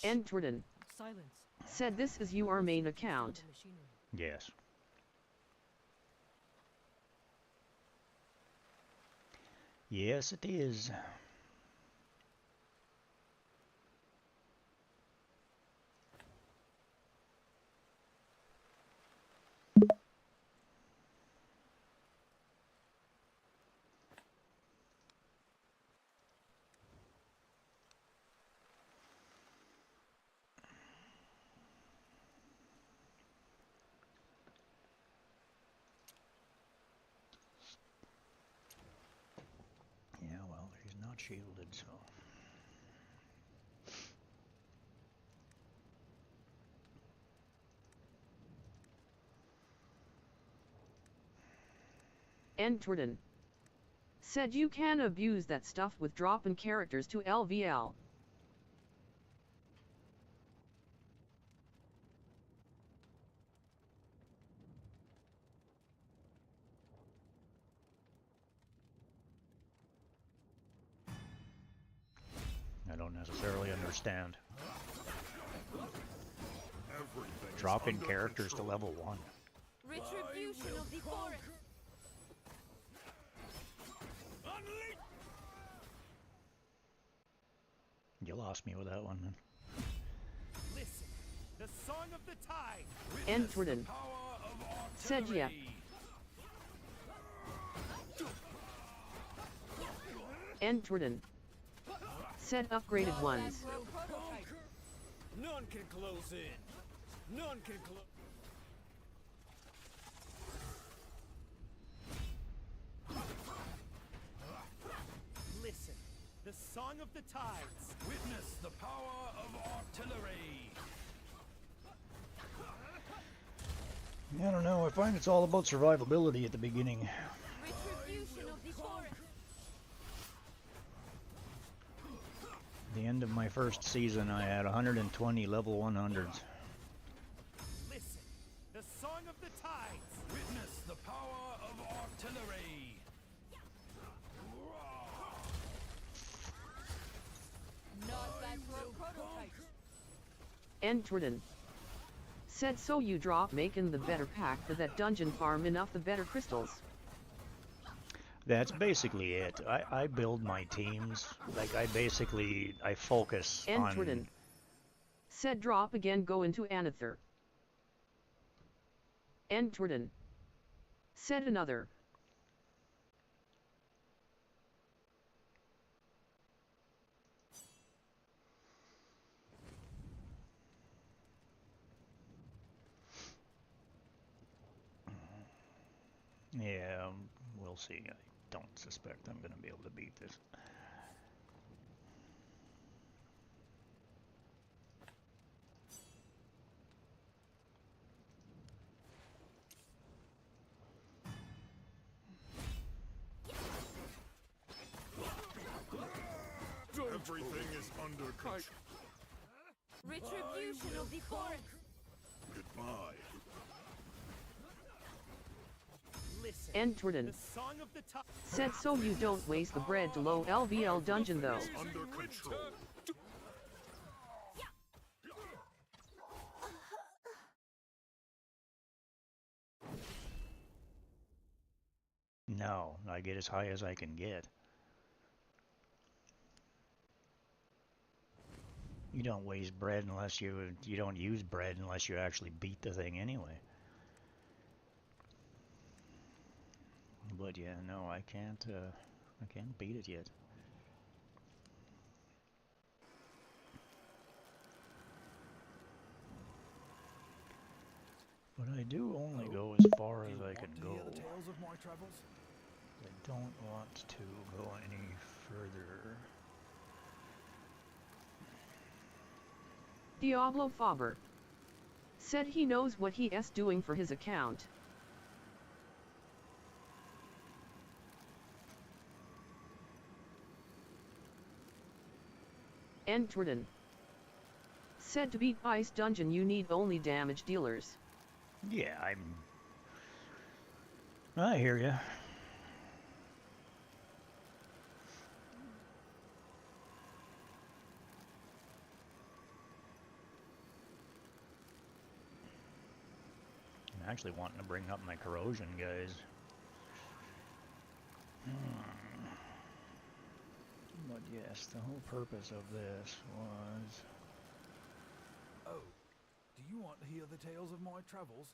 Entwarden said this is your main account. Yes. Yes, it is. Yeah, well, he's not shielded, so. Entwarden said you can abuse that stuff with dropping characters to LVL. I don't necessarily understand. Dropping characters to level 1. Retribution of the forest. You lost me with that one, man. Listen, the song of the tide. Entwarden said yeah. Entwarden said upgraded ones. None can close in. None can close. Listen, the song of the tides. Witness the power of artillery. I don't know, I find it's all about survivability at the beginning. Retribution of the forest. At the end of my first season, I had 120 level 100s. Listen, the song of the tides. Witness the power of artillery. Not bad for a prototype. Entwarden said so you drop making the better pack for that dungeon farm enough the better crystals. That's basically it. I build my teams. Like, I focus Entwarden on... said drop again go into Anather. Entwarden said another. Yeah, we'll see. don't suspect I'm going to be able to beat this. Everything is under control. Retribution of the forest. Goodbye. Entwarden said so you don't waste the bread to low LVL dungeon though. Under control. No, I get as high as I can get. You don't waste bread unless you don't use bread unless you actually beat the thing anyway. But yeah, no, I can't beat it yet. But I do only go as far as I can go. Hear the tales of my travels? I don't want to go any further. Diablo Faber said he knows what he is doing for his account. Entwarden said to beat Ice Dungeon you need only damage dealers. Yeah, I hear ya. I'm actually wanting to bring up my corrosion, guys. But yes, the whole purpose of this was... Oh, do you want to hear the tales of my travels?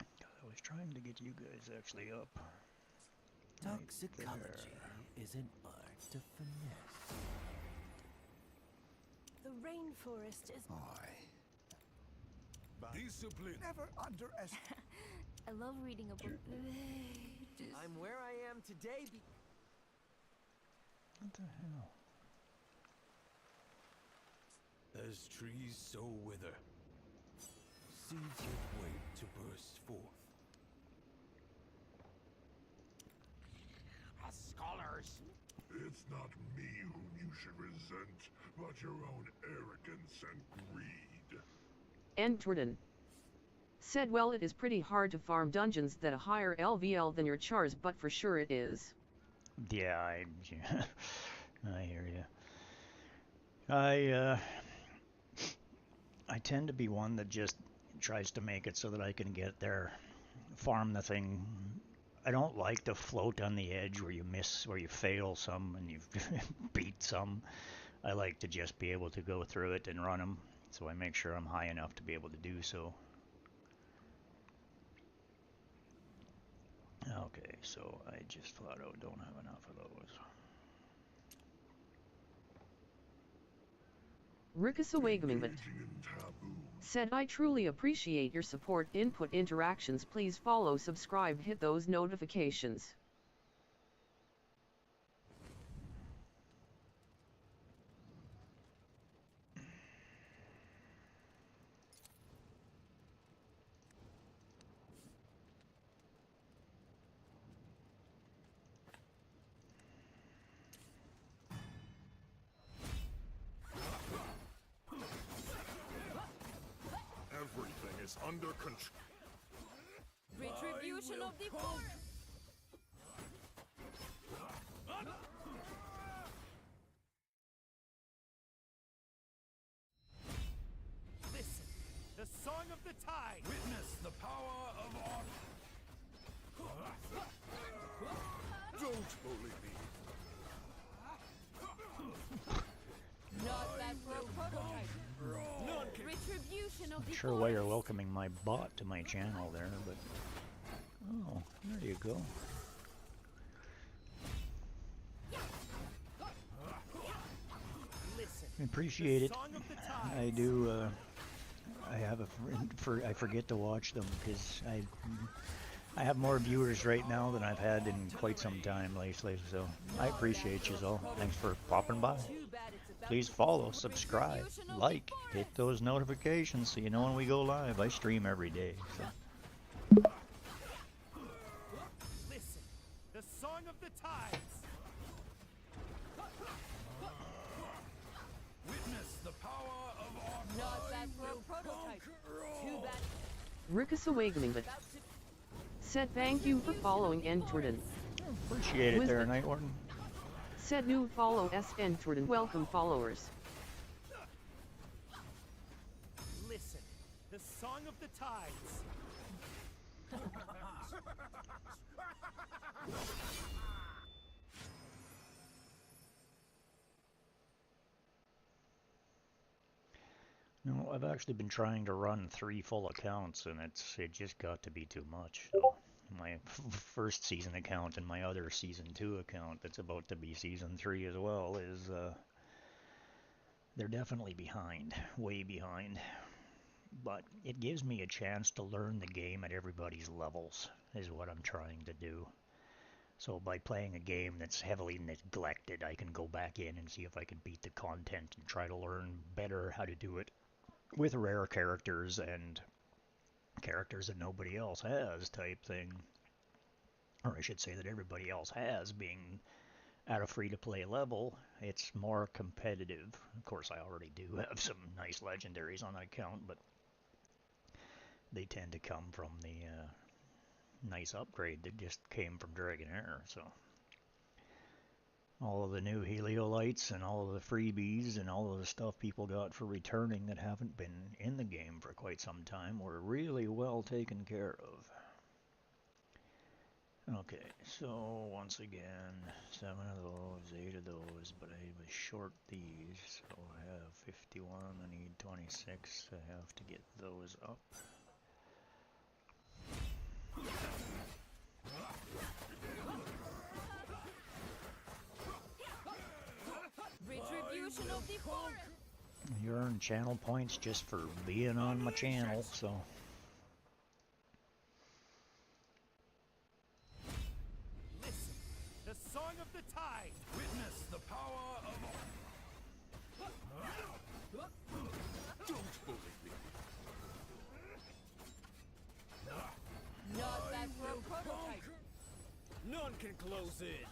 I was trying to get you guys actually up. Toxicology is an art to finesse. The rainforest is... Discipline. Never underestimate. I love reading a book. I'm where I am today What the hell? As trees so wither, seeds yet wait to burst forth. As scholars. It's not me whom you should resent, but your own arrogance and greed. Entwarden said well it is pretty hard to farm dungeons that a higher LVL than your chars but for sure it is. Yeah, I hear you. I tend to be one that just tries to make it so that I can get there, farm the thing. I don't like to float on the edge where you miss, where you fail some and you beat some. I like to just be able to go through it and run them, so I make sure I'm high enough to be able to do so. Okay, so I just flat out don't have enough of those. Rickasawagamingment said I truly appreciate your support, input, interactions. Please follow, subscribe, hit those notifications. Everything is under control. Retribution of the forest. Listen, the song of the tide. Witness the power of art. Don't bully me. Not bad for a prototype. Retribution of I'm the sure why you're welcoming my bot to my channel there, but... Oh, there you go. I appreciate it. I do, I have I forget to watch them because I have more viewers right now than I've had in quite some time lately, so I appreciate you all. Thanks for popping by. Please follow, subscribe, like, hit those notifications so you know when we go live. I stream every day. So. Listen, the song of the tides. Witness the power of our Not bad for a prototype. Too bad. Rickus Awakening, but said thank you for following Entwarden. Appreciate it there, Night Warden. Said new follow S Entwarden. Welcome followers. Listen, the song of the tides. No, I've actually been trying to run 3 full accounts, and it just got to be too much. So my first season account and my other season 2 account that's about to be season 3 as well is they're definitely behind, way behind. But it gives me a chance to learn the game at everybody's levels, is what I'm trying to do. So by playing a game that's heavily neglected, I can go back in and see if I can beat the content and try to learn better how to do it with rare characters and characters that nobody else has type thing. Or I should say that everybody else has, being at a free-to-play level. It's more competitive. Of course, I already do have some nice legendaries on that account, but they tend to come from the nice upgrade that just came from Dragonair, so all of the new Heliolites and all of the freebies and all of the stuff people got for returning that haven't been in the game for quite some time were really well taken care of. Okay, so once again, 7 of those, 8 of those, but I was short these, so I have 51, I need 26, I have to get those up. Retribution of the forest. You earn channel points just for being on my channel, so. Listen, the song of the tide. Witness the power of Don't bully me. Not bad for a prototype. None can close in.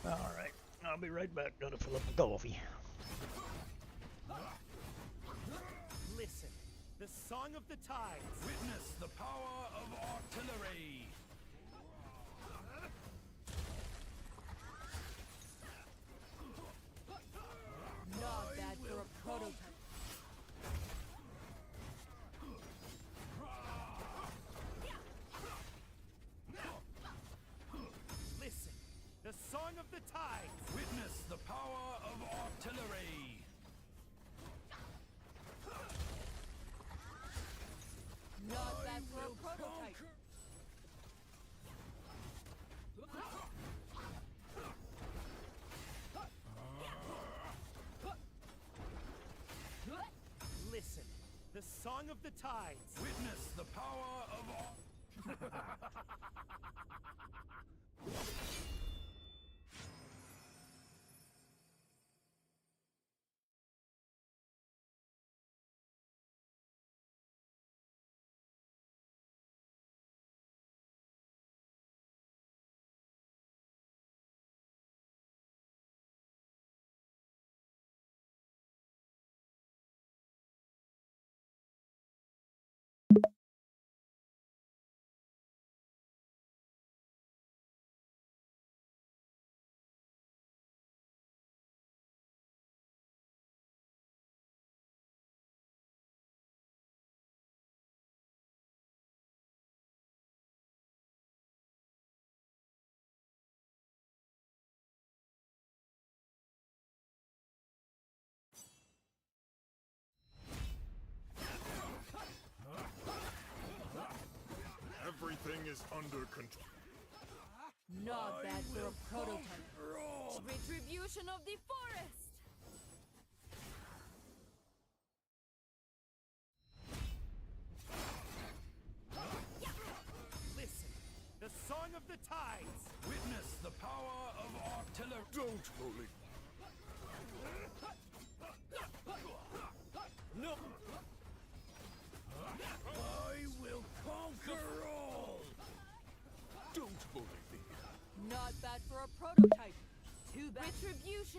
Alright, I'll be right back. Gotta fill up the coffee. Listen, the song of the tides. Witness the power of artillery. Not bad for a prototype. Listen, the song of the tides. Witness the power of artillery. Not bad for a prototype. Listen, the song of the tides. Witness the power of Everything is under control. Not bad for a prototype. Retribution of the forest.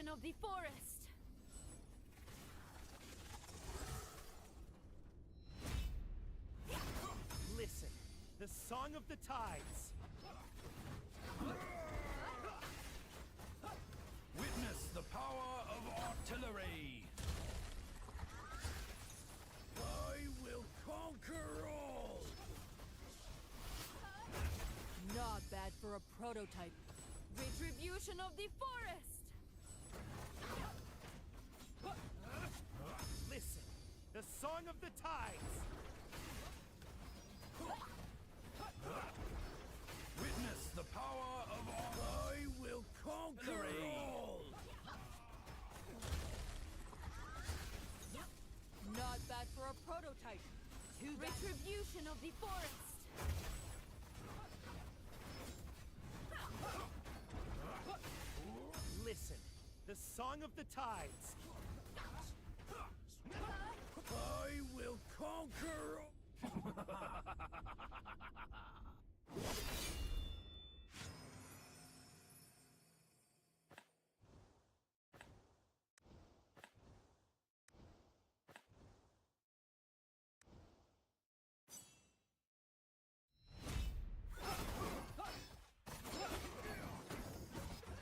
Retribution of the forest! Listen, the song of the tides. Witness the power of artillery. I will conquer all. Not bad for a prototype. Retribution of the forest! Listen, the song of the tides. Witness the power of I will conquer all. Not bad for a prototype. Retribution of the forest! Listen, the song of the tides. I will conquer all.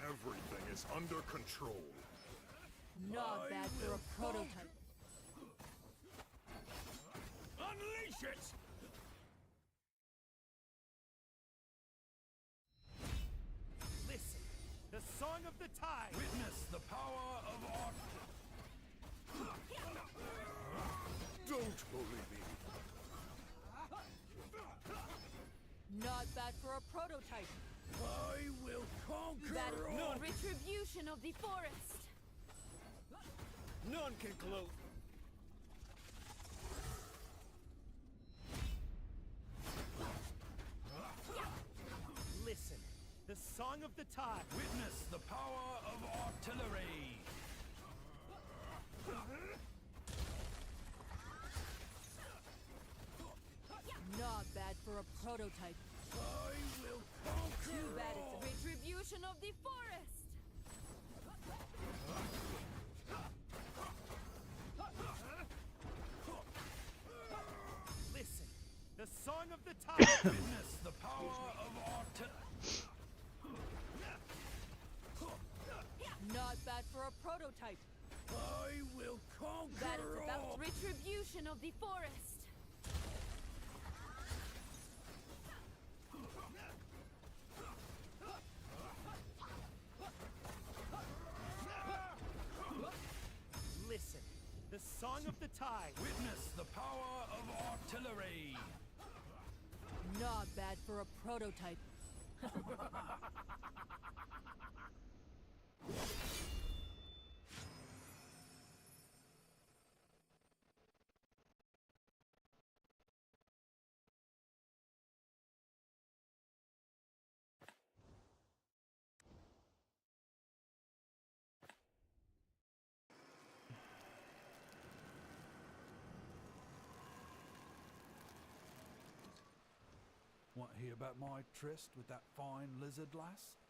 Everything is under control. Not bad for a prototype. Unleash it! Listen, the song of the tides. Witness the power of art. Don't bully me. Not bad for a prototype. I will conquer That is all. no retribution of the forest. None can gloat. Listen, the song of the tide. Witness the power of artillery. Not bad for a prototype. I will conquer Too bad all. it's retribution of the forest. Listen, the song of the tide. Witness the power of artillery. Not bad for a prototype. I will conquer That is about all. retribution of the forest. Listen, the song of the tide. Witness the power of artillery. Not bad for a prototype. Want to hear about my tryst with that fine lizard lass?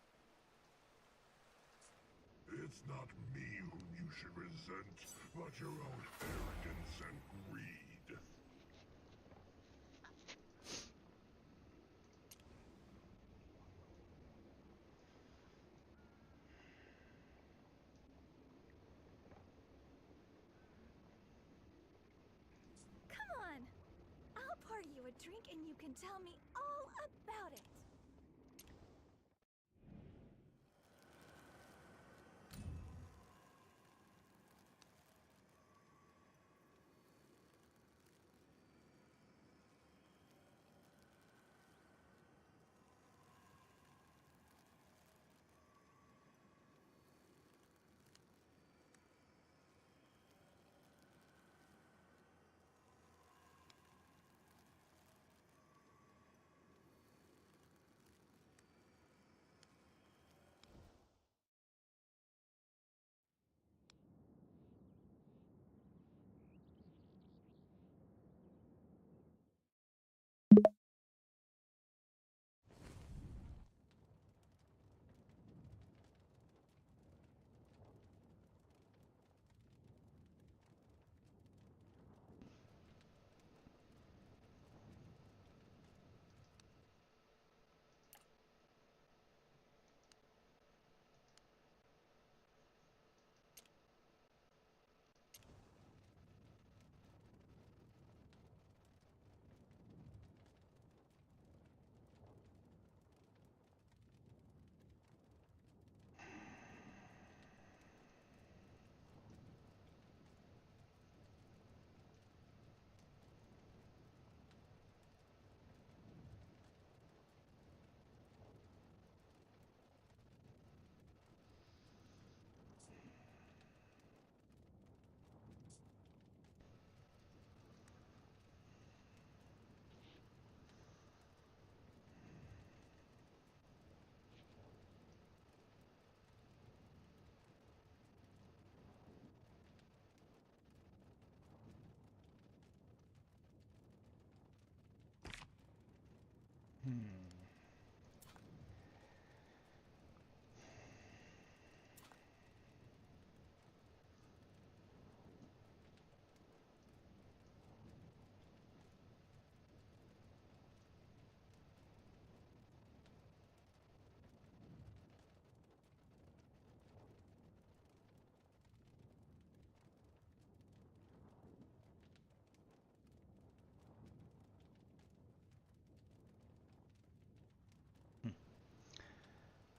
It's not me whom you should resent, but your own arrogance and greed. Come on! I'll pour you a drink and you can tell me all about it.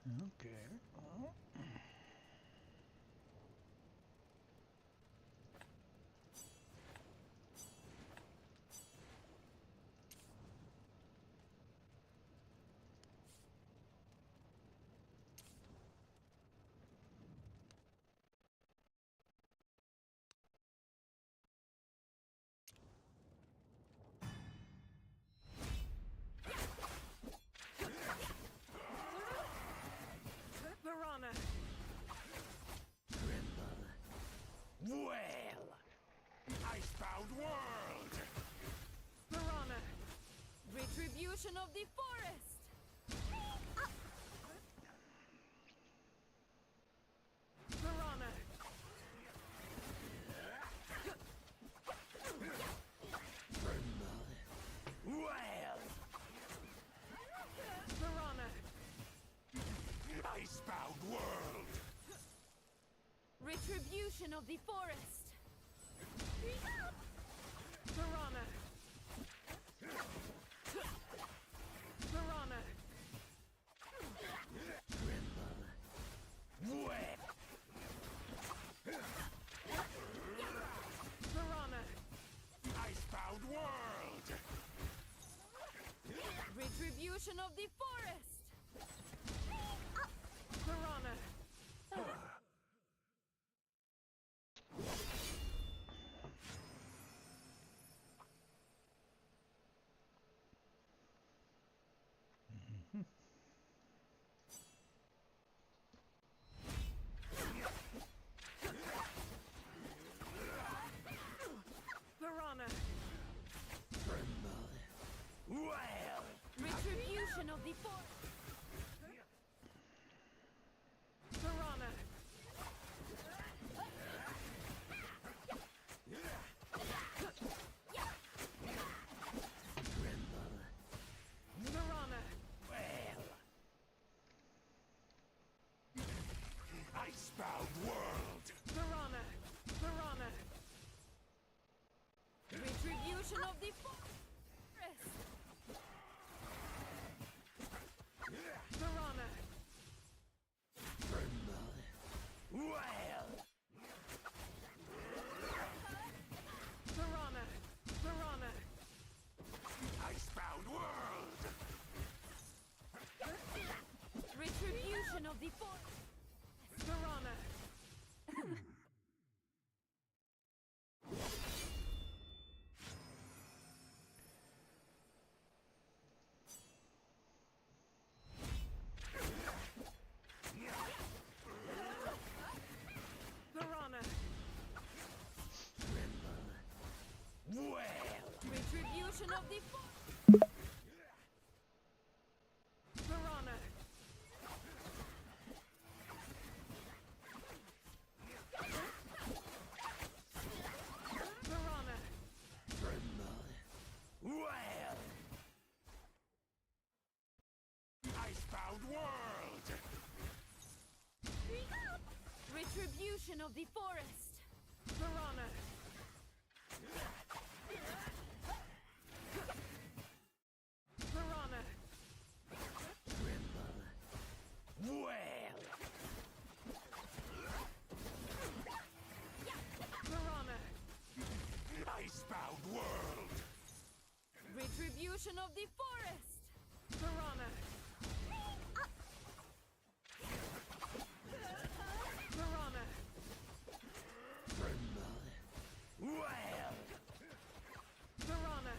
Okay. Well. Piranha! Well, Icebound World! Piranha! Retribution of the forest! Piranha! Well, Piranha! Icebound World! Retribution of the forest! Piranha! Piranha! Well, Piranha! Icebound World! Retribution of the forest! Piranha! Piranha! Well, Retribution of the forest! Piranha! Piranha! well. Icebound World! Piranha! Piranha! Retribution of the forest! Piranha! Well, Piranha! Piranha! Icebound World! Retribution of the forest! Piranha! Piranha! Well, Retribution of the forest! Piranha! Piranha! well. Icebound World! Retribution of the forest! Piranha! Piranha! Well, Piranha! Icebound World! Retribution of the forest! Piranha! Piranha! Well, Piranha!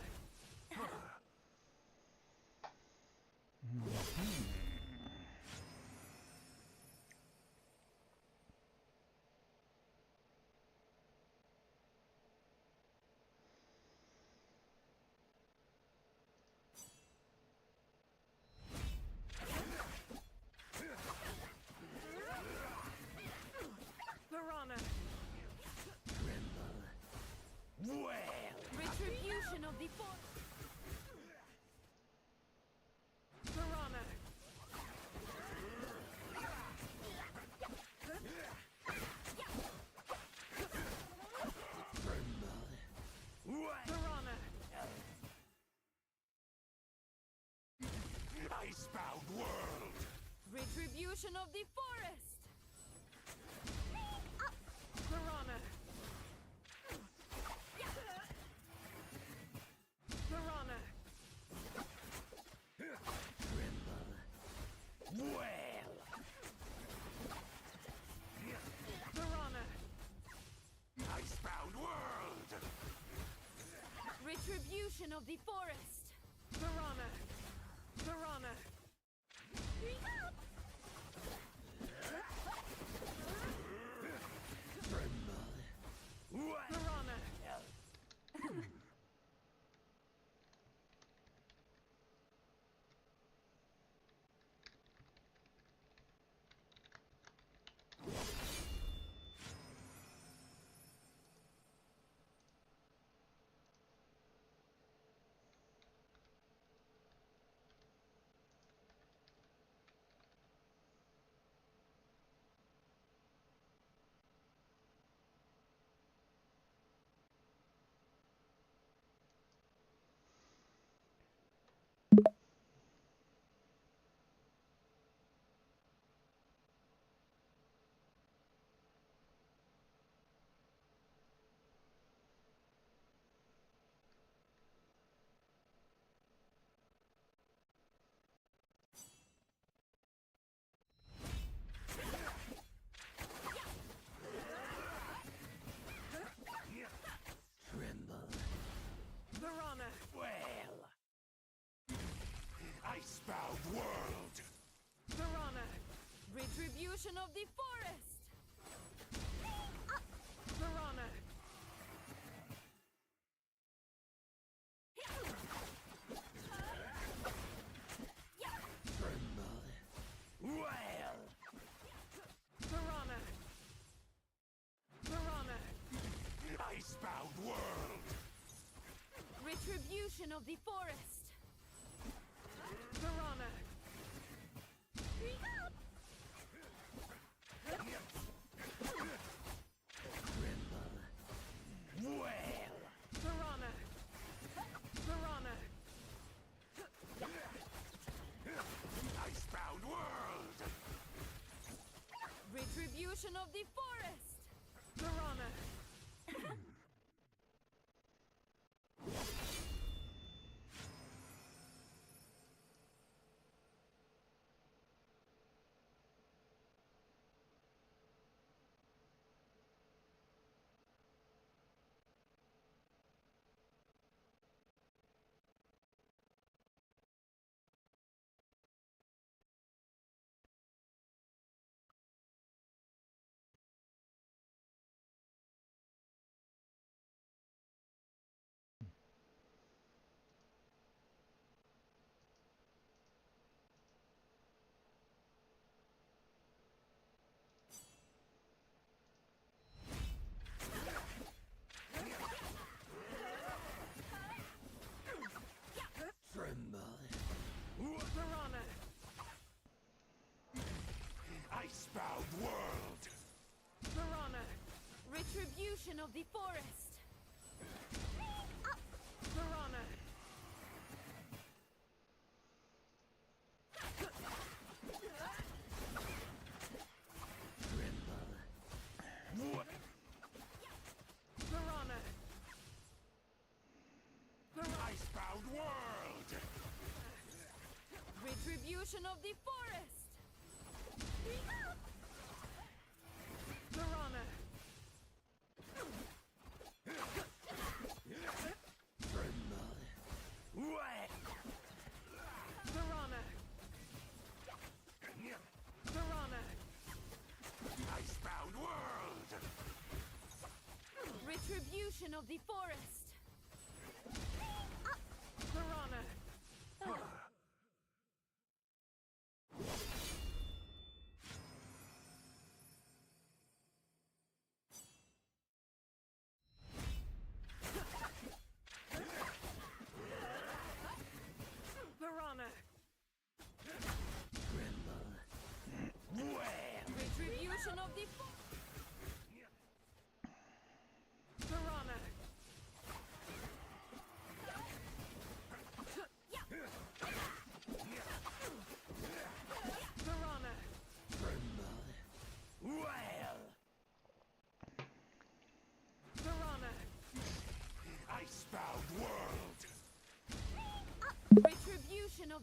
of the forest. Piranha. Piranha. Icebound world. Retribution of the forest. Piranha. Piranha. Well. Piranha. Icebound world. Retribution of the forest. Piranha. Piranha. Piranha. Piranha. Well. Icebound world. Piranha. Retribution of the forest. Piranha. Well. Piranha. Piranha. Icebound world. Retribution of the forest. Piranha. Well. Piranha. Piranha. Icebound world. Retribution of the forest. Piranha. Piranha. Icebound world. Piranha. Retribution of the forest. Piranha. Piranha. Icebound world. Retribution of the forest. Piranha. Piranha. Piranha. Icebound world. Retribution of the forest. Piranha.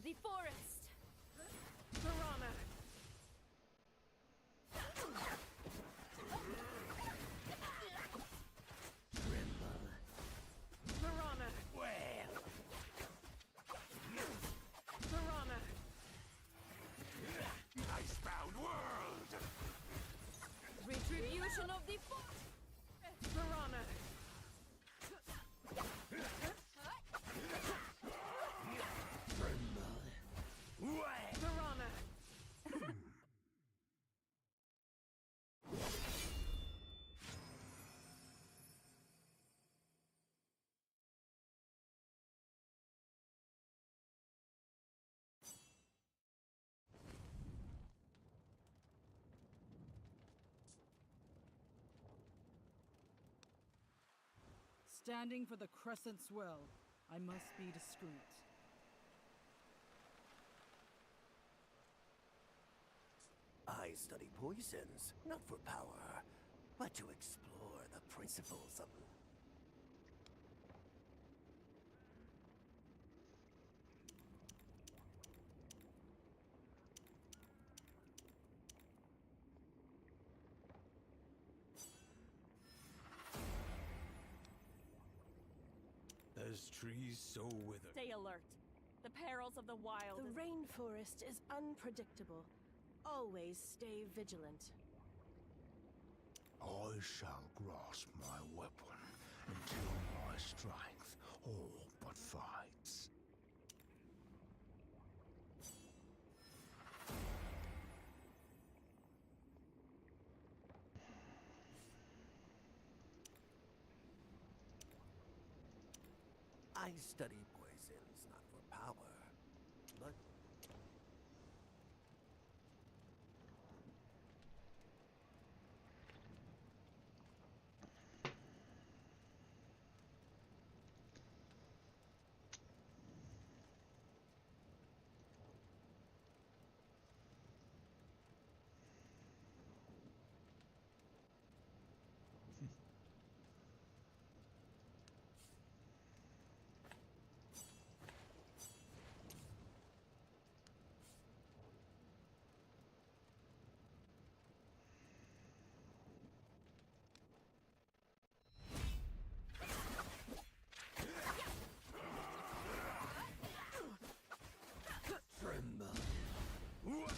the forest. Piranha. Piranha. Well. Piranha. Icebound world! Retribution of the forest. Piranha. Piranha. Standing for the Crescent's will, I must be discreet. I study poisons, not for power, but to explore the principles of... As trees so wither. Stay alert. The perils of the wild. The rainforest is unpredictable. Always stay vigilant. I shall grasp my weapon until my strength all but fights. I study poisons, not for power, but...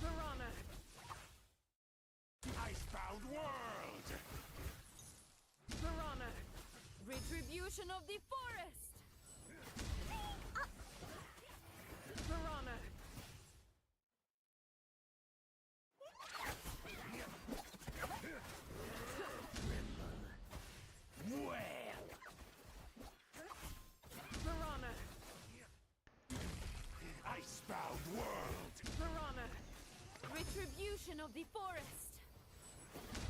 Piranha. Icebound world! Piranha. Retribution of the forest. Piranha. Piranha. Icebound world! Piranha. Retribution of the forest.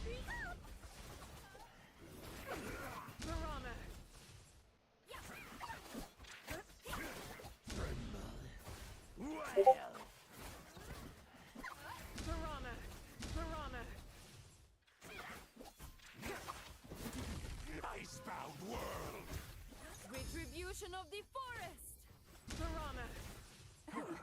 Piranha. Piranha. Piranha. Icebound world! Retribution of the forest. Piranha. Piranha.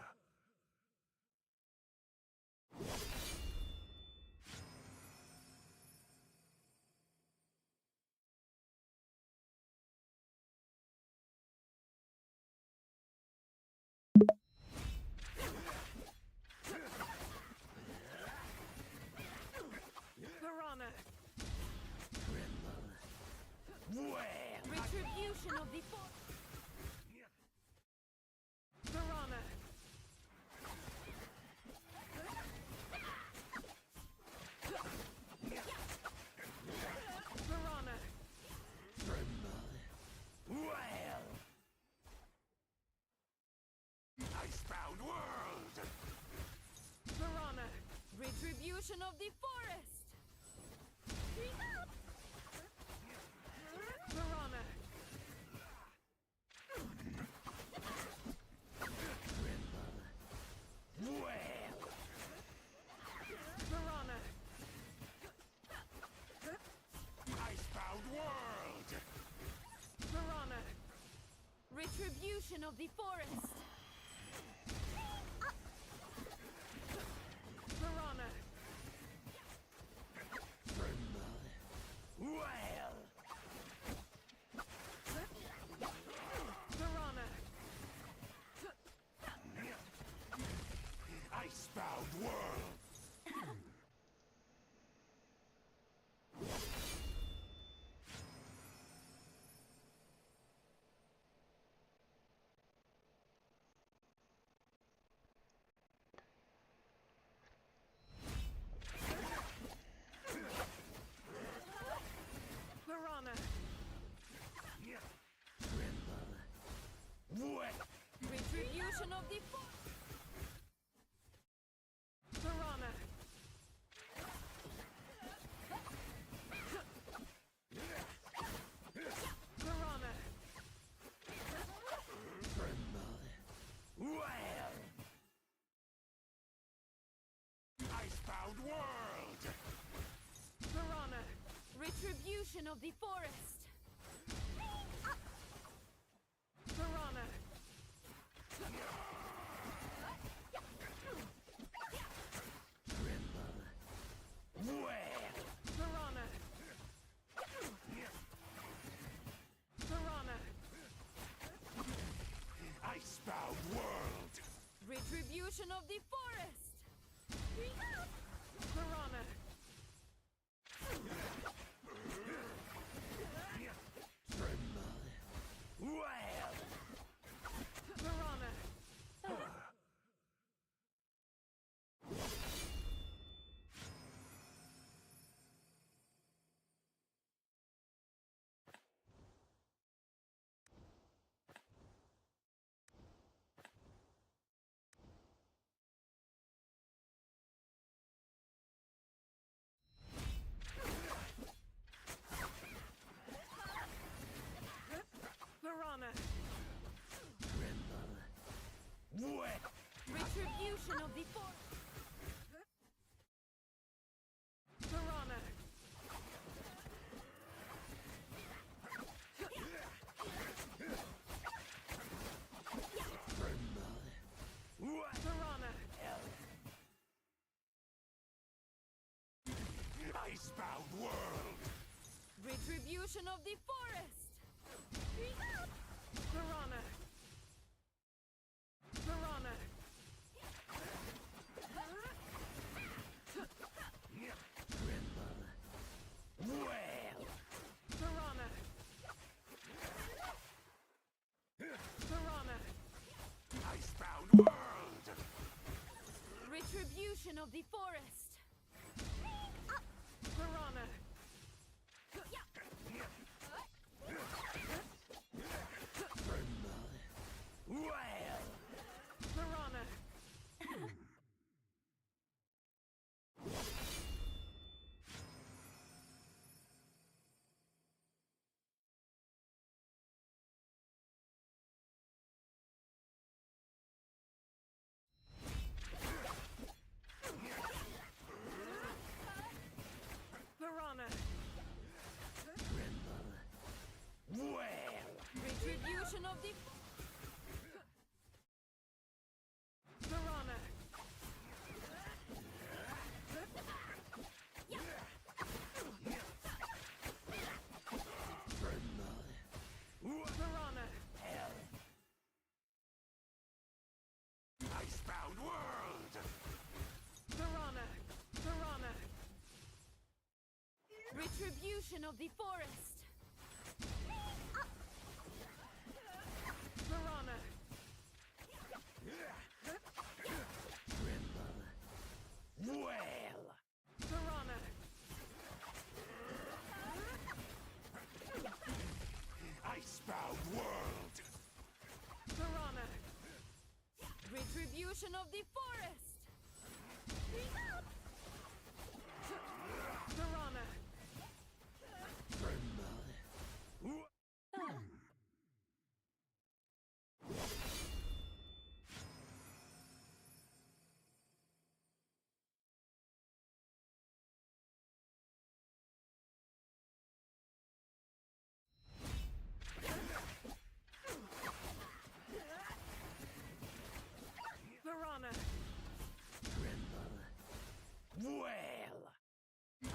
Retribution of the forest. Piranha. Piranha. Icebound world! Piranha. Retribution of the forest. Piranha. Piranha. Icebound world! Piranha. Retribution of the forest. Retribution of the forest. Piranha. Piranha. Piranha. Icebound world. Retribution of the forest. Piranha. Piranha. Piranha. Retribution of the forest. Piranha. Piranha. Icebound world. Retribution of the forest. Piranha. Piranha. Piranha. Piranha. Icebound world. Retribution of the forest. Piranha. Piranha. Piranha. Retribution of the Piranha. Piranha. Icebound world. Piranha. Piranha. Retribution of the forest. Piranha. Piranha. Icebound world. Piranha. Retribution of the forest. Piranha. Piranha.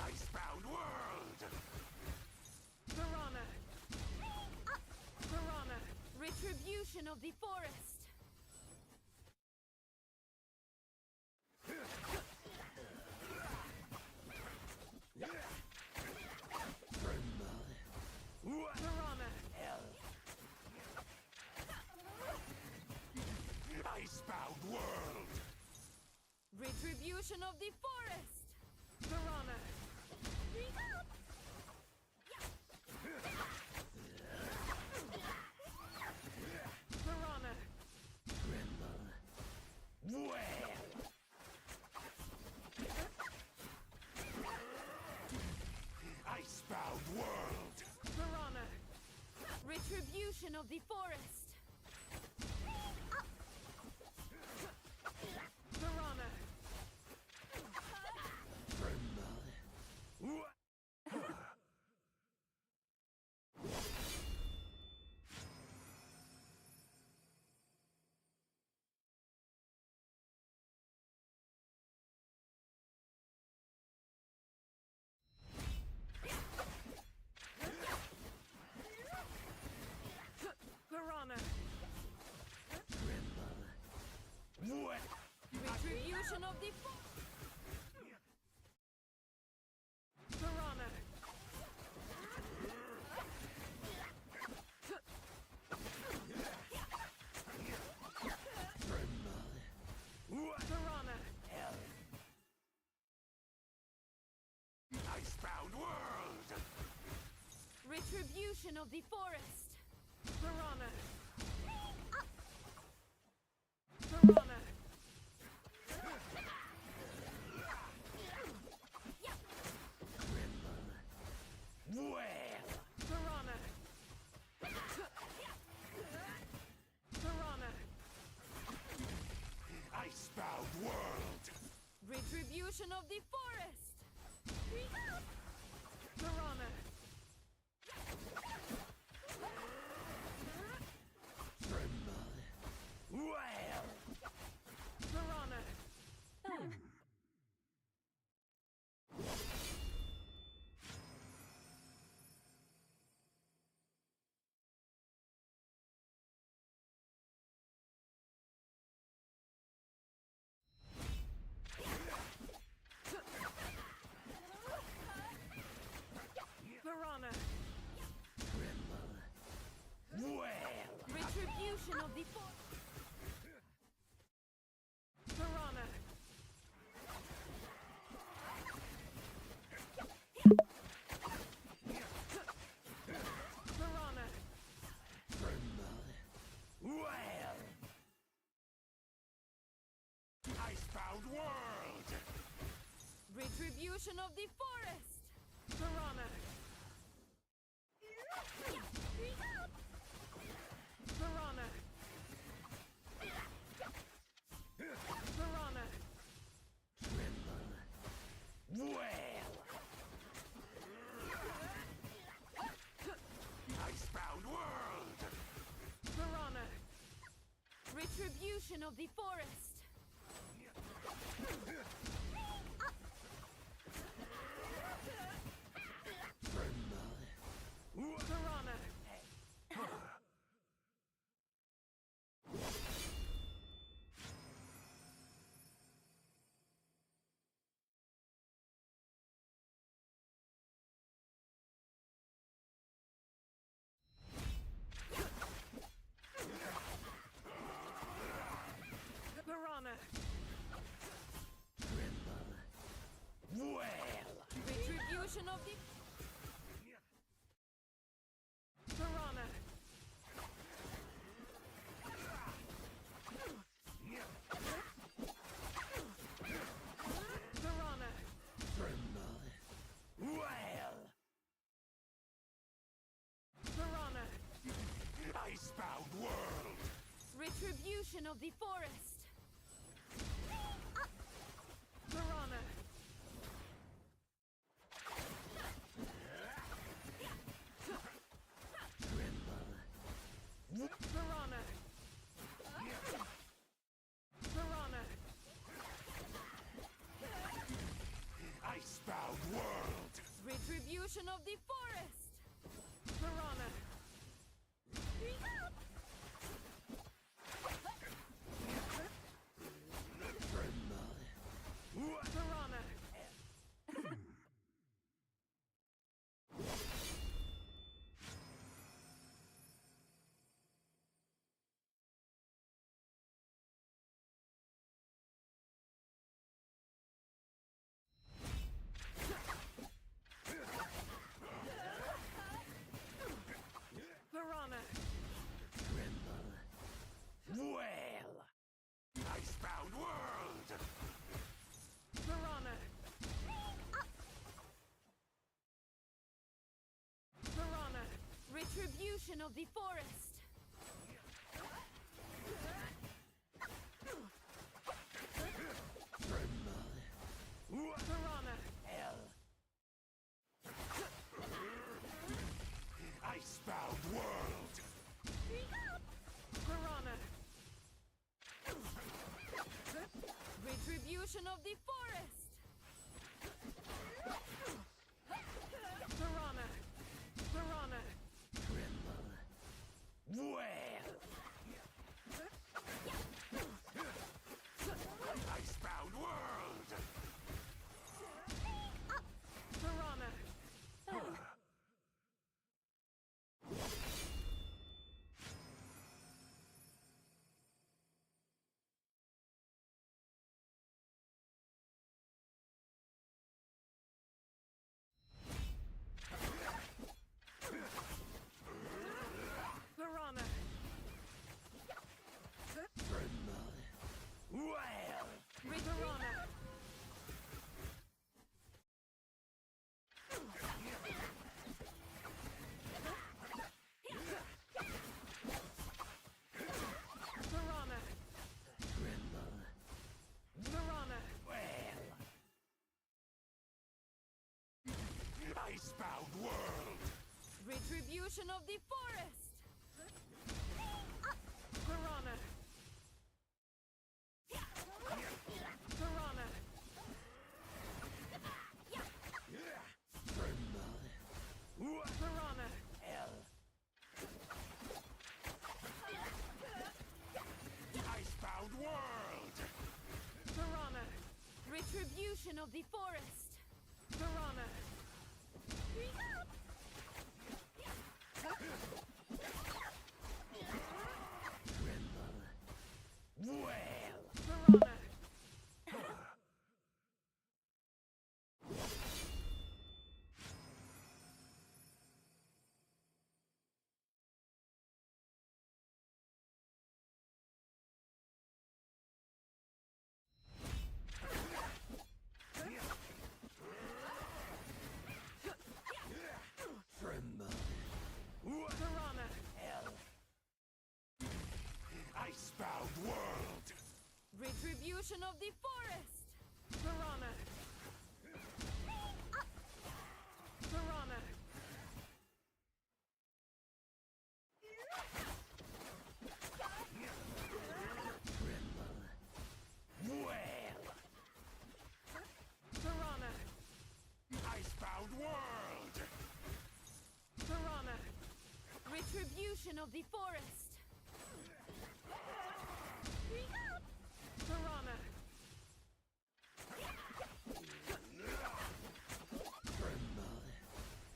Icebound world. Piranha. Piranha. Retribution of the forest. Piranha. Icebound world. Retribution of the forest. Piranha. Piranha. Icebound world. Piranha. Retribution of the forest. Piranha. of the forest. Piranha. Piranha. Well. Piranha. Piranha. Icebound world. Retribution of the forest. Piranha. Well. Piranha. Piranha. Well. Retribution of the forest. Piranha. Piranha. Well. Icebound world. Retribution of the forest. Piranha. Piranha. Piranha. Well. Icebound world. Piranha. Retribution of the forest. Piranha. Piranha. Well. Retribution of the Piranha. Piranha. Well. Piranha. Icebound world. retribution of the forest. Piranha. Piranha. Piranha. Icebound world. Retribution of the forest. Piranha. Piranha. Piranha. Well. Icebound world. Piranha. Piranha. Retribution of the forest. Piranha. Icebound world. Piranha. Retribution of the forest. Piranha. Piranha. Retribution of the forest! Piranha! Piranha! Piranha! Icebound world! Piranha! Retribution of the forest! Piranha! Well! Piranha! Piranha! Icebound world! Retribution of the forest! Piranha! Piranha! Well! Piranha! Icebound world! Piranha! Retribution of the forest! Piranha!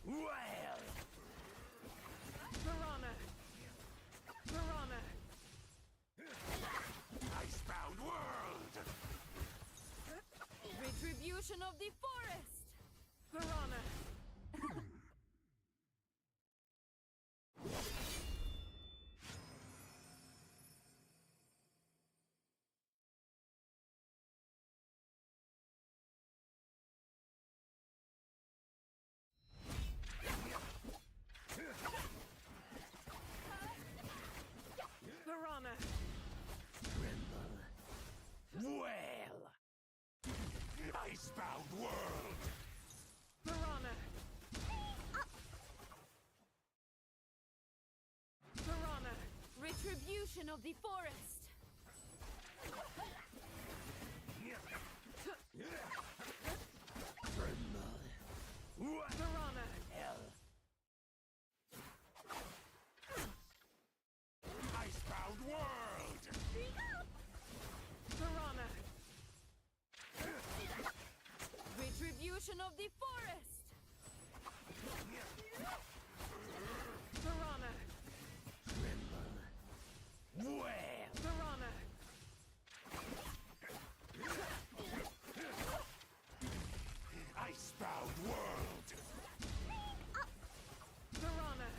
Well! Piranha! Piranha! Icebound world! Retribution of the forest! Piranha! Piranha! Well! Icebound world! Piranha! Piranha! Retribution of the forest! Piranha! Icebound world! Piranha! Retribution of the forest! Piranha! Well! Piranha! Icebound world! Piranha!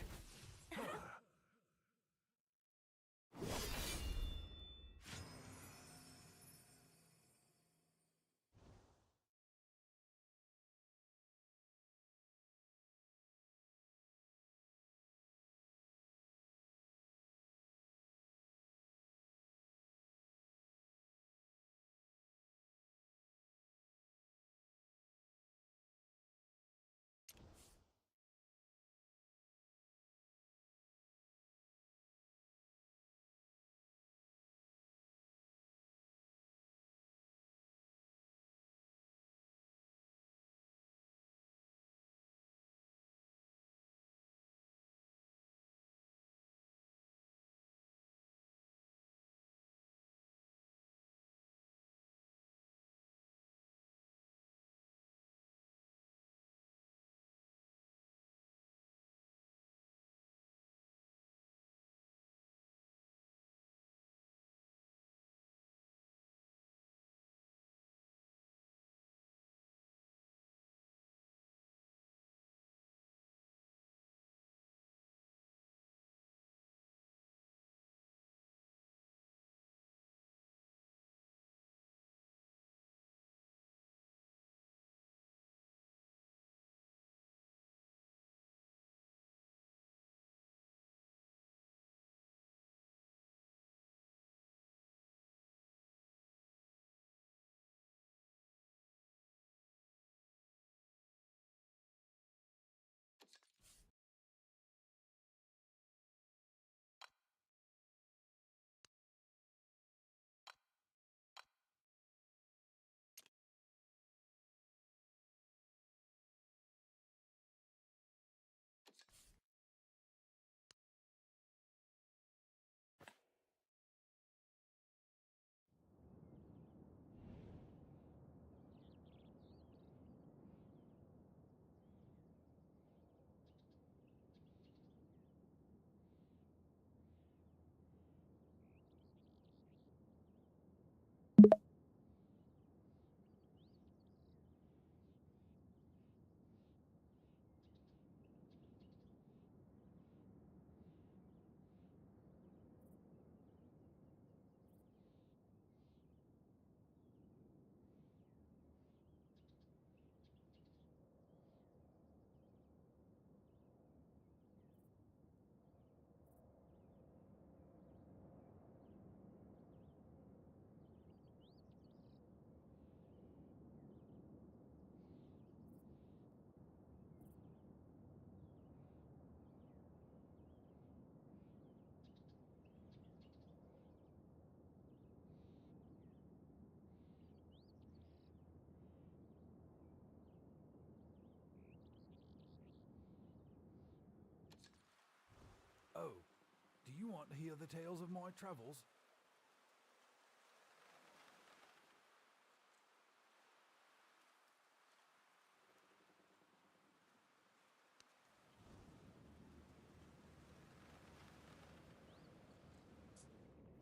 like to hear the tales of my travels?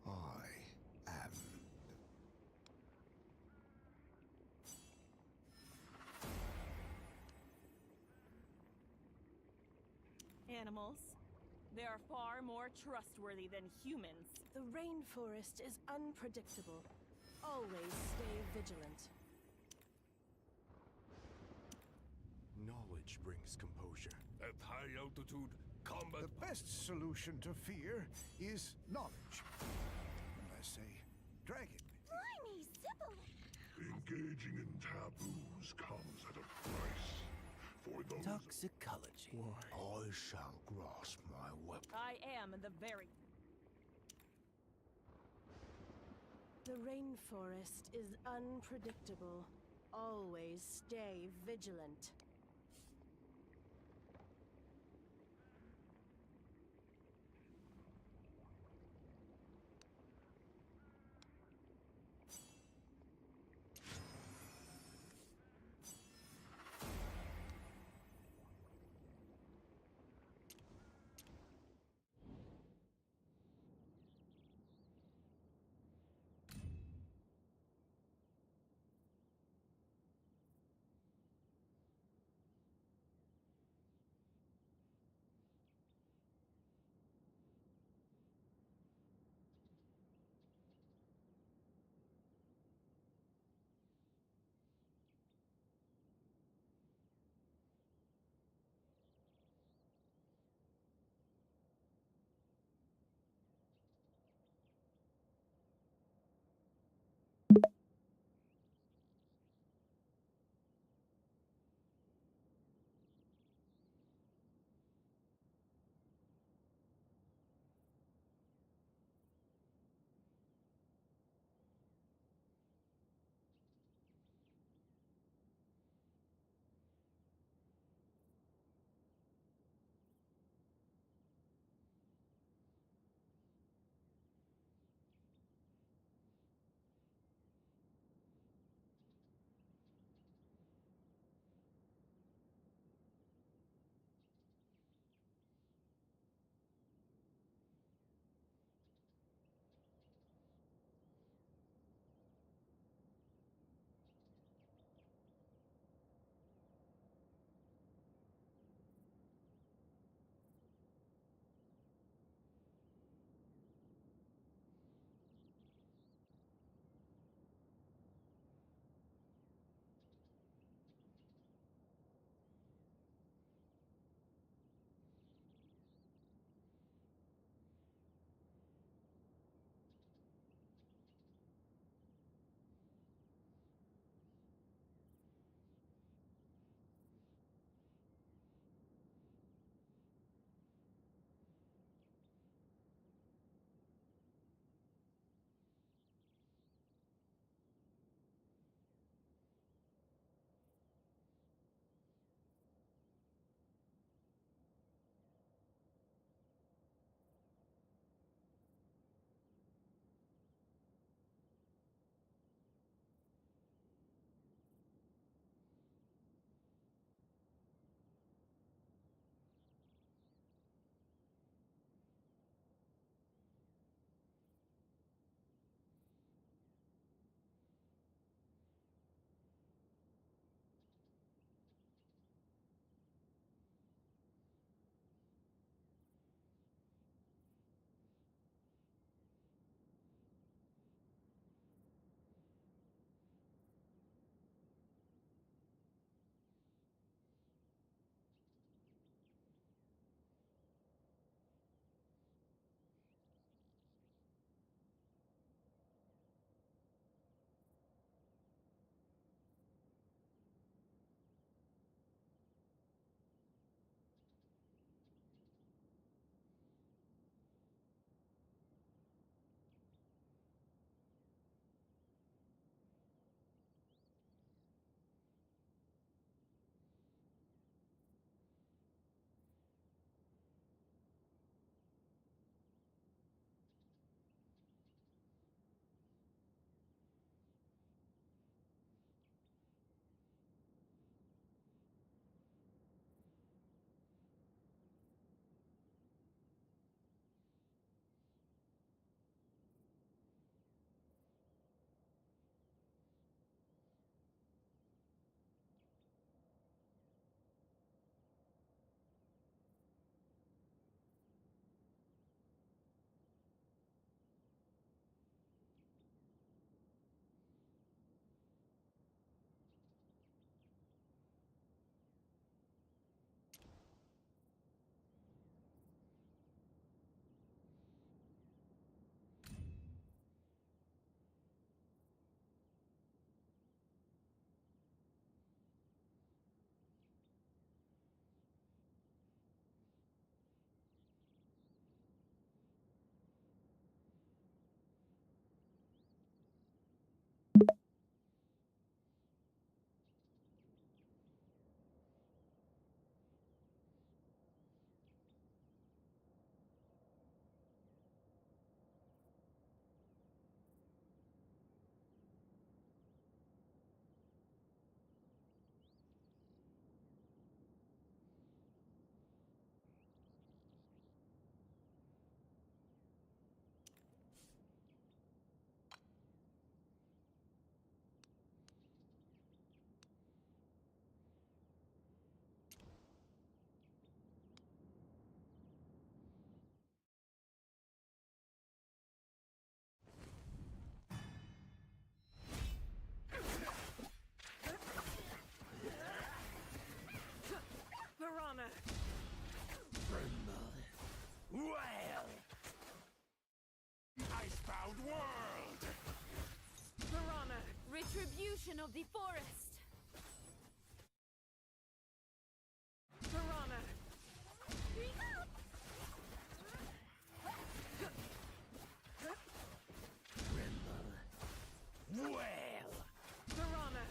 I am. Animals. They are far more trustworthy than humans. The rainforest is unpredictable. Always stay vigilant. Knowledge brings composure. At high altitude, combat... The best solution to fear is knowledge. Unless a dragon. Blimey, Sibyl! Engaging in taboos comes at a price. For those... Toxicology. I shall grasp my weapon. I am the very... The rainforest is unpredictable. Always stay vigilant. Retribution of the forest. Piranha. Well. Piranha.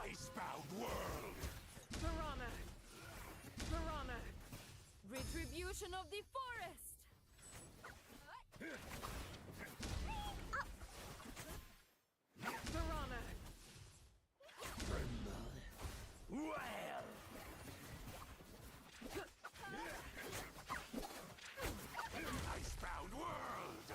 Icebound world. Piranha. Piranha. Retribution of the forest. Piranha. Well. Icebound world.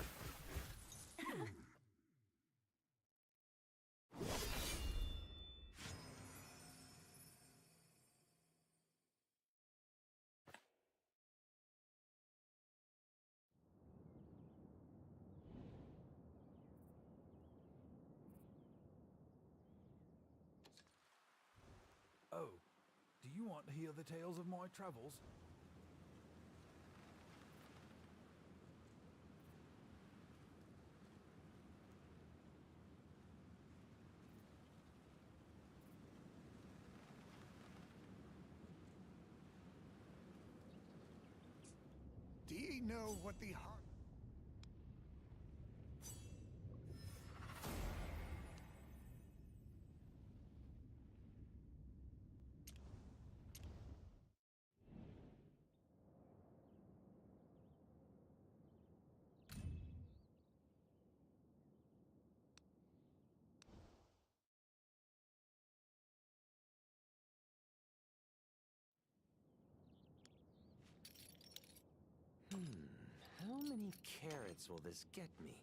Oh, do you want to hear the tales of my travels? Do ye know what the heart... How many carrots will this get me?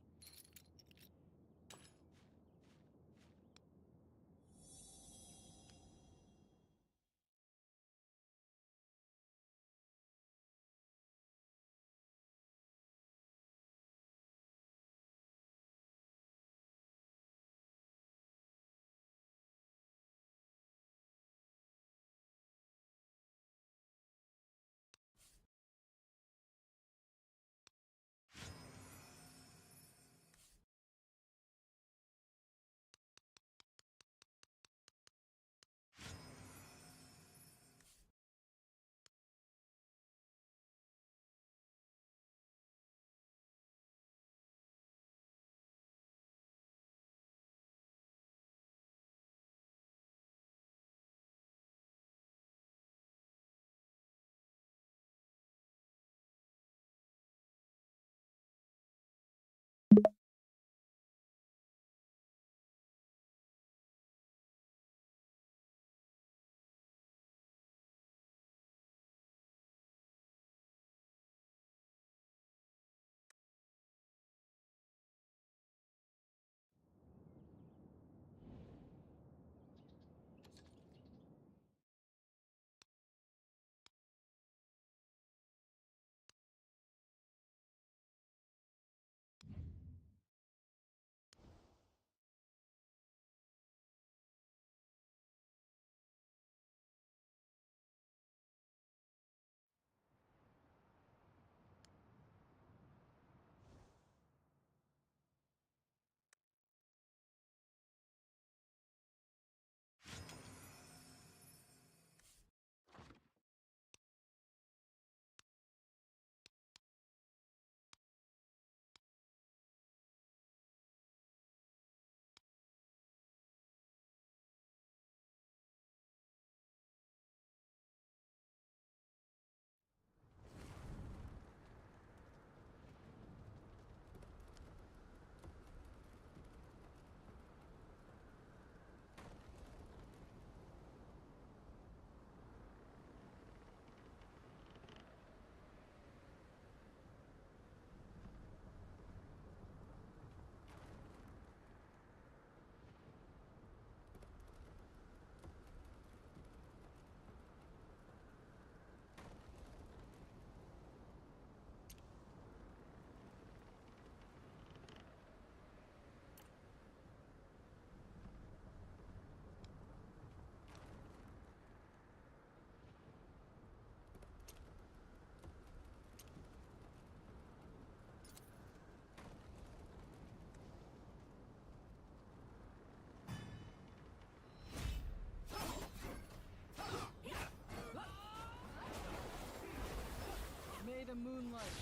May the moonlight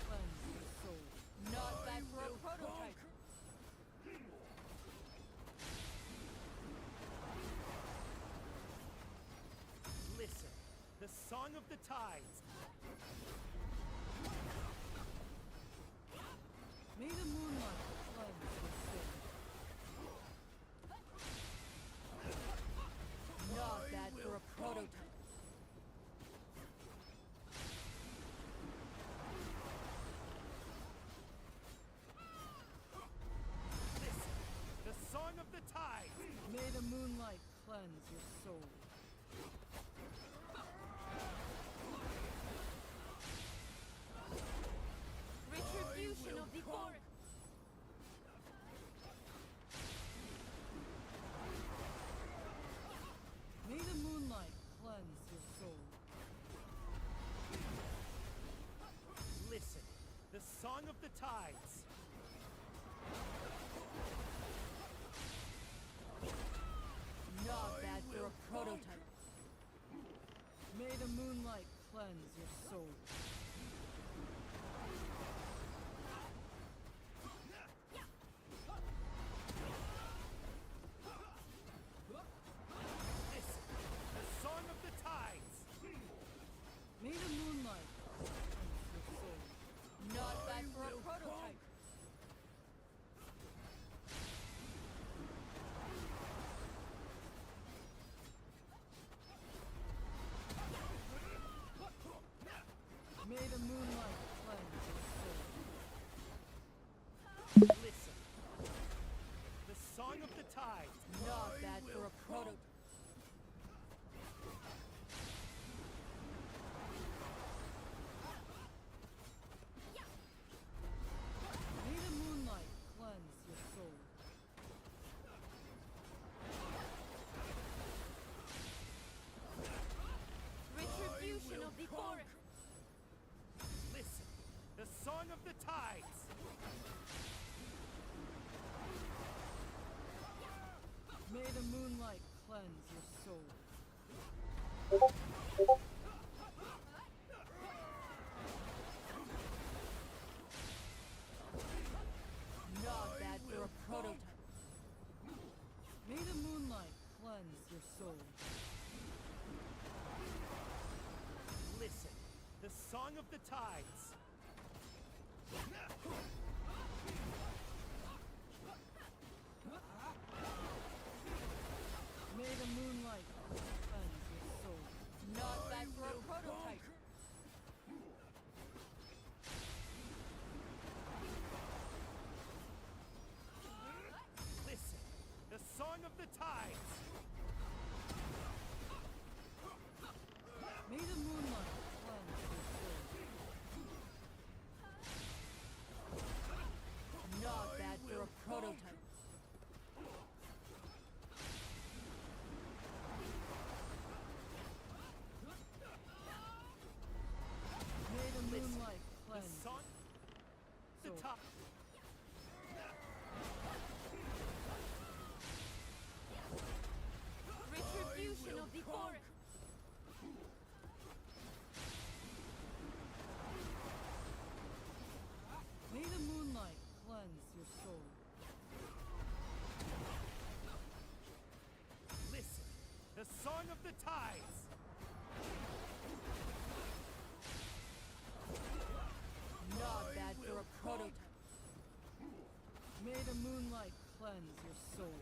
cleanse your soul. Not bad for a prototype. Listen, the song of the tides. May the moonlight cleanse your soul. Not bad for a prototype. Listen, the song of the tides. May the moonlight cleanse your soul. Retribution of the forest. May the moonlight cleanse your soul. Listen, the song of the tides. Not bad for a prototype. May the moonlight cleanse your soul. Listen, the song of the tides. May the moonlight cleanse your soul. Not bad for a prototype. May the moonlight cleanse your soul. Listen, the song of the tides. Not bad for a prototype. May the moonlight cleanse your soul. Retribution of the forest. Listen, the song of the tides. May the moonlight cleanse your soul. Not bad for a prototype. May the moonlight cleanse your soul. Listen, the song of the tides. May the moonlight cleanse your soul. Not bad for a prototype. Listen, the song of the tides. May the moonlight cleanse your soul. Not bad for a prototype. May the moonlight The cleanse. song, the Soul. top. Retribution of the forest. May the moonlight cleanse your soul. Listen, the song of the tides. Not bad for a prototype. May the moonlight cleanse your soul.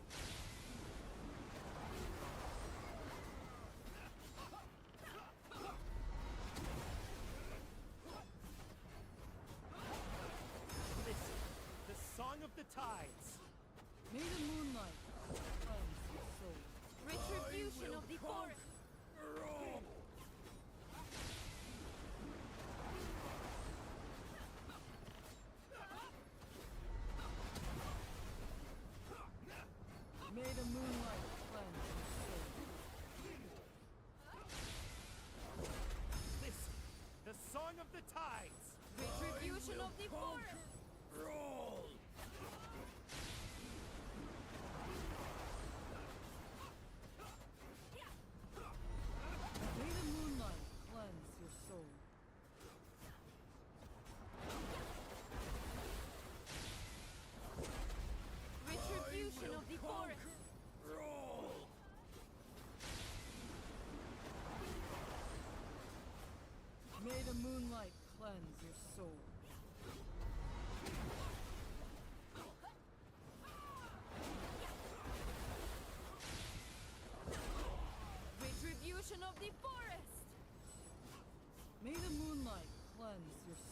Listen, the song of the tides. May the moonlight cleanse your soul. Retribution of the forest. May the moonlight cleanse your soul. Listen, the song of the tides. Retribution of the forest. Roll. May the moonlight cleanse your soul.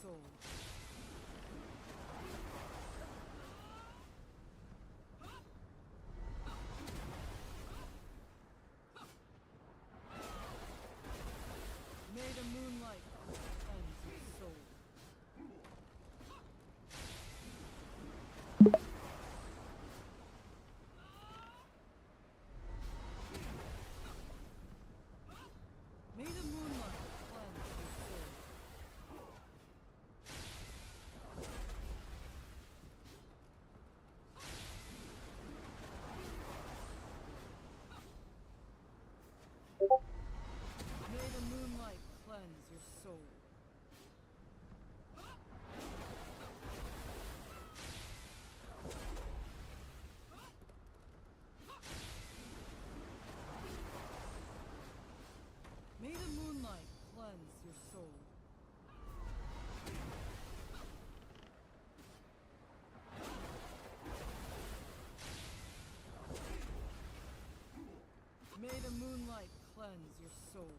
soul. May the moonlight cleanse your soul. May the moonlight cleanse your soul. May the moonlight cleanse your soul. May the moonlight cleanse your soul. May the moonlight cleanse your soul.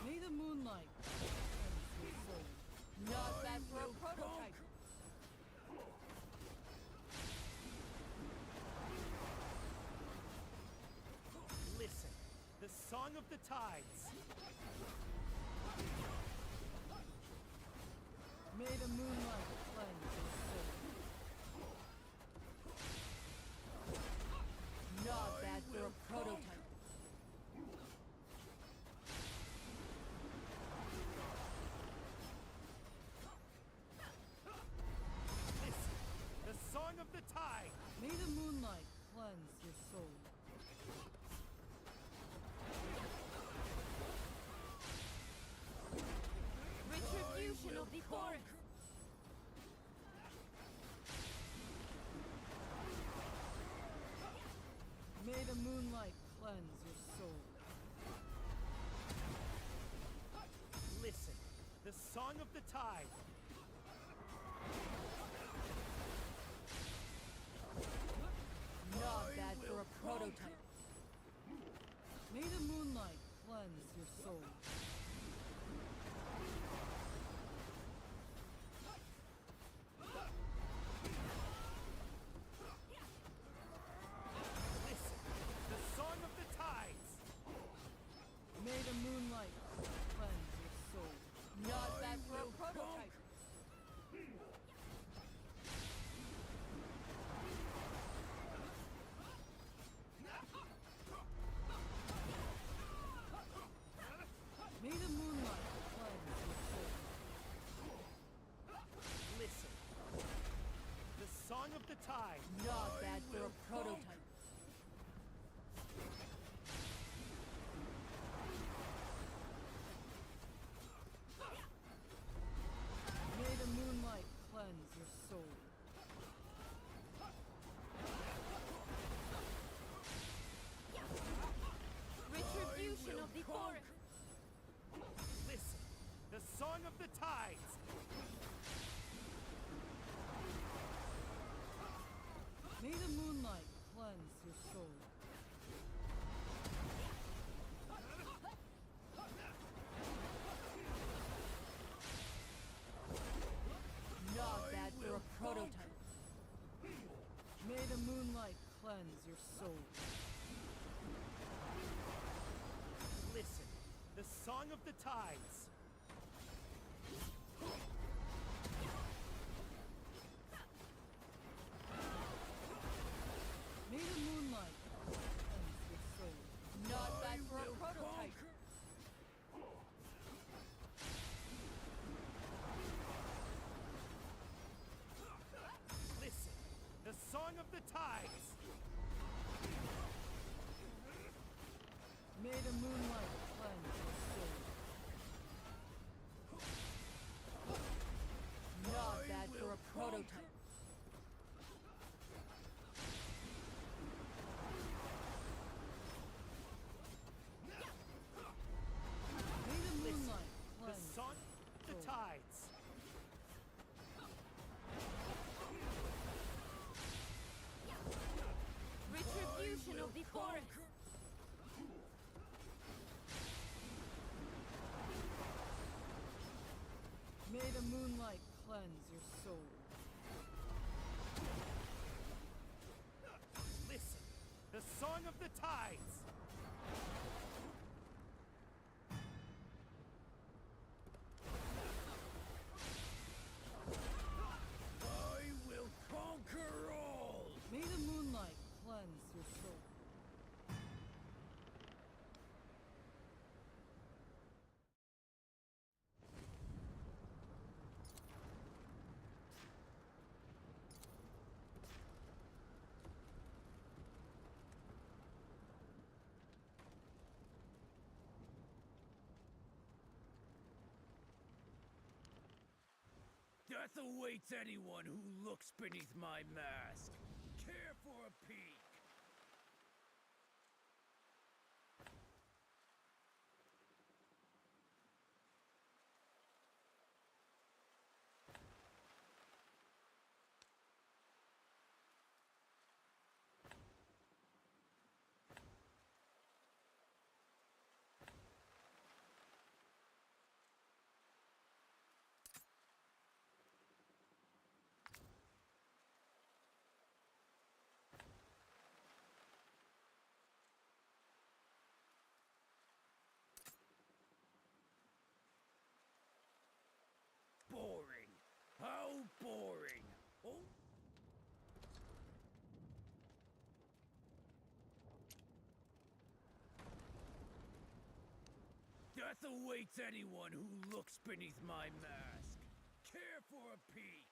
May the moonlight cleanse your soul. Not bad for a prototype. Listen, the song of the tides. May the moonlight cleanse your soul. Not bad for a prototype. Listen, the song of the tide. May the moonlight cleanse your soul. Retribution of the forest. May the moonlight cleanse your soul. Listen, the song of the tide. Not bad for a prototype. May the moonlight cleanse your soul. Listen, the song of the tides. May the moonlight cleanse your soul. Not bad for a prototype. May the moonlight cleanse your soul. Listen, the song of the tide. Not bad for a prototype. May the moonlight cleanse your soul. Retribution of the forest. Listen, the song of the tides. May the moonlight cleanse your soul. Not bad for a prototype. May the moonlight cleanse your soul. Listen, the song of the tides. May the moonlight cleanse your soul. Not bad for a prototype. Listen, the song of the tides. May the moonlight cleanse your soul. cleanse your soul. Listen, the Song of the Tides! I will conquer all! May the moonlight cleanse your soul. Death awaits anyone who looks beneath my mask. Care for a peek? Boring. How boring. Oh. Death awaits anyone who looks beneath my mask. Care for a peek?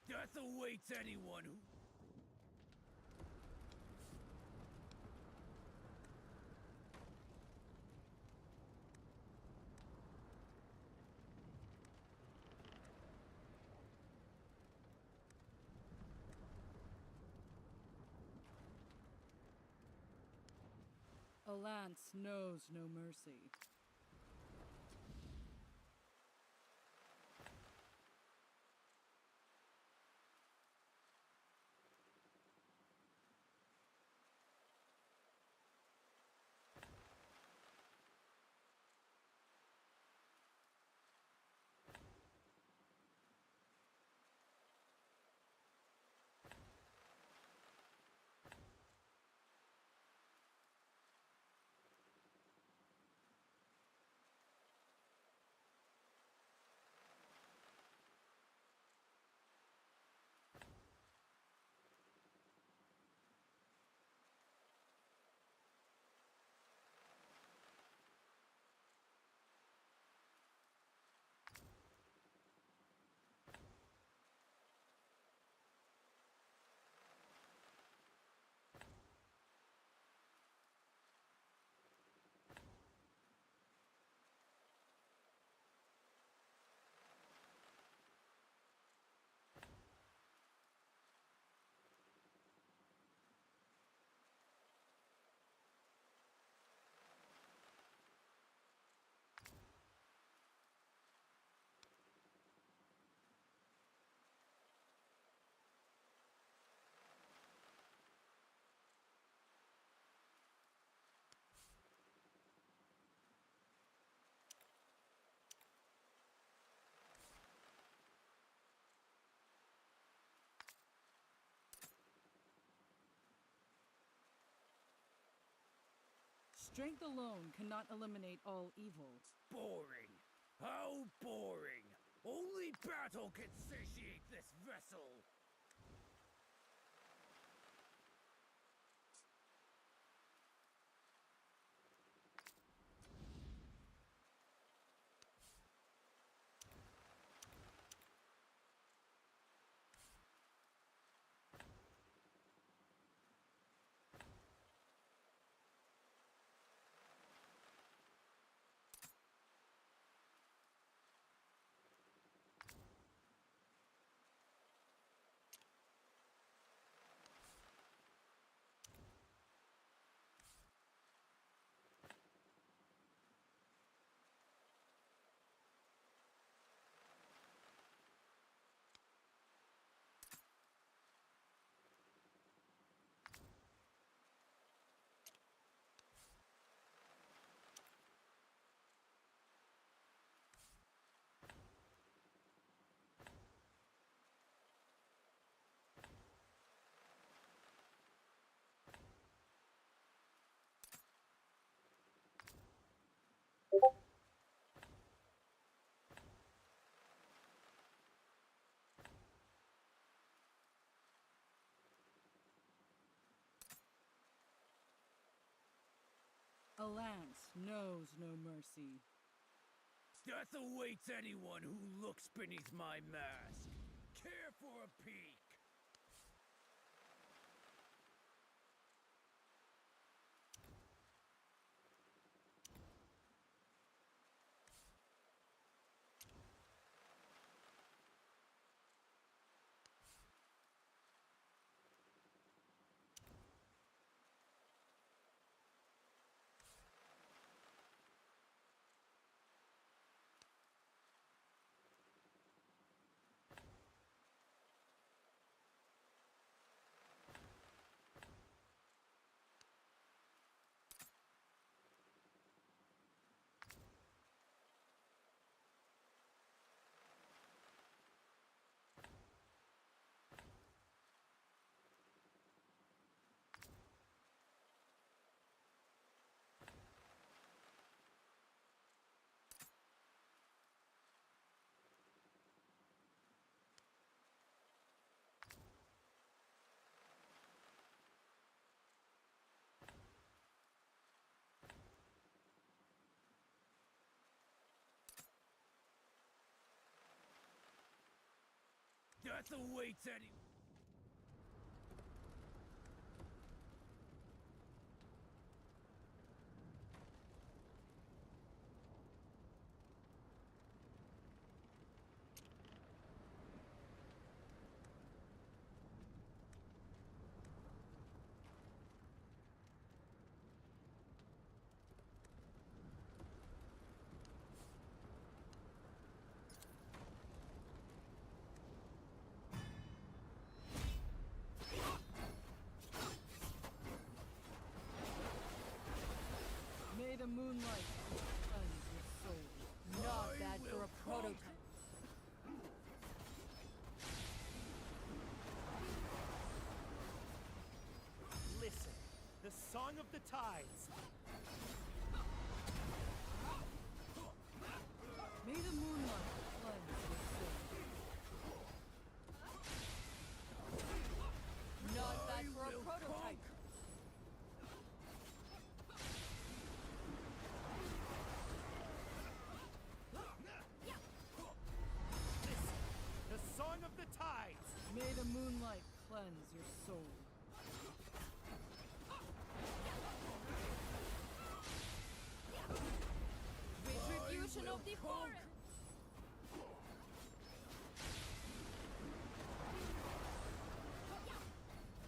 Death awaits anyone who... A lance knows no mercy. Strength alone cannot eliminate all evils. Boring. How boring. Only battle can satiate this vessel. A lance knows no mercy. Death awaits anyone who looks beneath my mask. Care for a peek. Death awaits any... May the moonlight cleanse your soul. Not bad for a prototype. Listen, the song of the tides. May the moonlight cleanse your soul. Not bad for a prototype. The song of the tides. May the moonlight cleanse your soul. Retribution of the forest!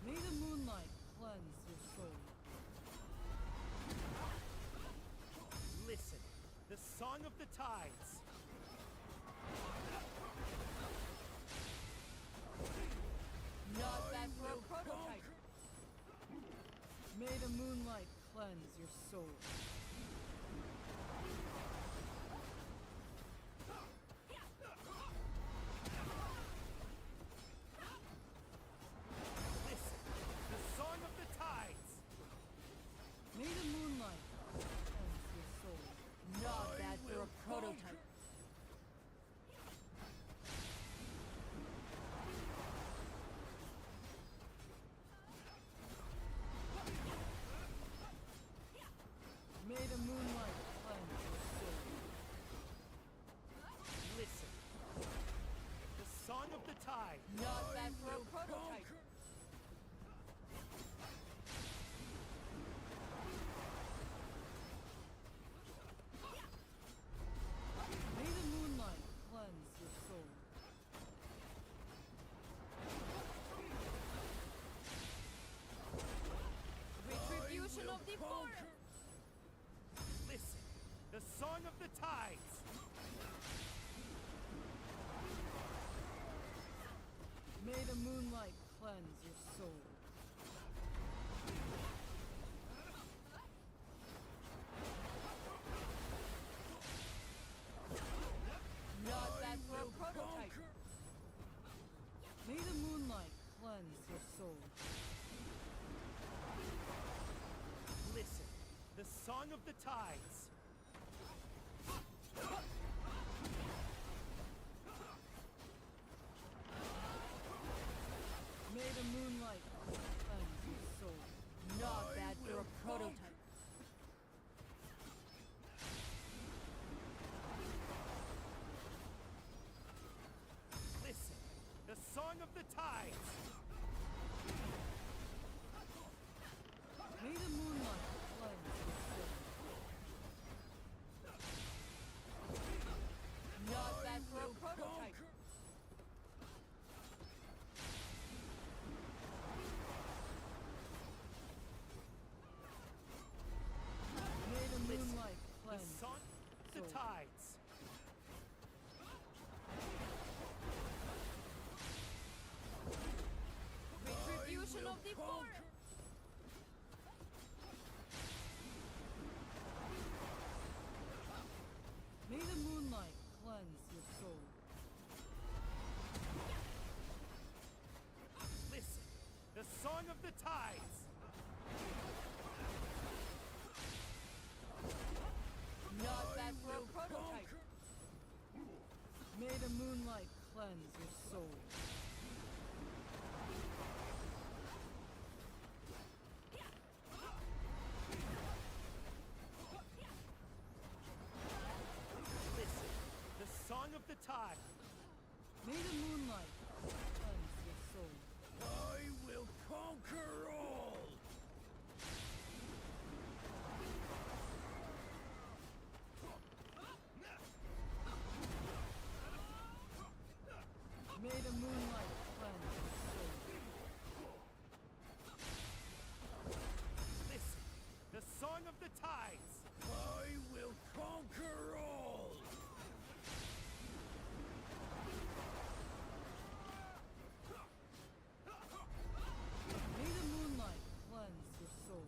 May the moonlight cleanse your soul. Listen, the song of the tides. Not bad for a prototype. May the moonlight cleanse your soul. Listen, the song of the tides. May the moonlight the forest! Listen, the song of the tides! May the moonlight cleanse your soul. Not bad for a prototype. May the moonlight cleanse your soul. Listen, the song of the tides. May the moonlight cleanse your soul. Not bad for a prototype. Listen, the song of the tides. May the moonlight cleanse your soul. Not bad for a prototype. May the moonlight The cleanse song, the soul. tides. Retribution of the forest. May the moonlight cleanse your soul. Listen, the song of the tides. Not bad for a prototype. May the moonlight cleanse your soul. Listen, the song of the tide. May the moonlight cleanse your soul. I will conquer all! May the moonlight cleanse your soul. Listen, the song of the tides. I will conquer all! May the moonlight cleanse your soul.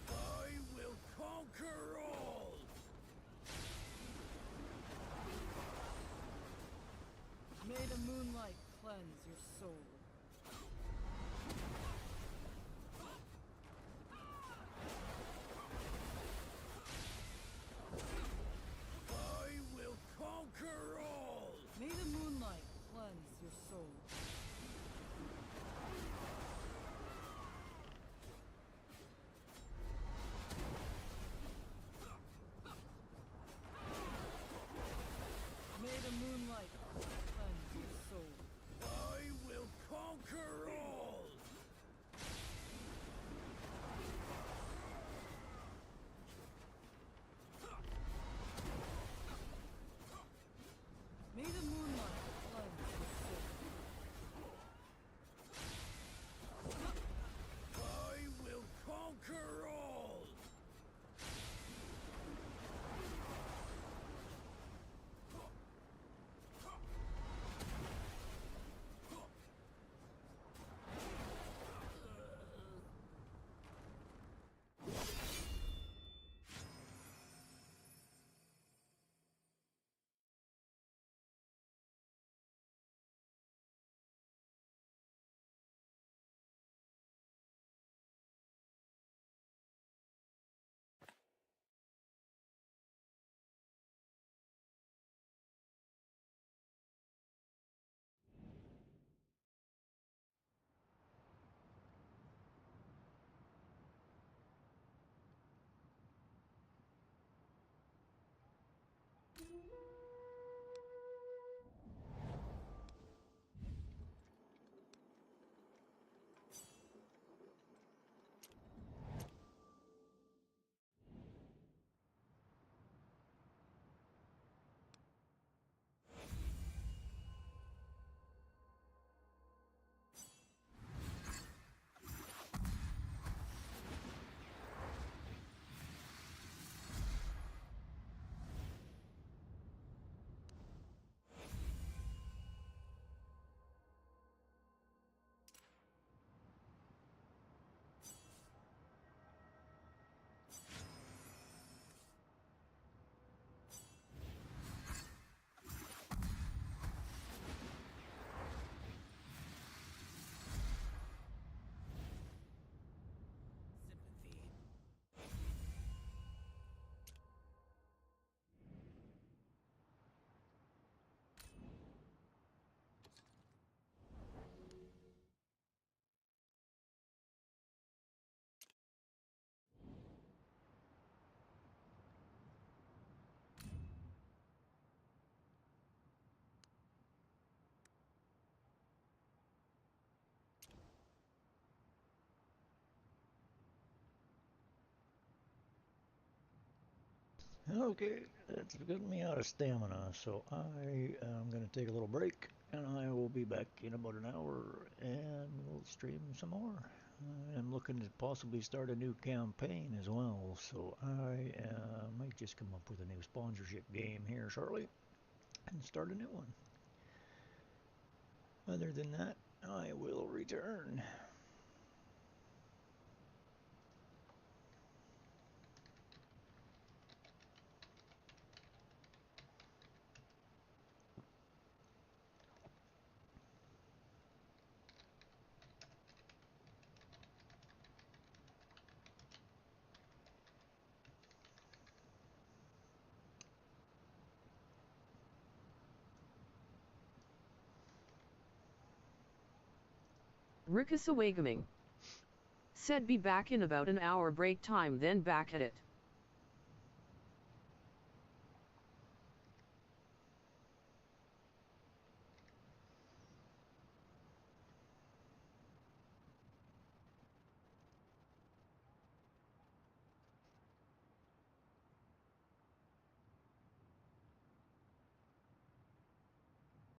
I will conquer all! May the moonlight cleanse your soul. I will conquer all! May the moonlight cleanse your soul. May the moonlight cleanse your soul. I will Okay, that's getting me out of stamina, so I am going to take a little break, and I will be back in about an hour, and we'll stream some more. I'm looking to possibly start a new campaign as well, so I might just come up with a new sponsorship game here shortly, and start a new one. Other than that, I will return. Rickus Awagaming said be back in about an hour break time, then back at it.